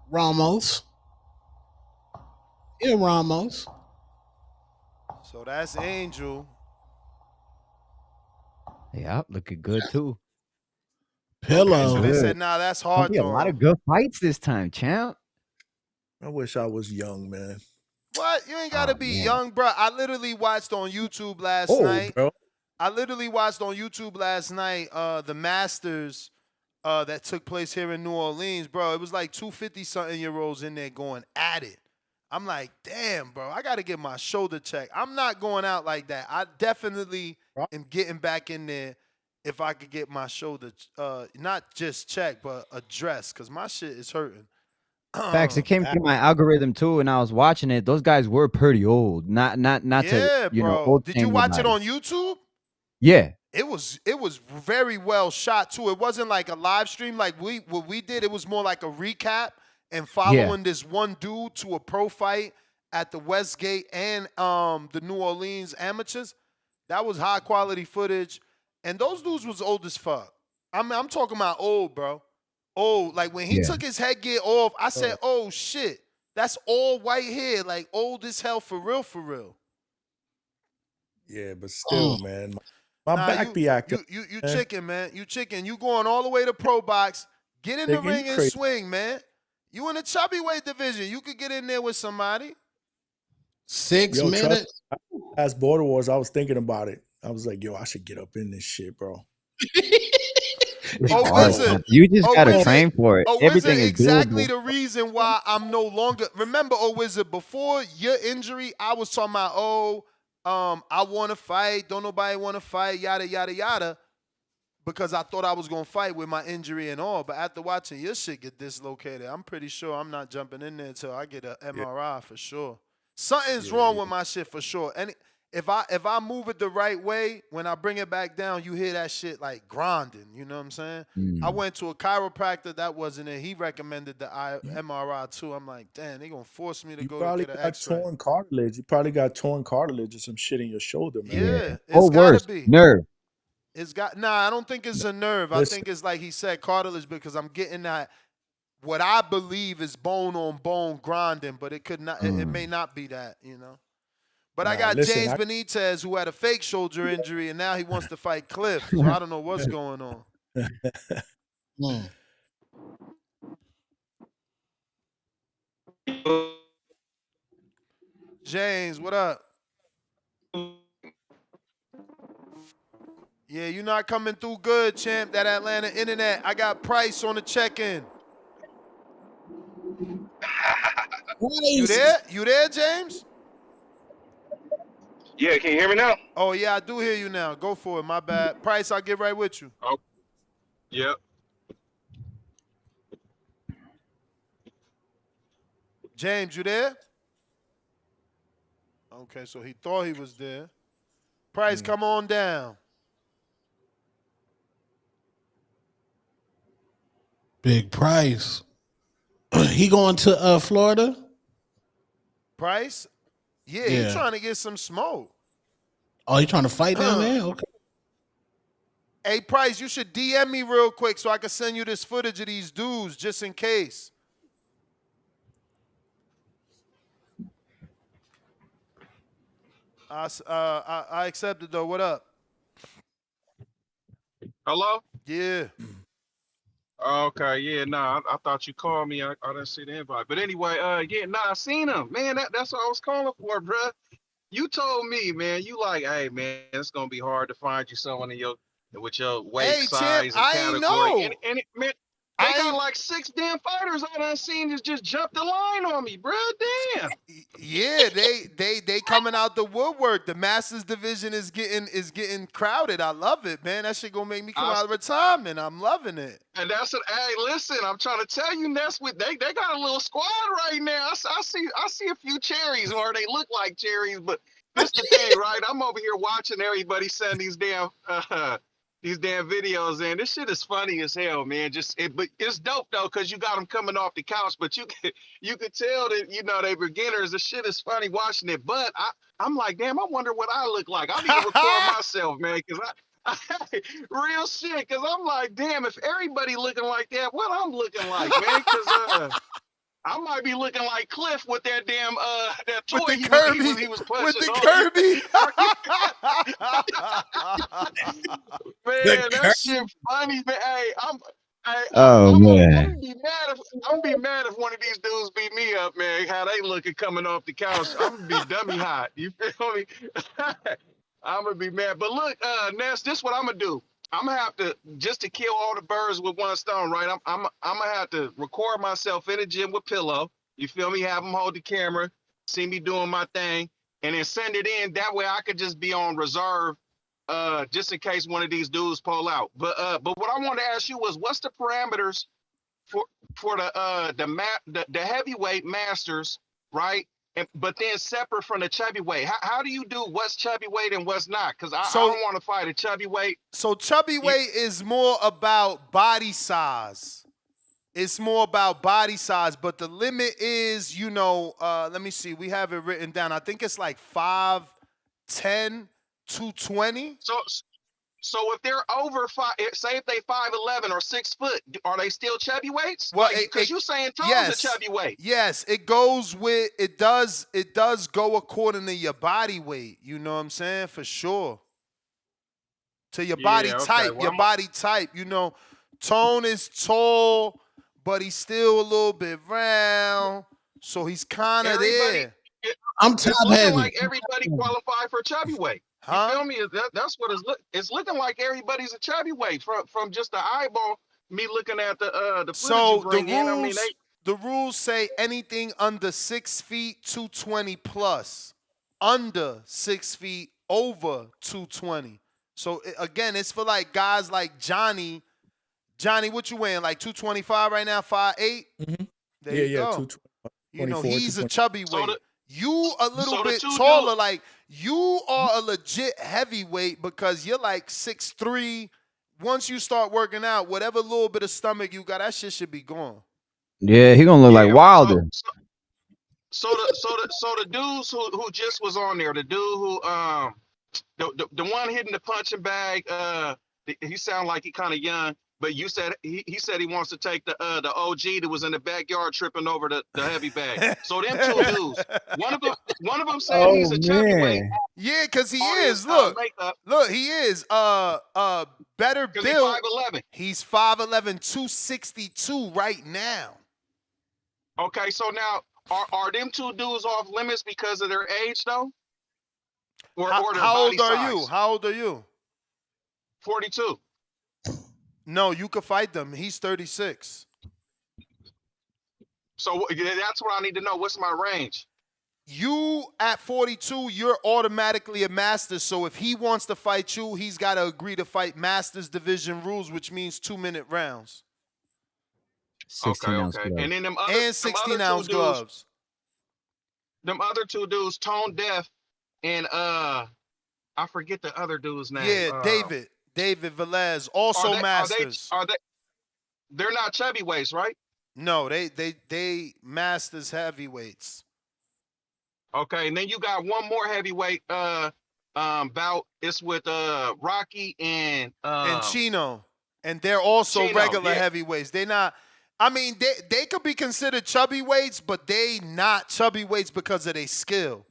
Ramos. Yeah, Ramos. So that's Angel. Yeah, looking good too. Pillow. So they said, nah, that's hard, Be a though. lot of good fights this time, champ. I wish I was young, man. What? You ain't got to be young, bro. I literally watched on YouTube last Old, night. bro. I literally watched on YouTube last night the Masters that took place here in New Orleans, bro. It was like 2 50-something-year-olds in there going at it. I'm like, damn, bro, I got to get my shoulder checked. I'm not going out like that. I definitely am getting back in there if I could get my shoulder not just checked but addressed, cause my shit is hurting. Facts. It came through my algorithm too, and I was watching it. Those guys were pretty old. Not to Yeah, bro. old Did you shame watch it nobody. on YouTube? Yeah. It was very well shot too. It wasn't like a live stream like what we did. It was more like a recap and following this one dude to a pro fight at the Westgate and the New Orleans amateurs. That was high quality footage, and those dudes was old as fuck. I'm talking about old, bro. Old. Like when he Yeah. took his headgear off, I said, "Oh shit, that's all white hair, like old as hell for real, for real." Yeah, but still, man, my Nah, back be acting. you man. chicken, man. You chicken. You going all the way to pro box. Get in the Nigga, you ring and crazy. swing, man. You in the chubby weight division. You could get in there with somebody. 6 Yo, minutes. As Border Wars, I was thinking about it. I was like, yo, I should get up in this shit, bro. It's Oh, hard, Wizard. man. You just Oh, gotta Wizard. train for it. Oh, Everything Wizard, is exactly doable. the reason why I'm no longer. Remember, oh, Wizard, before your injury, I was talking about, I want to fight. Don't nobody want to fight, yada, yada, yada. Because I thought I was going to fight with my injury and all. But after watching your shit get dislocated, I'm pretty sure I'm not jumping in there until I get an MRI for sure. Something's wrong with my shit for sure. And if I move it the right way, when I bring it back down, you hear that shit like grinding. You know what I'm saying? I went to a chiropractor. That wasn't it. He recommended the MRI too. I'm like, damn, they going to force me to You go probably get an got x-ray. torn cartilage. You probably got torn cartilage or some shit in your shoulder, man. Yeah, Or it's got worse, to be. nerve. It's got I don't think it's a nerve. I think it's like he said cartilage because I'm getting that what I believe is bone on bone grinding, but it could not it may not be that, you know. But I got James Benitez who had a fake shoulder injury and now he wants to fight Cliff. So I don't know what's going on. James, what up? Yeah, you're not coming through good, champ. That Atlanta internet. I got Price on the check-in. You there? You there, James? Yeah, can you hear me now? Oh, yeah, I do hear you now. Go for it. My bad. Price, I'll get right with you. Oh, yep. James, you there? Okay, so he thought he was there. Price, come on down. Big Price. He going to Florida? Price? Yeah, he trying to get some smoke. Oh, you trying to fight down there? Okay. Hey, Price, you should DM me real quick so I can send you this footage of these dudes just in case. I accepted though. What up? Hello? Yeah. Okay, yeah, nah, I thought you called me. I didn't see the invite. But anyway, yeah, nah, I seen him. Man, that's what I was calling for, bruh. You told me, man, you like, hey, man, it's going to be hard to find you someone in your with your weight, Hey, size, champ, and I category. know. And man, they got like 6 damn fighters I done seen just jump the line on me, bruh. Damn. Yeah, they coming out the woodwork. The Masters division is getting crowded. I love it, man. That shit gonna make me come out of retirement. I'm loving it. And that's it. Hey, listen, I'm trying to tell you, that's what they got a little squad right now. I see a few cherries, or they look like cherries, but this the thing, right? I'm over here watching everybody send these damn videos in. This shit is funny as hell, man. But it's dope though, cause you got them coming off the couch, but you could tell that they beginners. The shit is funny watching it, but I'm like, damn, I wonder what I look like. I need to record myself, man, cause real shit, cause I'm like, damn, if everybody looking like that, what I'm looking like, man? Cause I might be looking like Cliff with that damn that toy with the Kirby, he was punching with the on. Kirby. Man, that shit funny, man. Hey, I'm Man. gonna be mad if one of these dudes beat me up, man. How they looking coming off the couch? I'm gonna be dummy hot. You feel me? I'm gonna be mad. But look, Ness, this what I'm gonna do. I'm gonna have to, just to kill all the birds with one stone, right? I'm gonna have to record myself in the gym with Pillow. You feel me? Have him hold the camera, see me doing my thing, and then send it in. That way I could just be on reserve just in case one of these dudes pull out. But what I wanted to ask you was, what's the parameters for the heavyweight masters, right? But then separate from the chubby weight. How do you do what's chubby weight and what's not? Because I don't want to fight a chubby weight. So chubby weight is more about body size. It's more about body size, but the limit is, let me see. We have it written down. I think it's like 5'10", 220. So if they're over say if they 5'11" or 6 foot, are they still chubby weights? Well, because you're saying Tone's yes, a chubby weight. Yes, it goes with it does go according to your body weight. You know what I'm saying? For sure. To your body type, body type. Tone is tall, but he's still a little bit round, so he's kind of there. I'm top heavy. Like everybody qualify for chubby weight. You feel me? That's what it's looking like. Everybody's a chubby weight from just the eyeball. Me looking at the footage So you bring in. The rules say anything under 6 feet, 220 plus. Under 6 feet, over 220. So again, it's for like guys like Johnny. Johnny, what you weighing? Like 225 right now, 5'8"? Mm-hmm. There you go. 224, He's a chubby weight. You a little bit two taller. dudes- Like you are a legit heavyweight because you're like 6'3". Once you start working out, whatever little bit of stomach you got, that shit should be gone. Yeah, he gonna look like Wilder. So the dudes who just was on there, the dude who the one hitting the punching bag, he sounded like he kind of young, but you said he said he wants to take the OG that was in the backyard tripping over the heavy bag. So them two dudes, one of them said he's a chubby weight. Yeah, because he is. Look, he is. Better built. He's 5'11", 262 right now. Okay, so now are them two dudes off limits because of their age though? Or their How body old are size? you? How old are you? 42. No, you could fight them. He's 36. So that's what I need to know. What's my range? You at 42, you're automatically a master. So if he wants to fight you, he's got to agree to fight Masters Division rules, which means 2-minute rounds. 16-ounce gloves. And then them other, and 16-ounce gloves. Them other two dudes, Tone Deaf and I forget the other dude's name. Yeah, David Velez, also masters. They're not chubby weights, right? No, they masters heavyweights. Okay, and then you got one more heavyweight bout. It's with Rocky and Chino, and they're also Chino, regular heavyweights. They're not. I mean, they could be considered chubby weights, but they not chubby weights because of their skill.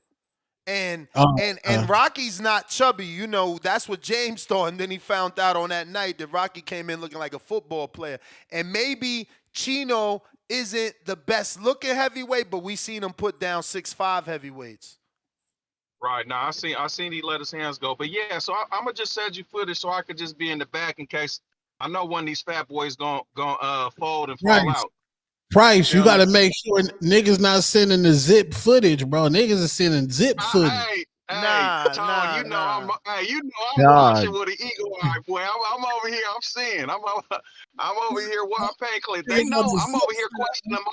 And Rocky's not chubby. That's what James thought. And then he found out on that night that Rocky came in looking like a football player. And maybe Chino isn't the best looking heavyweight, but we seen him put down 6'5" heavyweights. Right. Now I seen he let his hands go. But yeah, so I'm gonna just send you footage so I could just be in the back in case I know one of these fat boys gonna fold and fall out. Price, you got to make sure niggas not sending the zip footage, bro. Niggas are sending zip footage. Tone, you know I'm watching with an eagle eye, boy. I'm over here. I'm seeing. I'm over here. I'm paying clip. They know I'm over here questioning them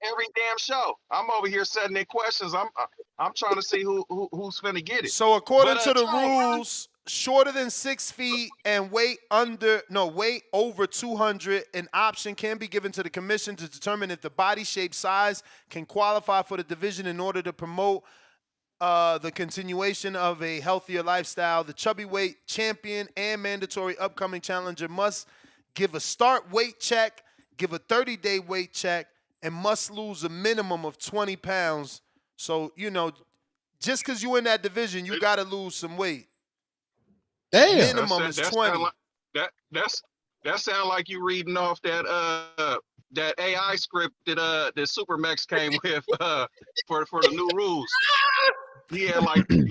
every damn show. I'm over here setting their questions. I'm trying to see who's finna get it. So according to the rules, shorter than 6 feet and weight over 200, an option can be given to the commission to determine if the body shape size can qualify for the division in order to promote the continuation of a healthier lifestyle. The chubby weight champion and mandatory upcoming challenger must give a start weight check, give a 30-day weight check, and must lose a minimum of 20 pounds. So, just because you're in that division, you got to lose some weight. Damn. Minimum is 20. That sound like you reading off that AI script that Supermax came with for the new rules. He had like 4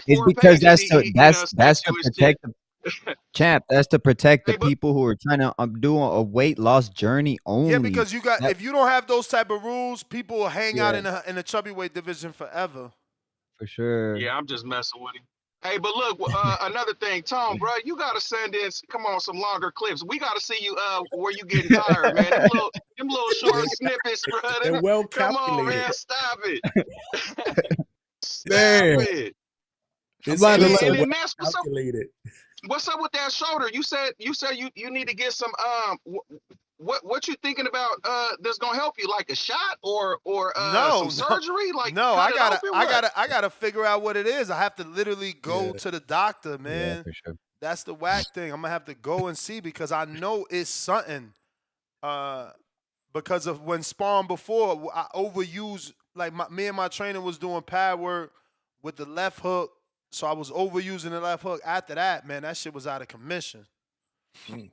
It's because pages. that's to protect the champ. That's to protect the people who are trying to do a weight loss journey only. Yeah, because if you don't have those type of rules, people will hang out in a chubby weight division forever. For sure. Yeah, I'm just messing with him. Hey, but look, another thing, Tom, bro, you gotta send in, come on, some longer clips. We gotta see you where you getting tired, man. Them little short snippets, bro. They're well Come on, calculated. man, stop it, stop Damn. it. I'm This about to clips are And well then that's calculated. what's up with that shoulder? You said you need to get some what you thinking about that's gonna help you, like a shot or some surgery, like no. cut I it gotta, open, I what? gotta, I gotta figure out what it is. I have to literally go Yeah. to the doctor, Yeah, man. for sure. That's the whack thing. I'm gonna have to go and see because I know it's something. Because of when sparring before, I overused. Like me and my trainer was doing pad work with the left hook, so I was overusing the left hook. After that, man, that shit was out of commission. Mm.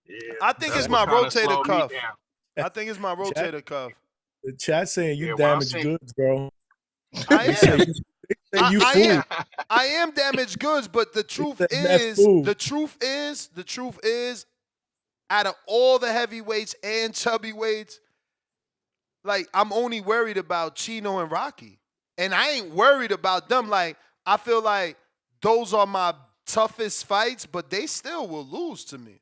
Yeah, I think that's it's what my kind of rotator slowed me cuff. down. I think it's my Chat, rotator cuff. the chat saying you Yeah, when I damaged seen goods, bro. I They say am. you I fool. am. I am damaged goods, but the They truth said that's is, fool. the truth is, out of all the heavyweights and chubby weights, like I'm only worried about Chino and Rocky. And I ain't worried about them. Like, I feel like those are my toughest fights, but they still will lose to me.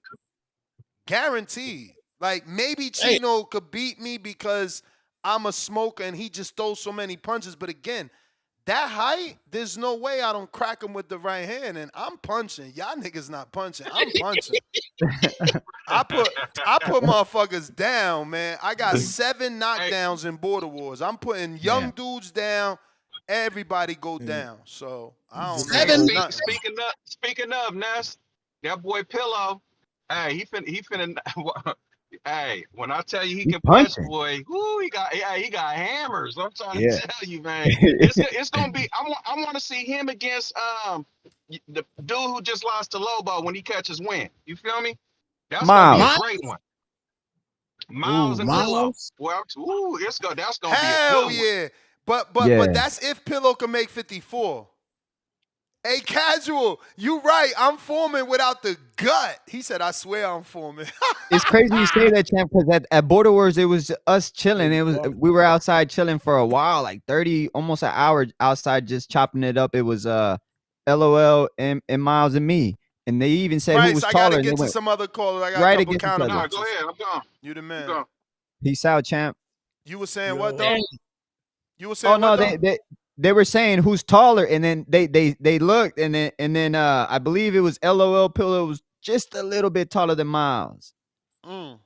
Guaranteed. Like, maybe Hey, Chino could beat me because I'm a smoker and he just throws so many punches. But again, that height, there's no way I don't crack him with the right hand. And I'm punching. Y'all niggas not punching. I'm punching. I put motherfuckers down, man. I got 7 Hey, knockdowns in Border Wars. I'm putting young dudes down. Everybody go down. So I don't know hey, seven. nothing. speaking of Ness, that boy Pillow, hey, he finna. Hey, when I tell you he He can punch, punching. boy, whoo, he got hammers. I'm trying to Yeah. tell you, man. It's gonna be. I want to see him against the dude who just lost to Lobo when he catches wind. You feel me? That's gonna be a Miles. great one. Miles Ooh, and Pillow. Miles. Well, ooh, that's gonna be a Hell good one. yeah. But Yeah. that's if Pillow can make 54. Hey, Casual, you right. I'm Foreman without the gut. He said, I swear I'm Foreman. It's crazy you say that, champ, because at Border Wars, it was us chilling. It was we were outside chilling for a while, like 30, almost an hour outside, just chopping it up. It was LOL and Miles and me. And they even said who Bryce, was I taller. got to And they get to went some other callers. I got a right couple against each counter other. Nah, go punches. ahead. I'm gone. You the I'm man. gone. Peace out, champ. You were saying Yo. what, though? Hey, You were saying Oh no, what, though? they were saying who's taller, and then they looked, and then I believe it was LOL Pillow was just a little bit taller than Miles. Mm.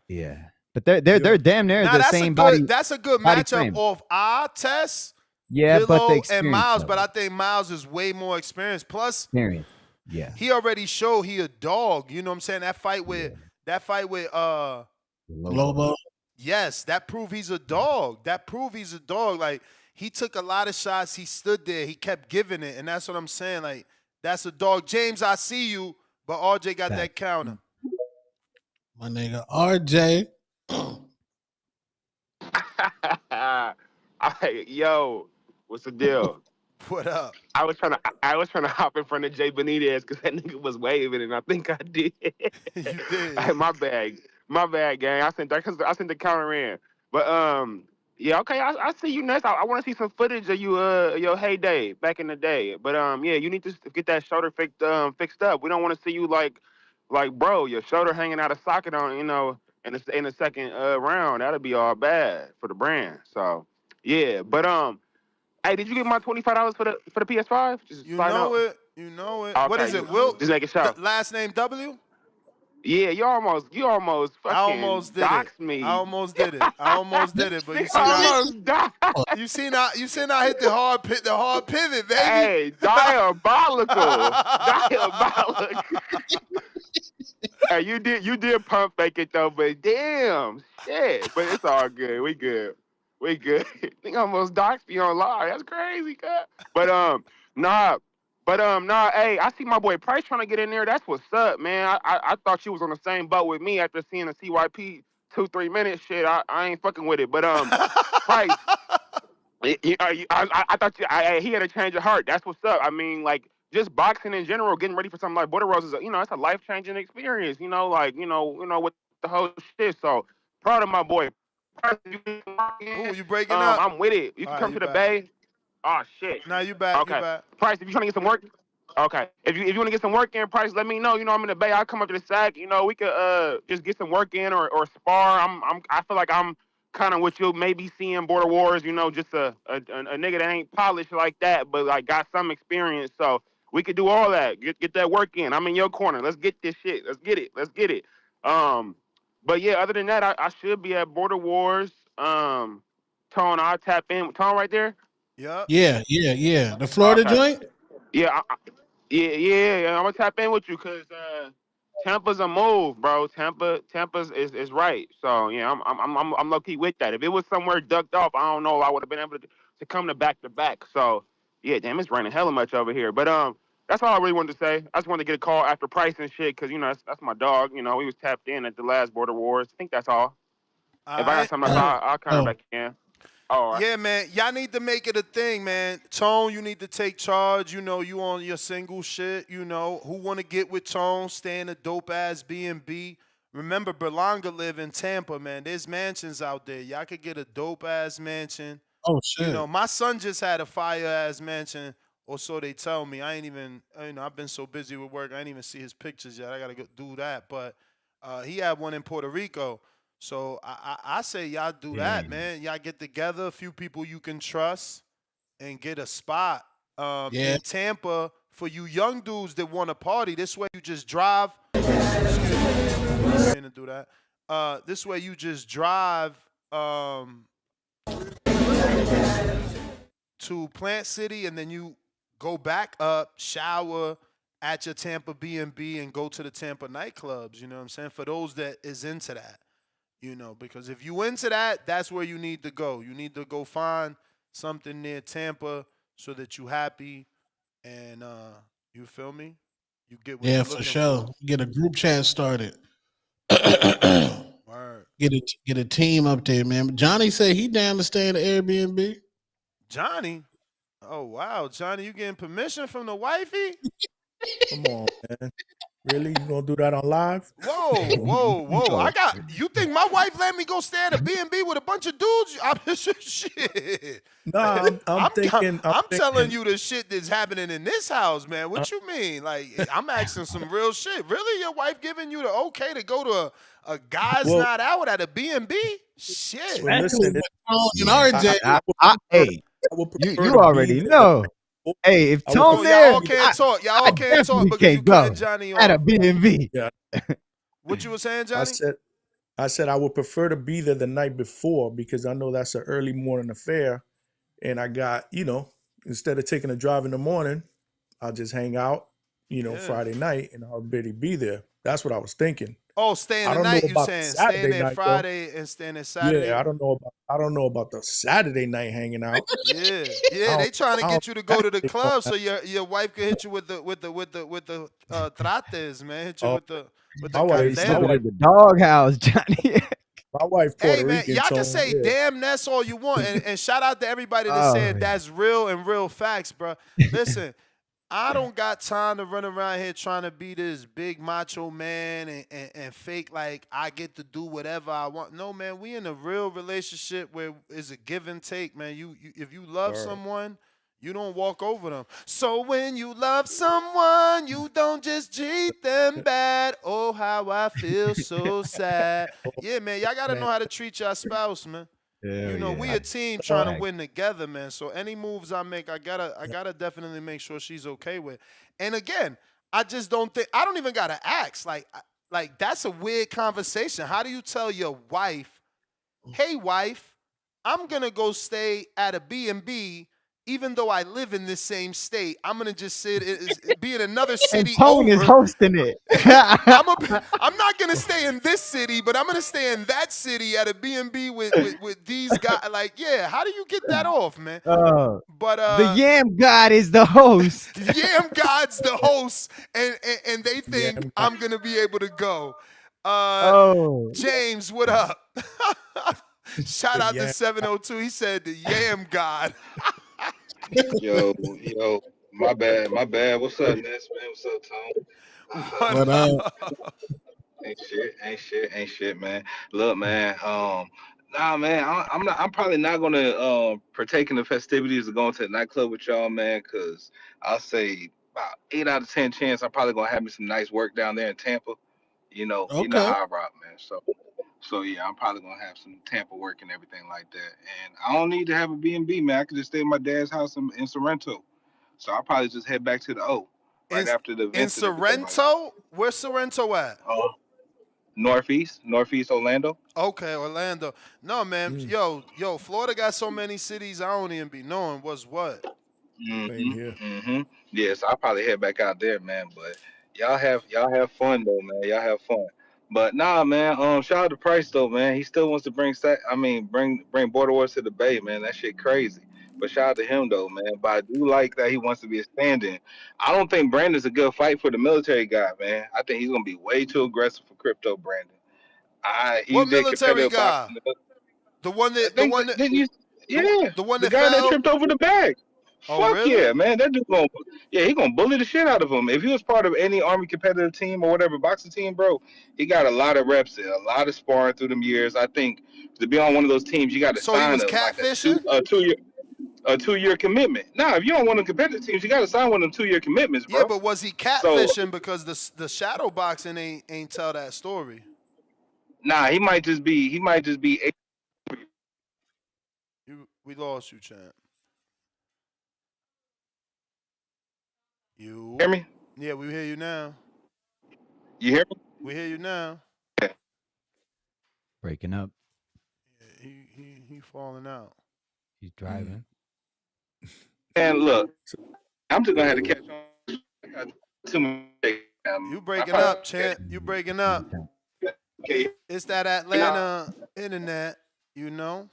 Yeah, but they're damn near Now the same body that's a good body matchup frame. off our test, Yeah, but the Pillow and experience Miles, of but it. I think Miles is way more experienced. Plus, Experience. Yeah. he already showed he a dog. You know what I'm saying? That fight with Lobo. yes, that proved he's a dog. That proved he's a dog. Like, he took a lot of shots. He stood there. He kept giving it. And that's what I'm saying. Like, that's a dog. James, I see you, but RJ got that counter. My nigga RJ. Yo, what's the deal? What up? I was trying to hop in front of Jay Benitez because that nigga was waving, and I think I did. You did. Hey, my bad, gang. I sent the counter in, but yeah, okay. I see you next. I want to see some footage of you your heyday back in the day. But yeah, you need to get that shoulder fixed up. We don't want to see you like bro, your shoulder hanging out of socket on in the second round. That'll be all bad for the brand. So yeah, but hey, did you get my $25 for the PS5? Just You sign up. know it. You know it. Okay, What is it, Wilkes? just make a show. Last name W? Yeah, you almost I fucking almost did it. doxed me. I almost did it. But you see Almost doxed. you seen I hit the hard pivot, baby. Hey, diabolical. Hey, you did pump fake it though, but damn shit. But it's all good. We good. Think I almost doxed me on live. That's crazy, cut. But nah. Hey, I see my boy Price trying to get in there. That's what's up, man. I thought you was on the same boat with me after seeing the CYP 2-3 minute shit. I ain't fucking with it. But Price, I thought he had a change of heart. That's what's up. I mean, like just boxing in general, getting ready for something like Border Rose is it's a life changing experience. With the whole shit. So proud of my boy. Price, Ooh, you breaking up? I'm with it. You can All right, come you to the back. Bay. Oh shit. Now you back. You Okay. back. Price, if you're trying to get some work, okay. If you want to get some work in, Price, let me know. You know, I'm in the Bay. I'll come up to the sack. You know, we could just get some work in or spar. I feel like I'm kind of what you'll maybe see in Border Wars. You know, just a nigga that ain't polished like that, but like got some experience. So we could do all that. Get that work in. I'm in your corner. Let's get this shit. Let's get it. Let's get it. But yeah, other than that, I should be at Border Wars. Tone, I'll tap in. Tone right there. Yep. Yeah. The Florida Okay. joint? Yeah, yeah. I'm gonna tap in with you because Tampa's a move, bro. Tampa's is right. So yeah, I'm low key with that. If it was somewhere ducked off, I don't know if I would have been able to come to back. So yeah, damn, it's raining hella much over here. But that's all I really wanted to say. I just wanted to get a call after Price and shit because you know that's my dog. You know, we was tapped in at the last Border Wars. I think that's all. If I got something else, I'll come back in. All right. Yeah, man. Y'all need to make it a thing, man. Tone, you need to take charge. You know, you on your single shit. You know, who want to get with Tone, stay in a dope-ass B&B. Remember, Berlanga live in Tampa, man. There's mansions out there. Y'all could get a dope-ass mansion. Oh, shit. You know, my son just had a fire-ass mansion, or so they tell me. I ain't even, you know, I've been so busy with work, I didn't even see his pictures yet. I got to go do that. But he had one in Puerto Rico. So I say y'all do that, man. Y'all get together, a few people you can trust, and get a spot in Tampa for you young dudes that want to party. This way you just drive. Excuse me. I didn't do that. This way you just drive to Plant City, and then you go back up, shower at your Tampa B&B, and go to the Tampa nightclubs. You know what I'm saying? For those that is into that. You know, because if you into that, that's where you need to go. You need to go find something near Tampa so that you happy and you feel me? You get what you're For looking sure. for. Get a group chat started. Word. Get a team up there, man. Johnny said he down to stay in the Airbnb. Johnny? Oh wow, Johnny, you getting permission from the wifey? Come on, man. Really? You gonna do that on live? Whoa. You think my wife let me go stay at a B&B with a bunch of dudes? Shit. No, I'm thinking. I'm telling you the shit that's happening in this house, man. What you mean? Like, I'm asking some real shit. Really? Your wife giving you the okay to go to a guy's night out at a B&B? Shit. Well, listen, Hey, you already know. Hey, if Tone there, y'all can't talk. Y'all can't talk because you cutting Johnny off. At a B&B. Yeah. What you were saying, Johnny? I said I would prefer to be there the night before because I know that's an early morning affair, and I got, you know, instead of taking a drive in the morning, I'll just hang out, you know, Friday night, and I'll barely be there. That's what I was thinking. Oh, staying the night, you saying? Staying there Friday and staying there Saturday? Yeah, I don't know about the Saturday night hanging out. Yeah, they trying to get you to go to the club so your wife can hit you with the trates, man. Hit you with the the doghouse, Johnny. My wife Puerto Rican. Hey man, y'all can say damn that's all you want, and shout out to everybody that said that's real and real facts, bro. Listen. I don't got time to run around here trying to be this big macho man and fake like I get to do whatever I want. No, man, we in a real relationship where it's a give and take, man. You if you love someone, you don't walk over them. So when you love someone, you don't just treat them bad. Oh, how I feel so sad. Yeah, man, y'all got to know how to treat your spouse, man. You know, we a team trying to win together, man. So any moves I make, I gotta definitely make sure she's okay with. And again, I just don't think I don't even gotta ask. Like that's a weird conversation. How do you tell your wife, hey wife, I'm gonna go stay at a B&B even though I live in this same state, I'm gonna just be in another city. And Tone is hosting it. I'm not gonna stay in this city, but I'm gonna stay in that city at a B&B with these guys. Like, yeah, how do you get that off, man? But the Yam God is the host. Yam God's the host, and they think I'm gonna be able to go. James, what up? Shout out to 702. He said the Yam God. Yo, my bad. What's up, Ness, man? What's up, Tom? What up? Ain't shit, man. Look, man, Nah, man, I'm not. I'm probably not gonna partake in the festivities of going to the nightclub with y'all, man. Cause I'll say about 8 out of 10 chance I'm probably gonna have me some nice work down there in Tampa. You know Okay. how I rock, man. So yeah, I'm probably gonna have some Tampa work and everything like that. And I don't need to have a B&B, man. I can just stay at my dad's house in Sorrento. So I'll probably just head back to the O In right after the in events and everything like that. Sorrento? Where's Sorrento at? Northeast Orlando. Okay, Orlando. No, man. Mm, Yo, Florida got so many cities I don't even be knowing what's what. same here. Yes, I'll probably head back out there, man. But y'all have fun though, man. Y'all have fun. But nah, man. Shout out to Price though, man. He still wants to bring Border Wars to the Bay, man. That shit crazy. But shout out to him though, man. But I do like that he wants to be a stand-in. I don't think Brandon's a good fight for the military guy, man. I think he's gonna be way too aggressive for crypto, Brandon. He What did military competitive guy? boxing. The one I that the think one that didn't you? the, Yeah, the one the that guy that fell? tripped over the bag. Oh, Fuck yeah, really? man. That dude gonna he gonna bully the shit out of him. If he was part of any Army competitive team or whatever boxing team, bro, he got a lot of reps in, a lot of sparring through them years. I think to be on one of those teams, you got to So he sign was like a two catfishing? a 2 year a 2 year commitment. Nah, if you don't want to competitive teams, you got to sign one of them 2 year commitments, Yeah, bro. but was he So catfishing because the shadow boxing ain't tell that story? nah, he might just be. We lost you, champ. You? Hear me? Yeah, we hear you now. You hear me? We hear you now. Breaking up. Yeah, he falling out. He's driving. And look, I'm just gonna have to catch on. I got too much. You I breaking probably up, champ. You breaking up. okay. It's that Atlanta internet, you know.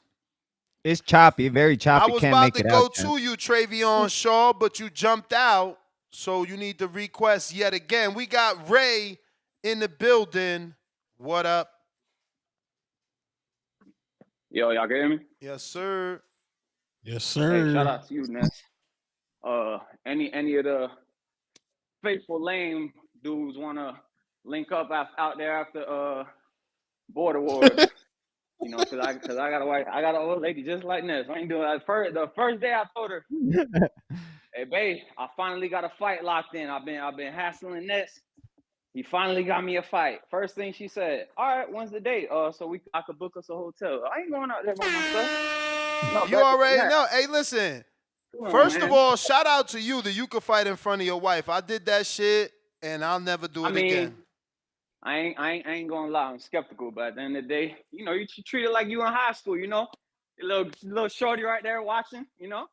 It's choppy, very I choppy. was Can't about make to it out, go champ. to you, Travion Shaw, but you jumped out, so you need to request yet again. We got Ray in the building. What up? Yo, y'all can hear me? Yes, sir. Yes, Hey, shout sir. out to you, Ness. Any of the faithful lame dudes wanna link up out there after Border Wars? You know, cause I got a wife, I got an old lady just like Ness. I ain't doing that. The first day I told her, hey babe, I finally got a fight locked in. I've been hassling Ness. He finally got me a fight. First thing she said, all right, when's the date? So I could book us a hotel. I ain't going out there by myself. No, You better than already that. know. Hey, listen. Come on, First of man. all, shout out to you that you could fight in front of your wife. I did that shit, and I'll never do I it mean, again. I ain't gonna lie, I'm skeptical, but at the end of the day, you know, you treat it like you in high school, you know? Your little shorty right there watching, you know?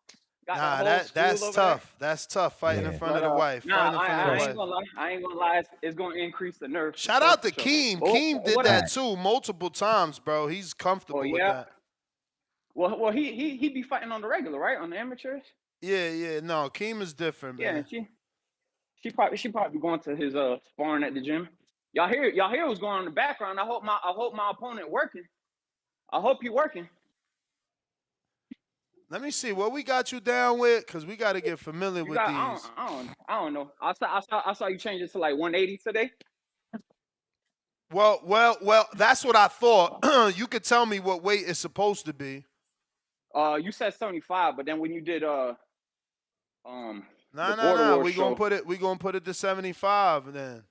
Got the Nah, whole school that's over there. tough. That's tough fighting in Yeah. front But of the wife. nah, Fighting in front of the I ain't wife. gonna lie. I ain't gonna lie. It's gonna increase the nerve for Shout sure, out for to sure. Keem. But Keem did what up? that too multiple times, bro. He's Oh comfortable with yeah. that. Well, he be fighting on the regular, right? On the amateurs. Yeah. No, Keem is different, Yeah, man. and she probably going to his sparring at the gym. Y'all hear what's going on in the background. I hope my opponent working. I hope he working. Let me see what we got you down with, cause we got to get familiar You with got these. I don't know. I saw you change it to like 180 today. Well. That's what I thought. You could tell me what weight it's supposed to be. You said 75, but then when you did the Border Nah. Wars We gonna show. put it to 75 then.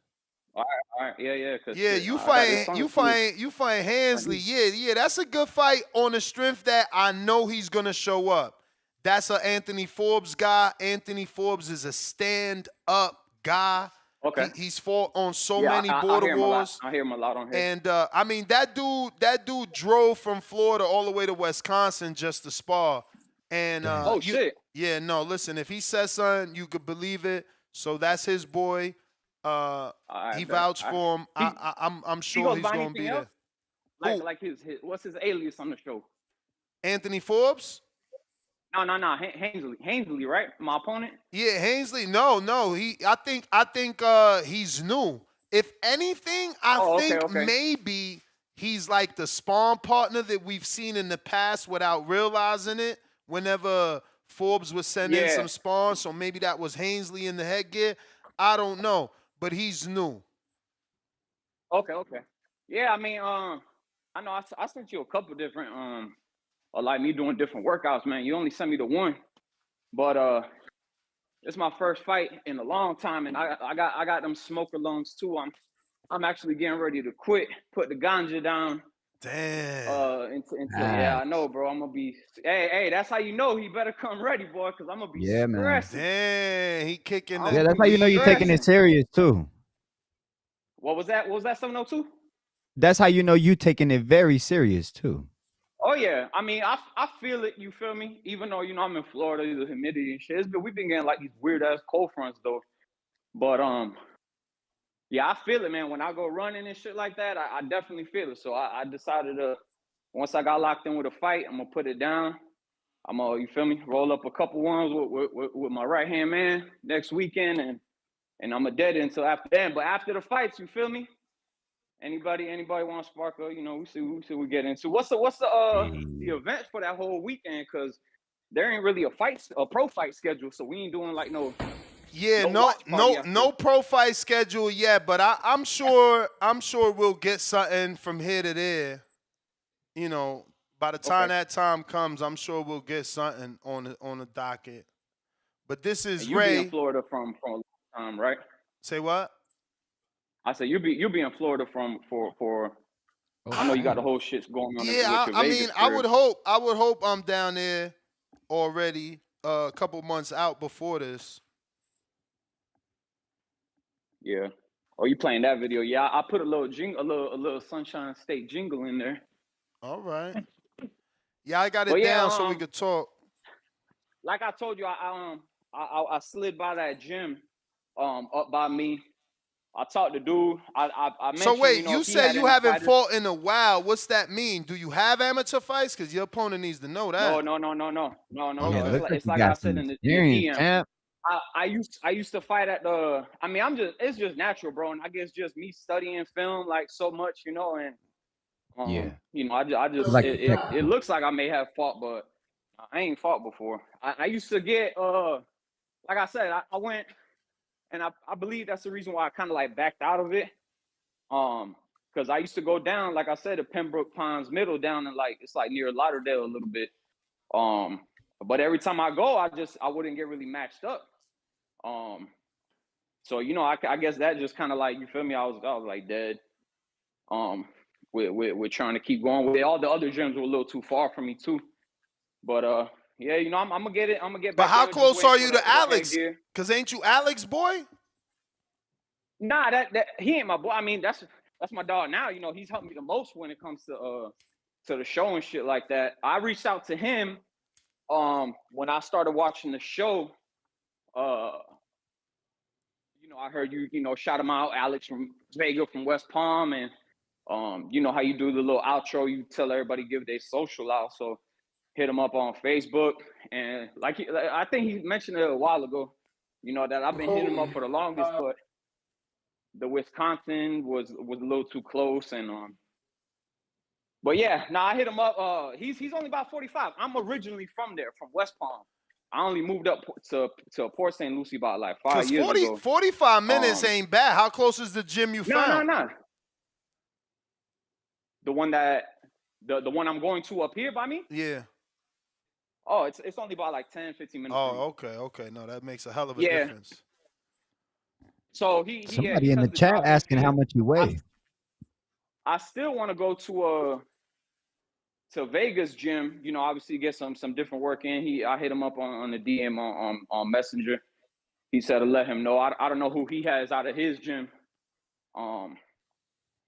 All right, yeah, cause Yeah, shit, you I got this fight son for me. you fight Hansley. Yeah, that's a good fight on the strength that I know he's gonna show up. That's an Anthony Forbes guy. Anthony Forbes is a stand-up guy. Okay. He's fought on so Yeah, many I border hear him a lot. wars. I hear him a lot on here. And I mean that dude drove from Florida all the way to Wisconsin just to spar. And Oh shit. yeah, no, listen, if he says something, you could believe it. So that's his boy. He vouched for him. I'm He sure goes he's by gonna be anything else? there. Who? Like his what's his alias on the show? Anthony Forbes? No. Hainsley, right? My opponent. Yeah, Hansley. No. I think he's new. If anything, I Oh, think okay. maybe he's like the spawn partner that we've seen in the past without realizing it. Whenever Forbes was sending Yeah. some spawns, so maybe that was Hansley in the headgear. I don't know, but he's new. Okay. Yeah, I mean, I know I sent you a couple different like me doing different workouts, man. You only sent me the one, but it's my first fight in a long time, and I got them smoker lungs too. I'm actually getting ready to quit, put the ganja down. Damn. Yeah, I know, bro. I'm gonna be. Hey, that's how you know he better come ready, boy, because I'm gonna be Yeah, man. stressing. Damn, he kicking Yeah, the that's how you know you're taking it stressing. serious too. What was that? What was that 702? That's how you know you taking it very serious too. Oh yeah, I mean, I feel it. You feel me? Even though I'm in Florida, the humidity and shit. We've been getting like these weird ass cold fronts though. But yeah, I feel it, man. When I go running and shit like that, I definitely feel it. So I decided to, once I got locked in with a fight, I'm gonna put it down. I'm gonna, you feel me, roll up a couple ones with my right hand man next weekend, and I'm a dead until after then. But after the fights, you feel me? Anybody want to spark up? We see what we get into. What's the events for that whole weekend? Cause there ain't really a pro fight schedule, so we ain't doing like no watch party after. No pro fight schedule yet, but I'm sure we'll get something from here to there. By the time that time comes, I'm sure we'll get something on the docket. But this is And you Ray. be in Florida from a long time, right? Say what? I said you be in Florida for. I know you got the whole shit going on with your I Vegas mean, I crib. would hope I'm down there already a couple months out before this. Yeah. Oh, you playing that video? Yeah, I put a little a little Sunshine State jingle in there. All right. Yeah, I got But it yeah, down so we could talk. like I told you, I slid by that gym, up by me. I talked to dude. I mentioned, So wait, you if he say had you any haven't fighters. fought in a while. What's that mean? Do you have amateur fights? Because your opponent needs to know No. Yeah, It's looks like like you I got said some in the experience, DM. champ. I used to fight at the. I mean, it's just natural, bro, and I guess just me studying film like so much, and Yeah. I just Like it looks like I may have fought, but I ain't fought before. I used to get like I said, I went, and I believe that's the reason why I kind of like backed out of it. Because I used to go down, like I said, to Pembroke Pines Middle, down in it's like near Lauderdale a little bit. But every time I go, I wouldn't get really matched up. So I guess that just kind of like, you feel me? I was like dead. We're trying to keep going with it. All the other gyms were a little too far from me too. But yeah, I'm gonna get it. I'm gonna get But back how there. Just close waiting are for you the to Alex? headgear. Cause ain't you Alex boy? Nah, that he ain't my boy. I mean, that's my dog now. He's helped me the most when it comes to the show and shit like that. I reached out to him when I started watching the show. I heard you shout him out, Alex from Vega from West Palm, and how you do the little outro, you tell everybody give their social out. So hit him up on Facebook, and I think he mentioned it a while ago, that I've been hitting him up for the longest, but the Wisconsin was a little too close, and but yeah, I hit him up. He's only about 45. I'm originally from there, from West Palm. I only moved up to Port St. Lucie about like 5 Cause years ago. 45 minutes ain't bad. How close is the gym you found? No. The one that the one I'm going to up here by me? Yeah. Oh, it's only about like 10, 15 minutes. Oh, okay. No, that makes a hell of a Yeah. difference. So he Somebody in the tested chat drop asking shit. how much you weigh. I still want to go to Vegas gym, obviously get some different work in. I hit him up on the DM on Messenger. He said to let him know. I don't know who he has out of his gym.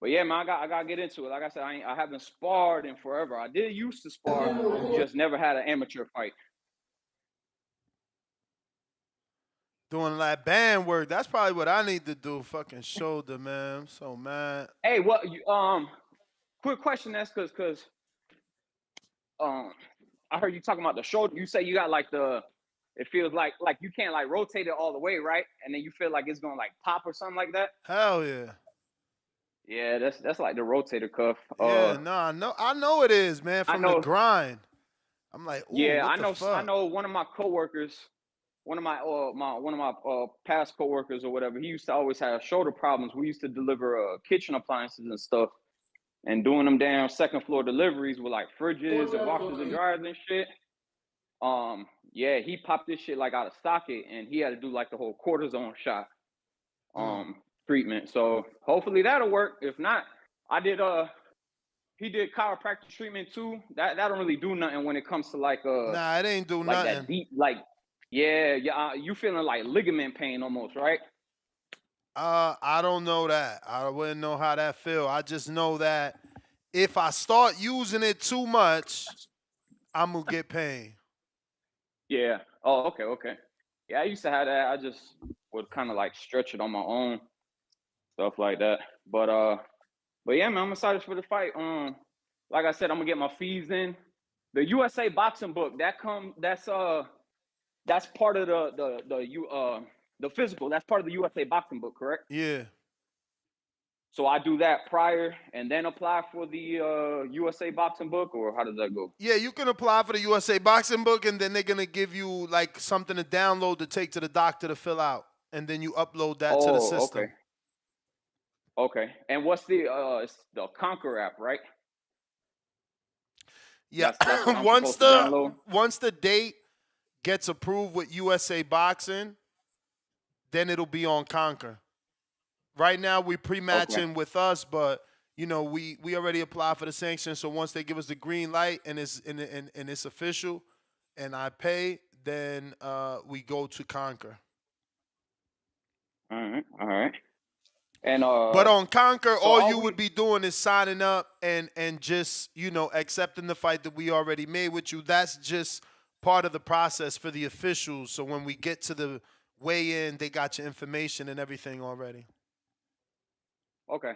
But yeah, man, I gotta get into it. Like I said, I haven't sparred in forever. I did used to spar, just never had an amateur fight. Doing like band work. That's probably what I need to do. Fucking shoulder, man. I'm so mad. Hey, what? Quick question. That's because I heard you talking about the shoulder. You say you got like it feels like you can't like rotate it all the way, right? And then you feel like it's gonna like pop or something like that. Hell yeah. Yeah, that's like the rotator cuff. Yeah, no, I know it is, man. From the grind. I'm like, ooh, yeah, what the fuck? I know one of my coworkers, one of my past coworkers or whatever. He used to always have shoulder problems. We used to deliver kitchen appliances and stuff. and doing them damn second floor deliveries with like fridges and washers and dryers and shit. Yeah, he popped this shit like out of socket, and he had to do like the whole cortisone shot treatment. So hopefully that'll work. If not, he did chiropractic treatment too. That don't really do nothing when it comes to like Nah, it ain't do like nothing. that deep you feeling like ligament pain almost, right? I don't know that. I wouldn't know how that feel. I just know that if I start using it too much, I'm gonna get pain. Yeah. Oh, okay. Yeah, I used to have that. I just would kind of like stretch it on my own, stuff like that. But yeah, man, I'm excited for the fight. Like I said, I'm gonna get my fees in. The USA boxing book that's part of the physical. That's part of the USA boxing book, correct? Yeah. So I do that prior and then apply for the USA boxing book, or how does that go? Yeah, you can apply for the USA boxing book, and then they're gonna give you like something to download to take to the doctor to fill out, and then you upload that to the system. Okay. And what's it's the Conquer app, right? Yeah. That's what I'm supposed to download. Once the date gets approved with USA Boxing, then it'll be on Conquer. Right now we pre-matching with us, but you know we already applied for the sanction. So once they give us the green light and it's official, and I pay, then we go to Conquer. All right. And but on Conquer, all you would be doing is signing up and just accepting the fight that we already made with you. That's just part of the process for the officials. So when we get to the weigh-in, they got your information and everything already. Okay.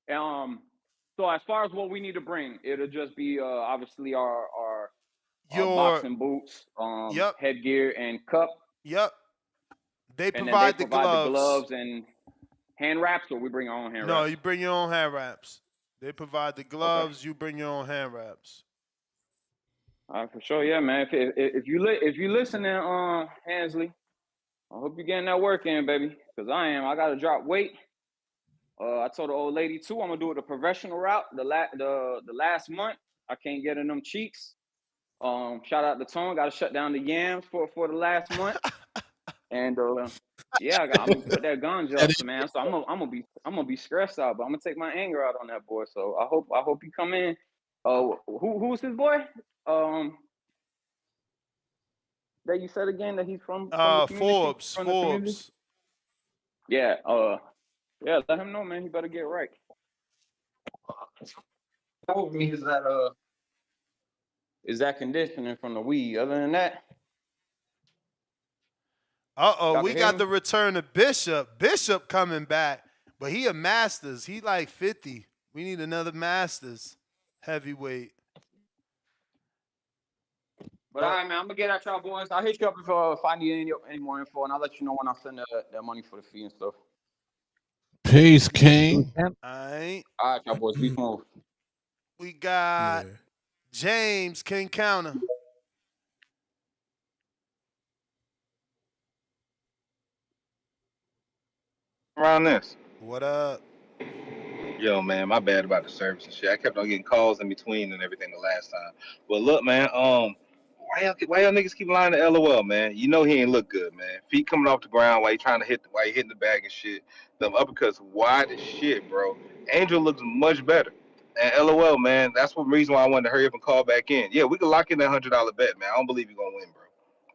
So as far as what we need to bring, it'll just be obviously our boxing boots, headgear, and cup. Yep. They and provide, then they provide the gloves and hand wraps, or we bring our own hand wraps? No, you bring your own hand wraps. They provide the gloves. You bring your own hand wraps. All right, for sure. Yeah, man. If you listening, Hansley, I hope you're getting that work in, baby, because I am. I got to drop weight. I told the old lady too, I'm gonna do it the professional route. The last month, I can't get in them cheeks. Shout out to Tone. Got to shut down the yams for the last month. And yeah, I'm gonna put that ganja up, man. So I'm gonna be stressed out, but I'm gonna take my anger out on that boy. So I hope he come in. Who's his boy? That you said again that he's from the community, from the community? Yeah. Yeah. Let him know, man. He better get right. Told me is that conditioning from the weed. Other than that. We got the return of Bishop. Bishop coming back, but he a Masters. He like 50. We need another Masters heavyweight. But all right, man, I'm gonna get at y'all boys. I'll hit you up if I need any more info, and I'll let you know when I send that money for the fee and stuff. Peace, King. All right, y'all boys. Be smooth. We got James King Counter. Around this. What up? Yo, man, my bad about the service and shit. I kept on getting calls in between and everything the last time. But look, man, why y'all niggas keep lying to LOL, man? You know he ain't look good, man. Feet coming off the ground while he hitting the bag and shit. Them uppercuts wide as shit, bro. Angel looks much better. And LOL, man, that's one reason why I wanted to hurry up and call back in. Yeah, we can lock in that $100 bet, man. I don't believe you're gonna win, bro.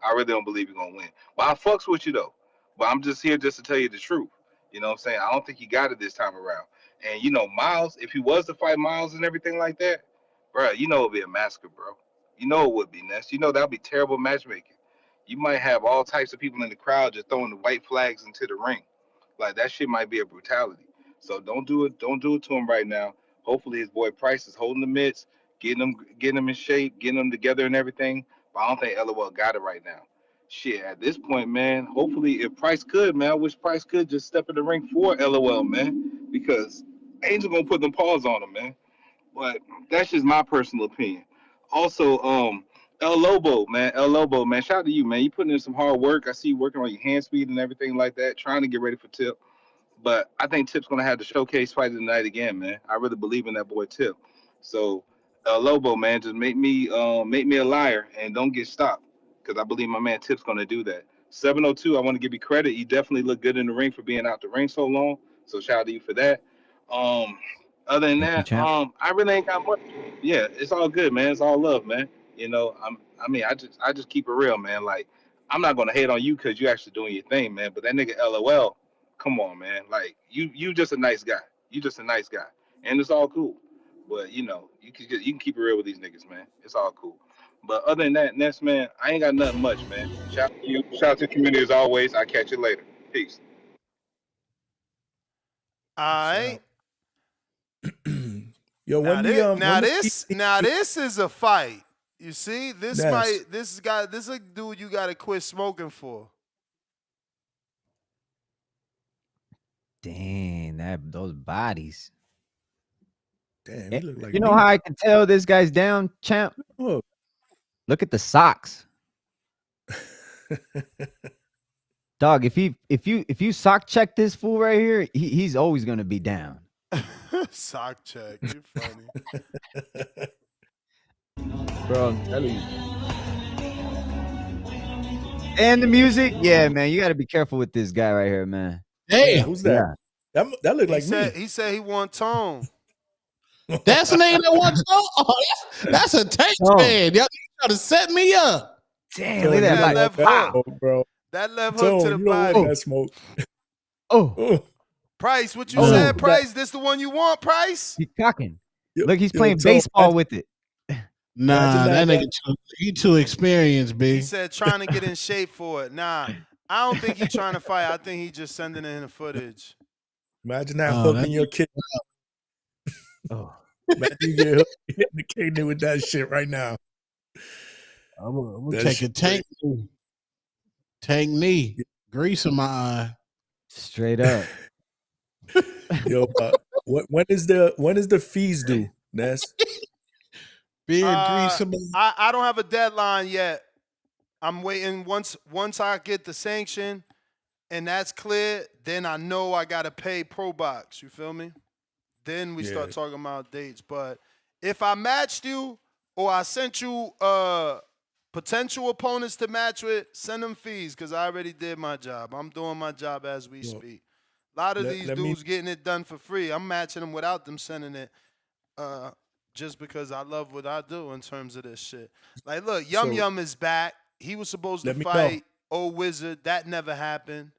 I really don't believe you're gonna win. But I fucks with you though. But I'm just here just to tell you the truth. You know what I'm saying? I don't think he got it this time around. And you know, Miles, if he was to fight Miles and everything like that, bro, you know it would be a massacre, bro. You know it would be, Ness. You know that would be terrible matchmaking. You might have all types of people in the crowd just throwing the white flags into the ring. Like that shit might be a brutality. So don't do it to him right now. Hopefully his boy Price is holding the mitts, getting him in shape, getting them together and everything. But I don't think LOL got it right now. Shit, at this point, man, hopefully if Price could, man, I wish Price could just step in the ring for LOL, man. Because Angel gonna put them paws on him, man. But that's just my personal opinion. Also, El Lobo, man, shout out to you, man. You putting in some hard work. I see you working on your hand speed and everything like that, trying to get ready for Tip. But I think Tip's gonna have the showcase fight of the night again, man. I really believe in that boy Tip. So Lobo, man, just make me a liar and don't get stopped, because I believe my man Tip's gonna do that. 702, I want to give you credit. You definitely look good in the ring for being out the ring so long. So shout out to you for that. Other than that, I really ain't got much. Yeah, it's all good, man. It's all love, man. You know, I just keep it real, man. Like, I'm not gonna hate on you because you actually doing your thing, man. But that nigga LOL, come on, man. Like, you just a nice guy. You just a nice guy, and it's all cool. But you know, you can keep it real with these niggas, man. It's all cool. But other than that, Ness, man, I ain't got nothing much, man. Shout out to you. Shout out to the community as always. I'll catch you later. Peace. All right. Yo, Now when this is a fight. You see, this Yes. this is a dude you gotta quit smoking for. Dang, those bodies. Damn, he look like You know me. how I can tell this guy's down, champ? Look. Look at the socks. Dog, if you sock check this fool right here, he's always gonna be down. Sock check. You're funny. Bro, I'm telling you. And the music, yeah, man. You gotta be careful with this guy right here, man. Hey, who's that? That look like me. He said he want tone. That's the name that wants to. Oh, that's a tank fan. Y'all trying to set me up. Damn, look at that left hook. Bro. That left Tone, hook to the you don't body. want that smoke. Oh. Price, what you said, Price? This the one you want, Price? He's cocking. Yo, Look, he's yo, playing Tone, baseball with it. Nah, that nigga he too experienced, B. He said trying to get in shape for it. Nah, I don't think he's trying to fight. I think he's just sending in the footage. Imagine that hooking your kid. Oh. Imagine you get hooked hitting the kid with that shit right now. I'm gonna take a tank knee, grease in my eye. Straight up. Yo, when is the fees due, Ness? Beard grease in my I don't have a deadline yet. I'm waiting. Once I get the sanction and that's clear, then I know I gotta pay Pro Box. You feel me? Then we start talking about dates. But if I matched you or I sent you potential opponents to match with, send them fees because I already did my job. I'm doing my job as we speak. A lot of these dudes getting it done for free. I'm matching them without them sending it just because I love what I do in terms of this shit. Like, look, Yum is back. He was supposed to fight Old Wizard. That never happened.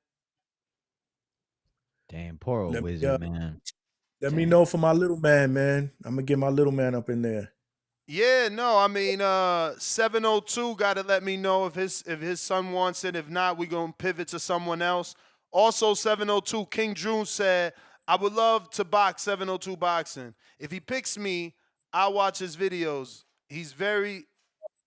Damn, poor old Wizard, man. Let me know for my little man. I'm gonna get my little man up in there. Yeah, no, I mean, 702 got to let me know if his son wants it. If not, we gonna pivot to someone else. Also, 702 King Drew said, "I would love to box 702 boxing. If he picks me, I'll watch his videos. His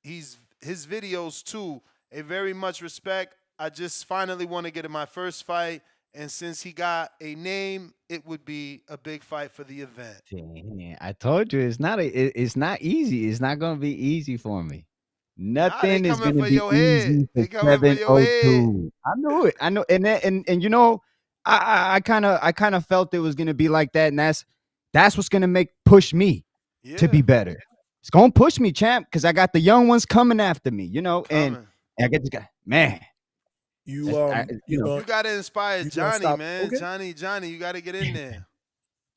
videos too. A very much respect. I just finally want to get in my first fight, and since he got a name, it would be a big fight for the event." Dang, I told you it's not easy. It's not gonna be easy for me. Nothing is gonna be easy for 702. I knew it. I know, and you know, I kind of felt it was gonna be like that, and that's what's gonna push me to be better. It's gonna push me, champ, because I got the young ones coming after me, you know, and I get this guy, man. You got to inspire Johnny, man. Okay. Johnny, you got to get in there.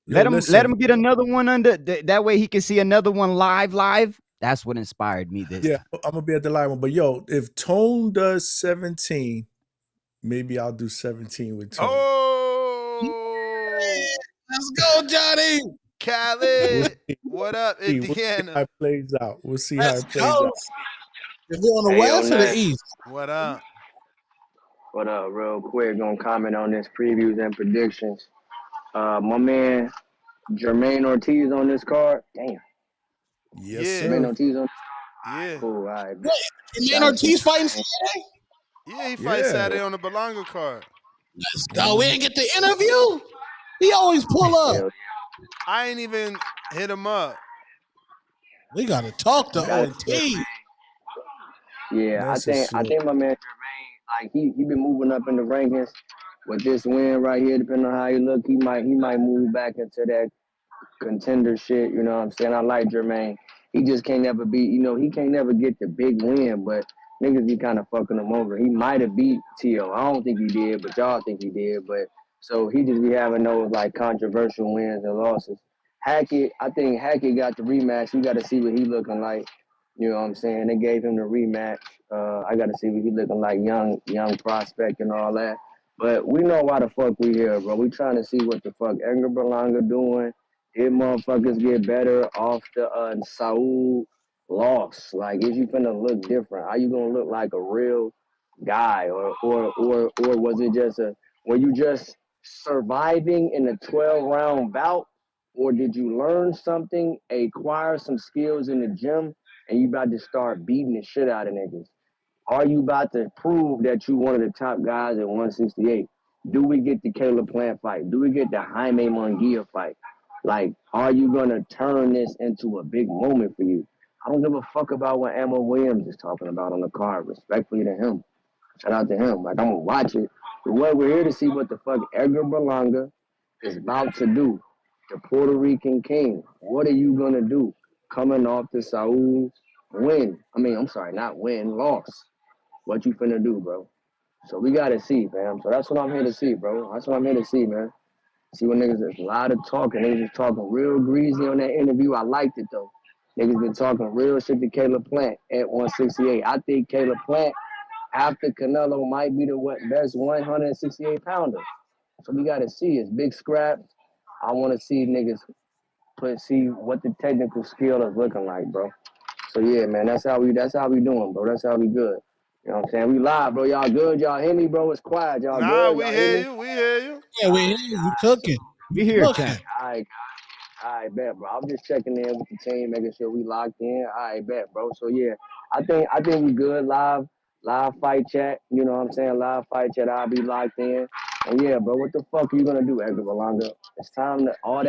Let him get another one under. That way he can see another one live. That's what inspired me this time. I'm gonna be at the live one. But yo, if Tone does 17, maybe I'll do 17 with Tone. Oh, let's go, Johnny. Khaled, what up, Indiana? We'll see how it plays out. We'll see how it plays out. Is it on the west or the east? What up? What up, real quick, gonna comment on this previews and predictions. My man Jermaine Ortiz on this card. Damn. Yes, Jermaine sir. Ortiz on. Yeah. Cool. All right. Jermaine Ortiz fighting Saturday? Yeah, he fights Saturday on the Berlanga card. Let's go. We didn't get the interview. He always pull up. I ain't even hit him up. We gotta talk to Ortiz. Yeah, I think my man Jermaine, like he been moving up in the rankings. with this win right here, depending on how he look, he might move back into that contender shit. You know what I'm saying? I like Jermaine. He just can't never beat. He can't never get the big win, but niggas be kind of fucking him over. He might have beat T.O. I don't think he did, but y'all think he did. But so he just be having those like controversial wins and losses. Hackett, I think Hackett got the rematch. You got to see what he looking like. You know what I'm saying? They gave him the rematch. I got to see what he looking like, young prospect and all that. But we know why the fuck we here, bro. We trying to see what the fuck Edgar Berlanga doing. Did motherfuckers get better off the Saul loss? Like, is you finna look different? Are you gonna look like a real guy, or was it just were you just surviving in a 12-round bout, or did you learn something, acquire some skills in the gym, and you about to start beating the shit out of niggas? Are you about to prove that you one of the top guys at 168? Do we get the Caleb Plant fight? Do we get the Jaime Munguia fight? Like, are you going to turn this into a big moment for you? I don't give a fuck about what Ammo Williams is talking about on the card. Respectfully to him. Shout out to him. Like, I'm going to watch it. But we're here to see what the fuck Edgar Berlanga is about to do. The Puerto Rican king. What are you going to do coming off the Saul win? Not win, loss. What you finna do, bro? So we gotta see, fam. So that's what I'm here to see, bro. That's what I'm here to see, man. See what niggas, there's a lot of talking. Niggas is talking real greasy on that interview. I liked it, though. Niggas been talking real shit to Caleb Plant at 168. I think Caleb Plant, after Canelo, might be the best 168-pounder. So we gotta see. It's big scraps. I want to see niggas see what the technical skill is looking like, bro. So yeah, man, that's how we doing, bro. That's how we good. You know what I'm saying? We live, bro. Y'all good? Y'all hear me, bro? It's quiet. Y'all Nah, good? we Y'all hear hear me? you. We hear you. Yeah, we cooking. We here, Cooking. champ. All right, bet, bro. I'm just checking in with the team, making sure we locked in. All right, bet, bro. So yeah, I think we good. Live fight chat. You know what I'm saying? Live fight chat. I'll be locked in. And yeah, bro, what the fuck are you gonna do, Edgar Berlanga? It's time to all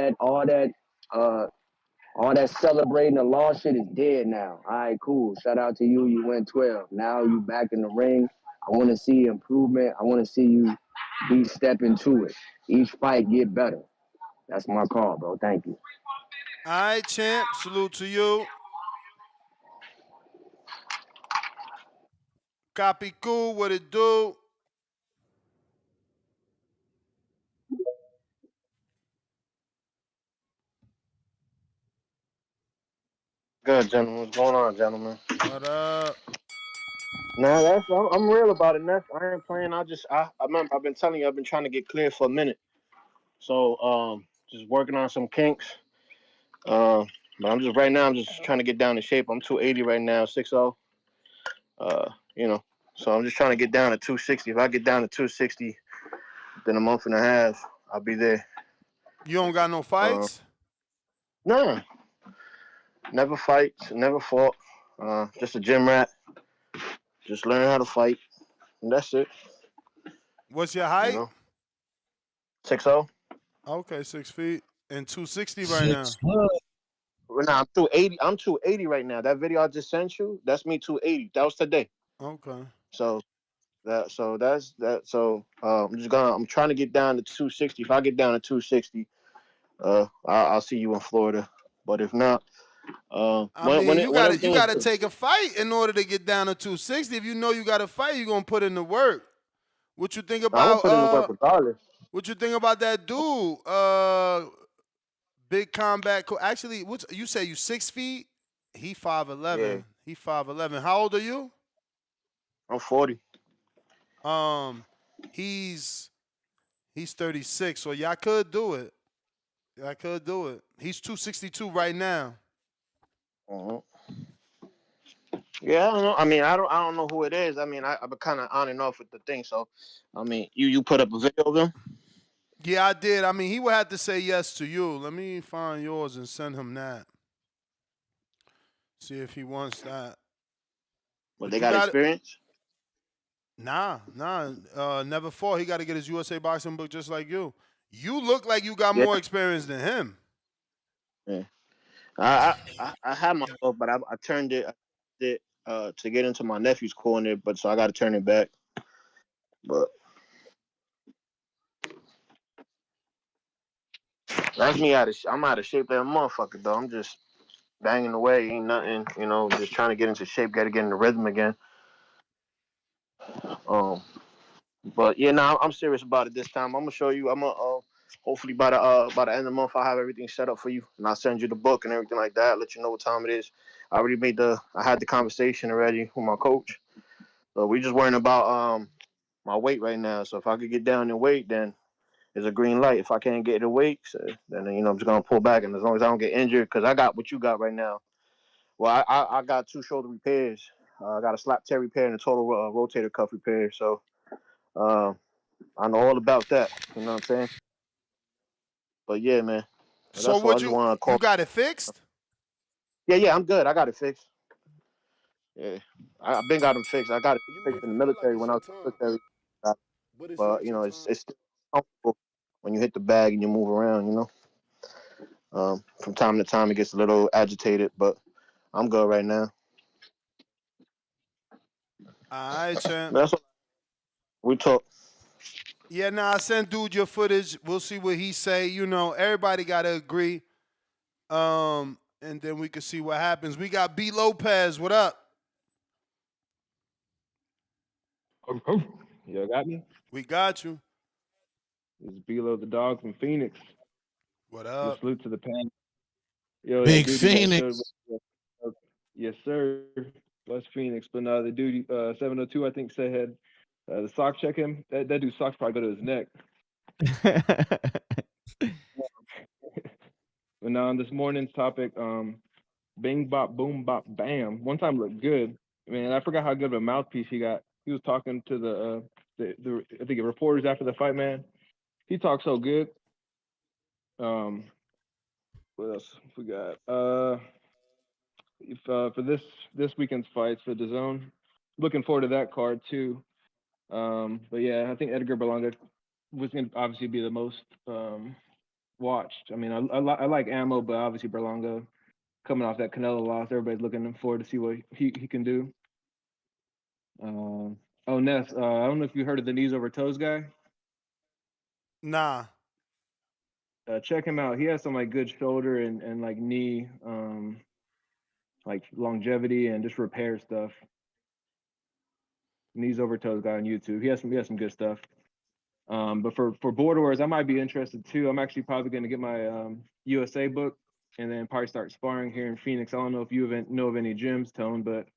that celebrating the lost shit is dead now. All right, cool. Shout out to you. You win 12. Now you back in the ring. I want to see improvement. I want to see you be stepping to it. Each fight get better. That's my call, bro. Thank you. All right, champ. Salute to you. Copy cool. What it do? Good, gentlemen. What's going on, gentlemen? What up? Nah, I'm real about it. Ness. I ain't playing. I remember I've been telling you I've been trying to get clear for a minute. So just working on some kinks. But I'm just trying to get down in shape. I'm 280 right now, 6'0". You know, so I'm just trying to get down to 260. If I get down to 260, then a month and a half, I'll be there. You don't got no fights? Nah, never fights, never fought. Just a gym rat. Just learn how to fight, and that's it. What's your You height? know, 6'0". Okay, 6 feet and 260 right now. Nah, I'm 280. I'm 280 right now. That video I just sent you, that's me 280. That was today. Okay. So that's that. So I'm trying to get down to 260. If I get down to 260, I'll see you in Florida. But if not, I mean, you when gotta everything is take a fight in order to get down to 260. If you know you got to fight, you're gonna put in the work. What you think I'm gonna about put in the work regardless. what you think about that dude? Big combat actually, what's you say you 6 feet? He 5'11. Yeah, He 5'11. How old are you? I'm 40. He's 36, so y'all could do it. Y'all could do it. He's 262 right now. Uh-huh. Yeah, I don't know. I mean, I don't know who it is. I mean, I've been kind of on and off with the thing. So, I mean, you put up a video of him. Yeah, I did. I mean, he would have to say yes to you. Let me find yours and send him that. See if he wants that. But But they you got got it. experience. Nah. Never fought. He got to get his USA boxing book just like you. You look like you got Yeah, more experience than him. yeah. I had my book, but I turned it to get into my nephew's corner. But so I got to turn it back. But That's me I'm out of shape like a motherfucker though. I'm just banging away, ain't nothing, you know, just trying to get into shape, gotta get in the rhythm again. Um but yeah, nah, I'm serious about it this time. I'm gonna show you. I'm gonna hopefully by the end of the month I'll have everything set up for you, and I'll send you the book and everything like that. Let you know what time it is. I had the conversation already with my coach. So we just worrying about my weight right now. So if I could get down in weight, then it's a green light. If I can't get the weight, so then I'm just gonna pull back. And as long as I don't get injured, because I got what you got right now. Well, I got 2 shoulder repairs. I got a slap tear repair and a total rotator cuff repair. So uh, I know all about that. You know what I'm saying? But yeah, man. So That's all. I what just want to you call. got it fixed? Yeah, I'm good. I got it fixed. Yeah, I've been got them fixed. I got it You fixed might in the feel like military it's when I your was in the time, military. but it's But not your it's time. still comfortable when you hit the bag and you move around. From time to time it gets a little agitated, but I'm good right now. All right, champ. But that's what we talk. Yeah, I sent dude your footage. We'll see what he say. You know, everybody gotta agree. And then we can see what happens. We got B Lopez. What up? You got me? We got you. It's Bilo the dog from Phoenix. What Yo, up? salute to the pan. Yo, that Big dude you guys showed. Phoenix. Yes, sir. West Phoenix. But no, the dude, 702, I think, said had the sock check him. That dude's socks probably go to his neck. But now on this morning's topic, bing, bop, boom, bop, bam. One time looked good. Man, I forgot how good of a mouthpiece he got. He was talking to the I think, reporters after the fight, man. He talked so good. What else we got? If for this weekend's fights for the zone, looking forward to that card too. But yeah, I think Edgar Berlanga was going to obviously be the most watched. I mean, I like Ammo, but obviously Berlanga coming off that Canelo loss, everybody's looking forward to see what he can do. Oh, Ness, I don't know if you heard of the knees over toes guy. Nah. Check him out. He has some like good shoulder and like knee like longevity and just repair stuff. Knees over toes guy on YouTube. He has some good stuff. But for Border Wars, I might be interested too. I'm actually probably going to get my USA book and then probably start sparring here in Phoenix. I don't know if you know of any gyms, Tone, but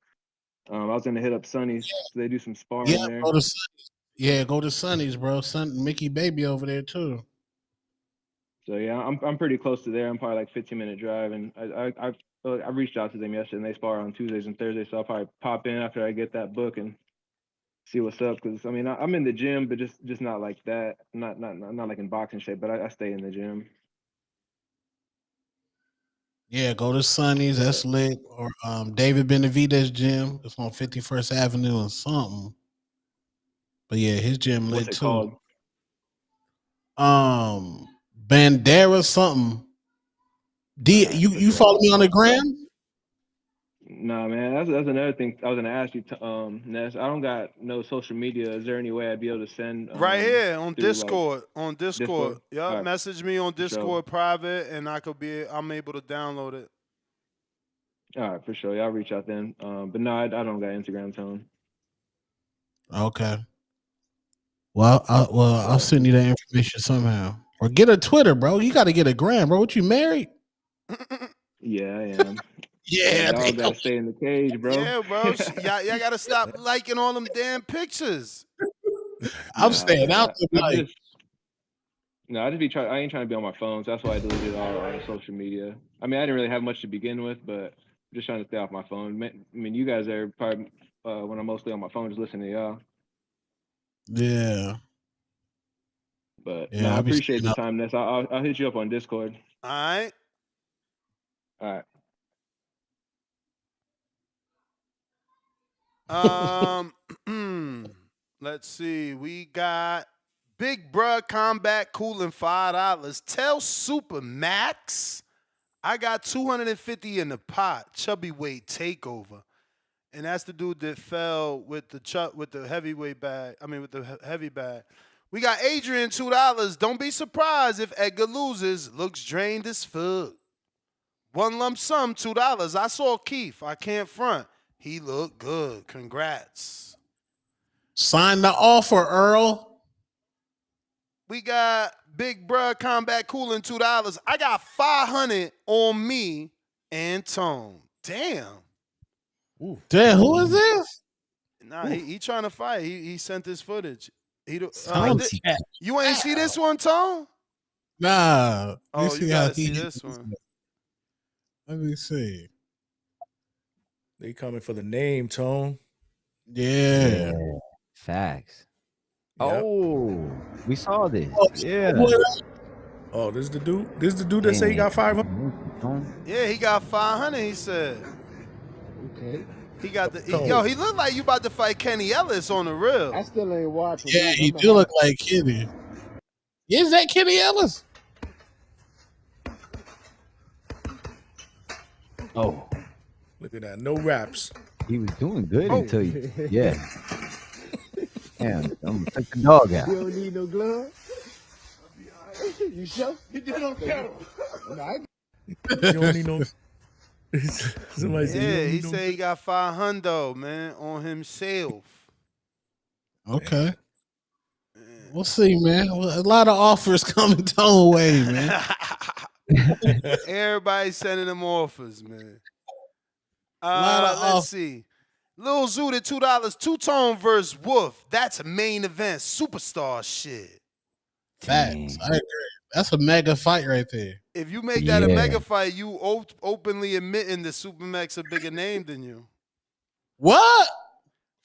I was going to hit up Sonny's. So they do some Yeah, sparring there. go to Sonny's. Yeah, go to Sonny's, bro. Mickey Baby over there too. So yeah, I'm pretty close to there. I'm probably like 15-minute drive, and I reached out to them yesterday, and they spar on Tuesdays and Thursdays. So I'll probably pop in after I get that book and see what's up. Because I mean, I'm in the gym, but just not like that. Not like in boxing shape, but I stay in the gym. Yeah, go to Sonny's. That's lit. Or David Benavidez gym. It's on 51st Avenue or something. But yeah, his gym What's lit it too. called? Bandera something. You follow me on the gram? Nah, man, that's another thing I was gonna ask you, Ness. I don't got no social media. Is there any way I'd be able to send Right here on through like Discord. On Discord. Discord? Yup. All right, Message me on for sure. Discord private, and I'm able to download it. All right, for sure. Y'all reach out then. But no, I don't got Instagram, Tone. Okay. Well, I'll send you that information somehow. Or get a Twitter, bro. You got to get a gram, bro. What you married? Yeah, I am. Yeah, that dog got to stay in the cage, bro. Yeah, bro. Y'all gotta stop liking all them damn pictures. I'm Nah, staying man. out the night. I just be trying. I ain't trying to be on my phone, so that's why I deleted all social media. I mean, I didn't really have much to begin with, but I'm just trying to stay off my phone. I mean, you guys are probably when I'm mostly on my phone, just listening to y'all. Yeah. But no, Yeah, I I'll be appreciate staying the out. time, Ness. I'll hit you up on Discord. All right. All right. Let's see. We got Big Bruh Combat Cooling $5. Tell Super Max I got 250 in the pot. Chubby weight takeover. And that's the dude that fell with the heavyweight bag. I mean, with the heavy bag. We got Adrian, $2. Don't be surprised if Edgar loses. Looks drained as fuck. One lump sum, $2. I saw Keith. I can't front. He looked good. Congrats. Sign the offer, Earl. We got Big Bruh Combat Cooling, $2. I got 500 on me and Tone. Damn. Damn, who is this? Nah, he trying to fight. He sent this footage. Spicy. You ain't see this one, Tone? Nah. Oh, see you how gotta see this one. Let me see. They coming for the name, Tone. Yeah. Facts. Yep. Oh, we saw this. Yeah. Oh, this is the dude. This is the dude that say he got 500. Yeah, he got 500. He said. Okay. He got the he looked like you about to fight Kenny Ellis on the real. I still ain't watching. Yeah, he do look like Kenny. Is that Kenny Ellis? Oh, look at that. No raps. He was doing good until you. Yeah. Damn, I'm gonna take the dog out. You don't need no glove. You sure? You did on camera. You don't need no. Somebody said, Yeah, he said he got 500, man, on himself. Okay. We'll see, man. A lot of offers coming Tone way, man. Everybody sending them offers, man. Lot of Let's see. Lil Zoot at $2. Two-Tone versus Wolf. That's a main event superstar shit. Facts. I agree. That's a mega fight right there. If you make that a mega fight, you openly admitting that Supermax a bigger name than you. What?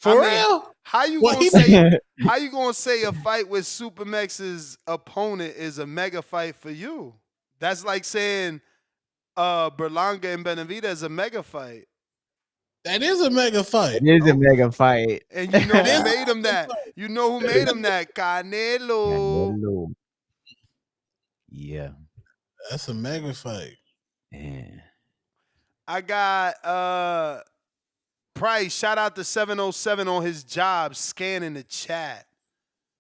For real? How you gonna say a fight with Supermax's opponent is a mega fight for you? That's like saying Berlanga and Benavidez is a mega fight. That is a mega fight. It is a mega fight. And you know who made him that? You know who made him that? Canelo. Yeah. That's a mega fight. Yeah. I got Price. Shout out to 707 on his job scanning the chat.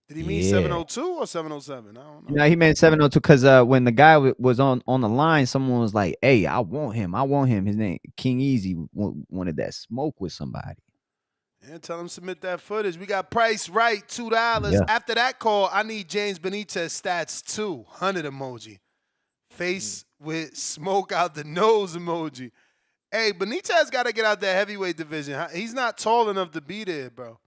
Did he mean 702 or 707? I don't know. No, he meant 702 because when the guy was on the line, someone was like, "Hey, I want him. I want him." His name King Easy wanted that smoke with somebody. Yeah, tell him submit that footage. We got Price right, $2. Yeah. After that call, I need James Benitez stats too. 100 emoji. Face with smoke out the nose emoji. Hey, Benitez got to get out that heavyweight division. He's not tall enough to be there, bro.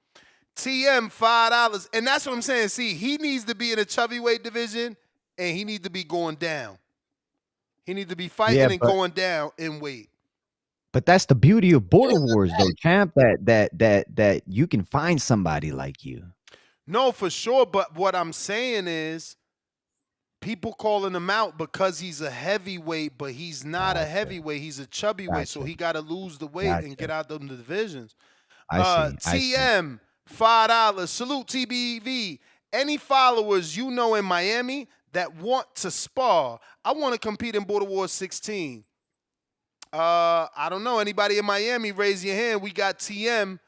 TM, $5. And that's what I'm saying. See, he needs to be in a chubby weight division, and he needs to be going down. He needs to be fighting and going down in weight. But that's the beauty of Border Wars, though, champ. That you can find somebody like you. No, for sure. But what I'm saying is, people calling him out because he's a heavyweight, but he's not a heavyweight. He's a chubby weight, so he got to lose the weight and get out them divisions. I see. TM, $5. Salute TBV. Any followers you know in Miami that want to spar? I want to compete in Border Wars 16. I don't know. Anybody in Miami, raise your hand. We got TM.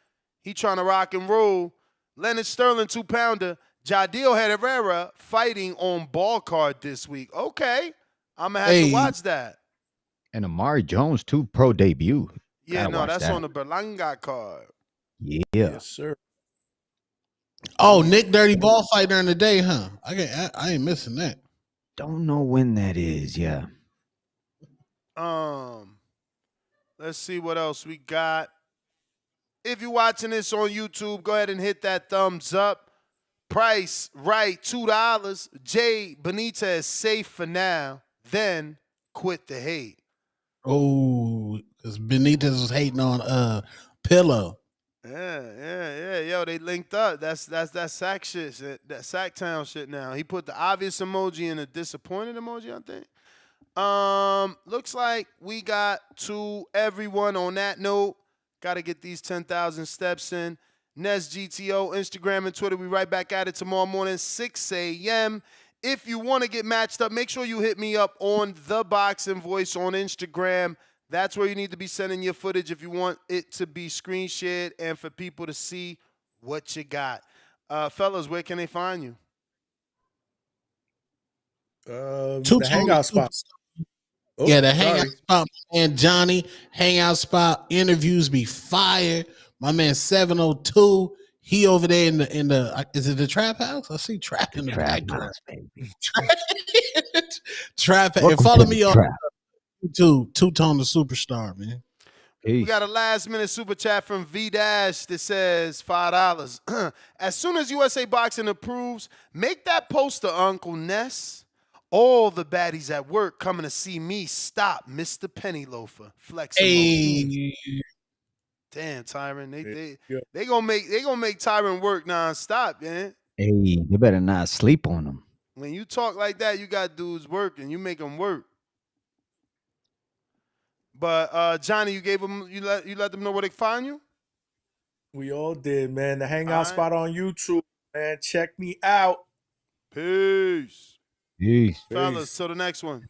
He trying to rock and roll. Leonard Sterling, 2-pounder. Jadil Herrera fighting on ball card this week. Okay. I'm going to have to watch that. And Amari Jones, too, pro debut. Yeah, no, that's on the Berlanga card. Yeah. Yes, sir. Oh, Nick Dirty Ball fight during the day, huh? I ain't missing that. Don't know when that is. Yeah. Let's see what else we got. If you're watching this on YouTube, go ahead and hit that thumbs up. Price right, $2. Jay Benitez safe for now. Then quit the hate. Oh, because Benitez was hating on Pillow. Yeah. Yo, they linked up. That's that sack shit. That sack town shit now. He put the obvious emoji and a disappointed emoji, I think. Looks like we got to everyone on that note. Got to get these 10,000 steps in. Nest GTO, Instagram and Twitter. We right back at it tomorrow morning, 6 a.m. If you want to get matched up, make sure you hit me up on The Boxing Voice on Instagram. That's where you need to be sending your footage if you want it to be screen shared and for people to see what you got. Fellas, where can they find you? Two-tone The hangout spot. Oh, yeah, the hangout sorry. spot, and Johnny hangout spot interviews be fire. My man 702, he over there in the is it the trap house? I see trap in the Trap background. house, baby. Trap and Welcome follow to the me on trap. YouTube, Two-Tone the Superstar, man. We Peace. got a last minute super chat from V Dash that says $5. As soon as USA Boxing approves, make that poster, Uncle Ness. All the baddies at work coming to see me. Stop, Mr. Penny Loafer. Flex emoji. Hey, Damn, Tyron. Yeah. They gonna make Tyron work nonstop, man. Hey, they better not sleep on him. When you talk like that, you got dudes working. You make them work. But Johnny, you let them know where they find you. We all did, man. The hangout All right. spot on YouTube, man. Check me out. Peace. Peace. Fellas, till the next one.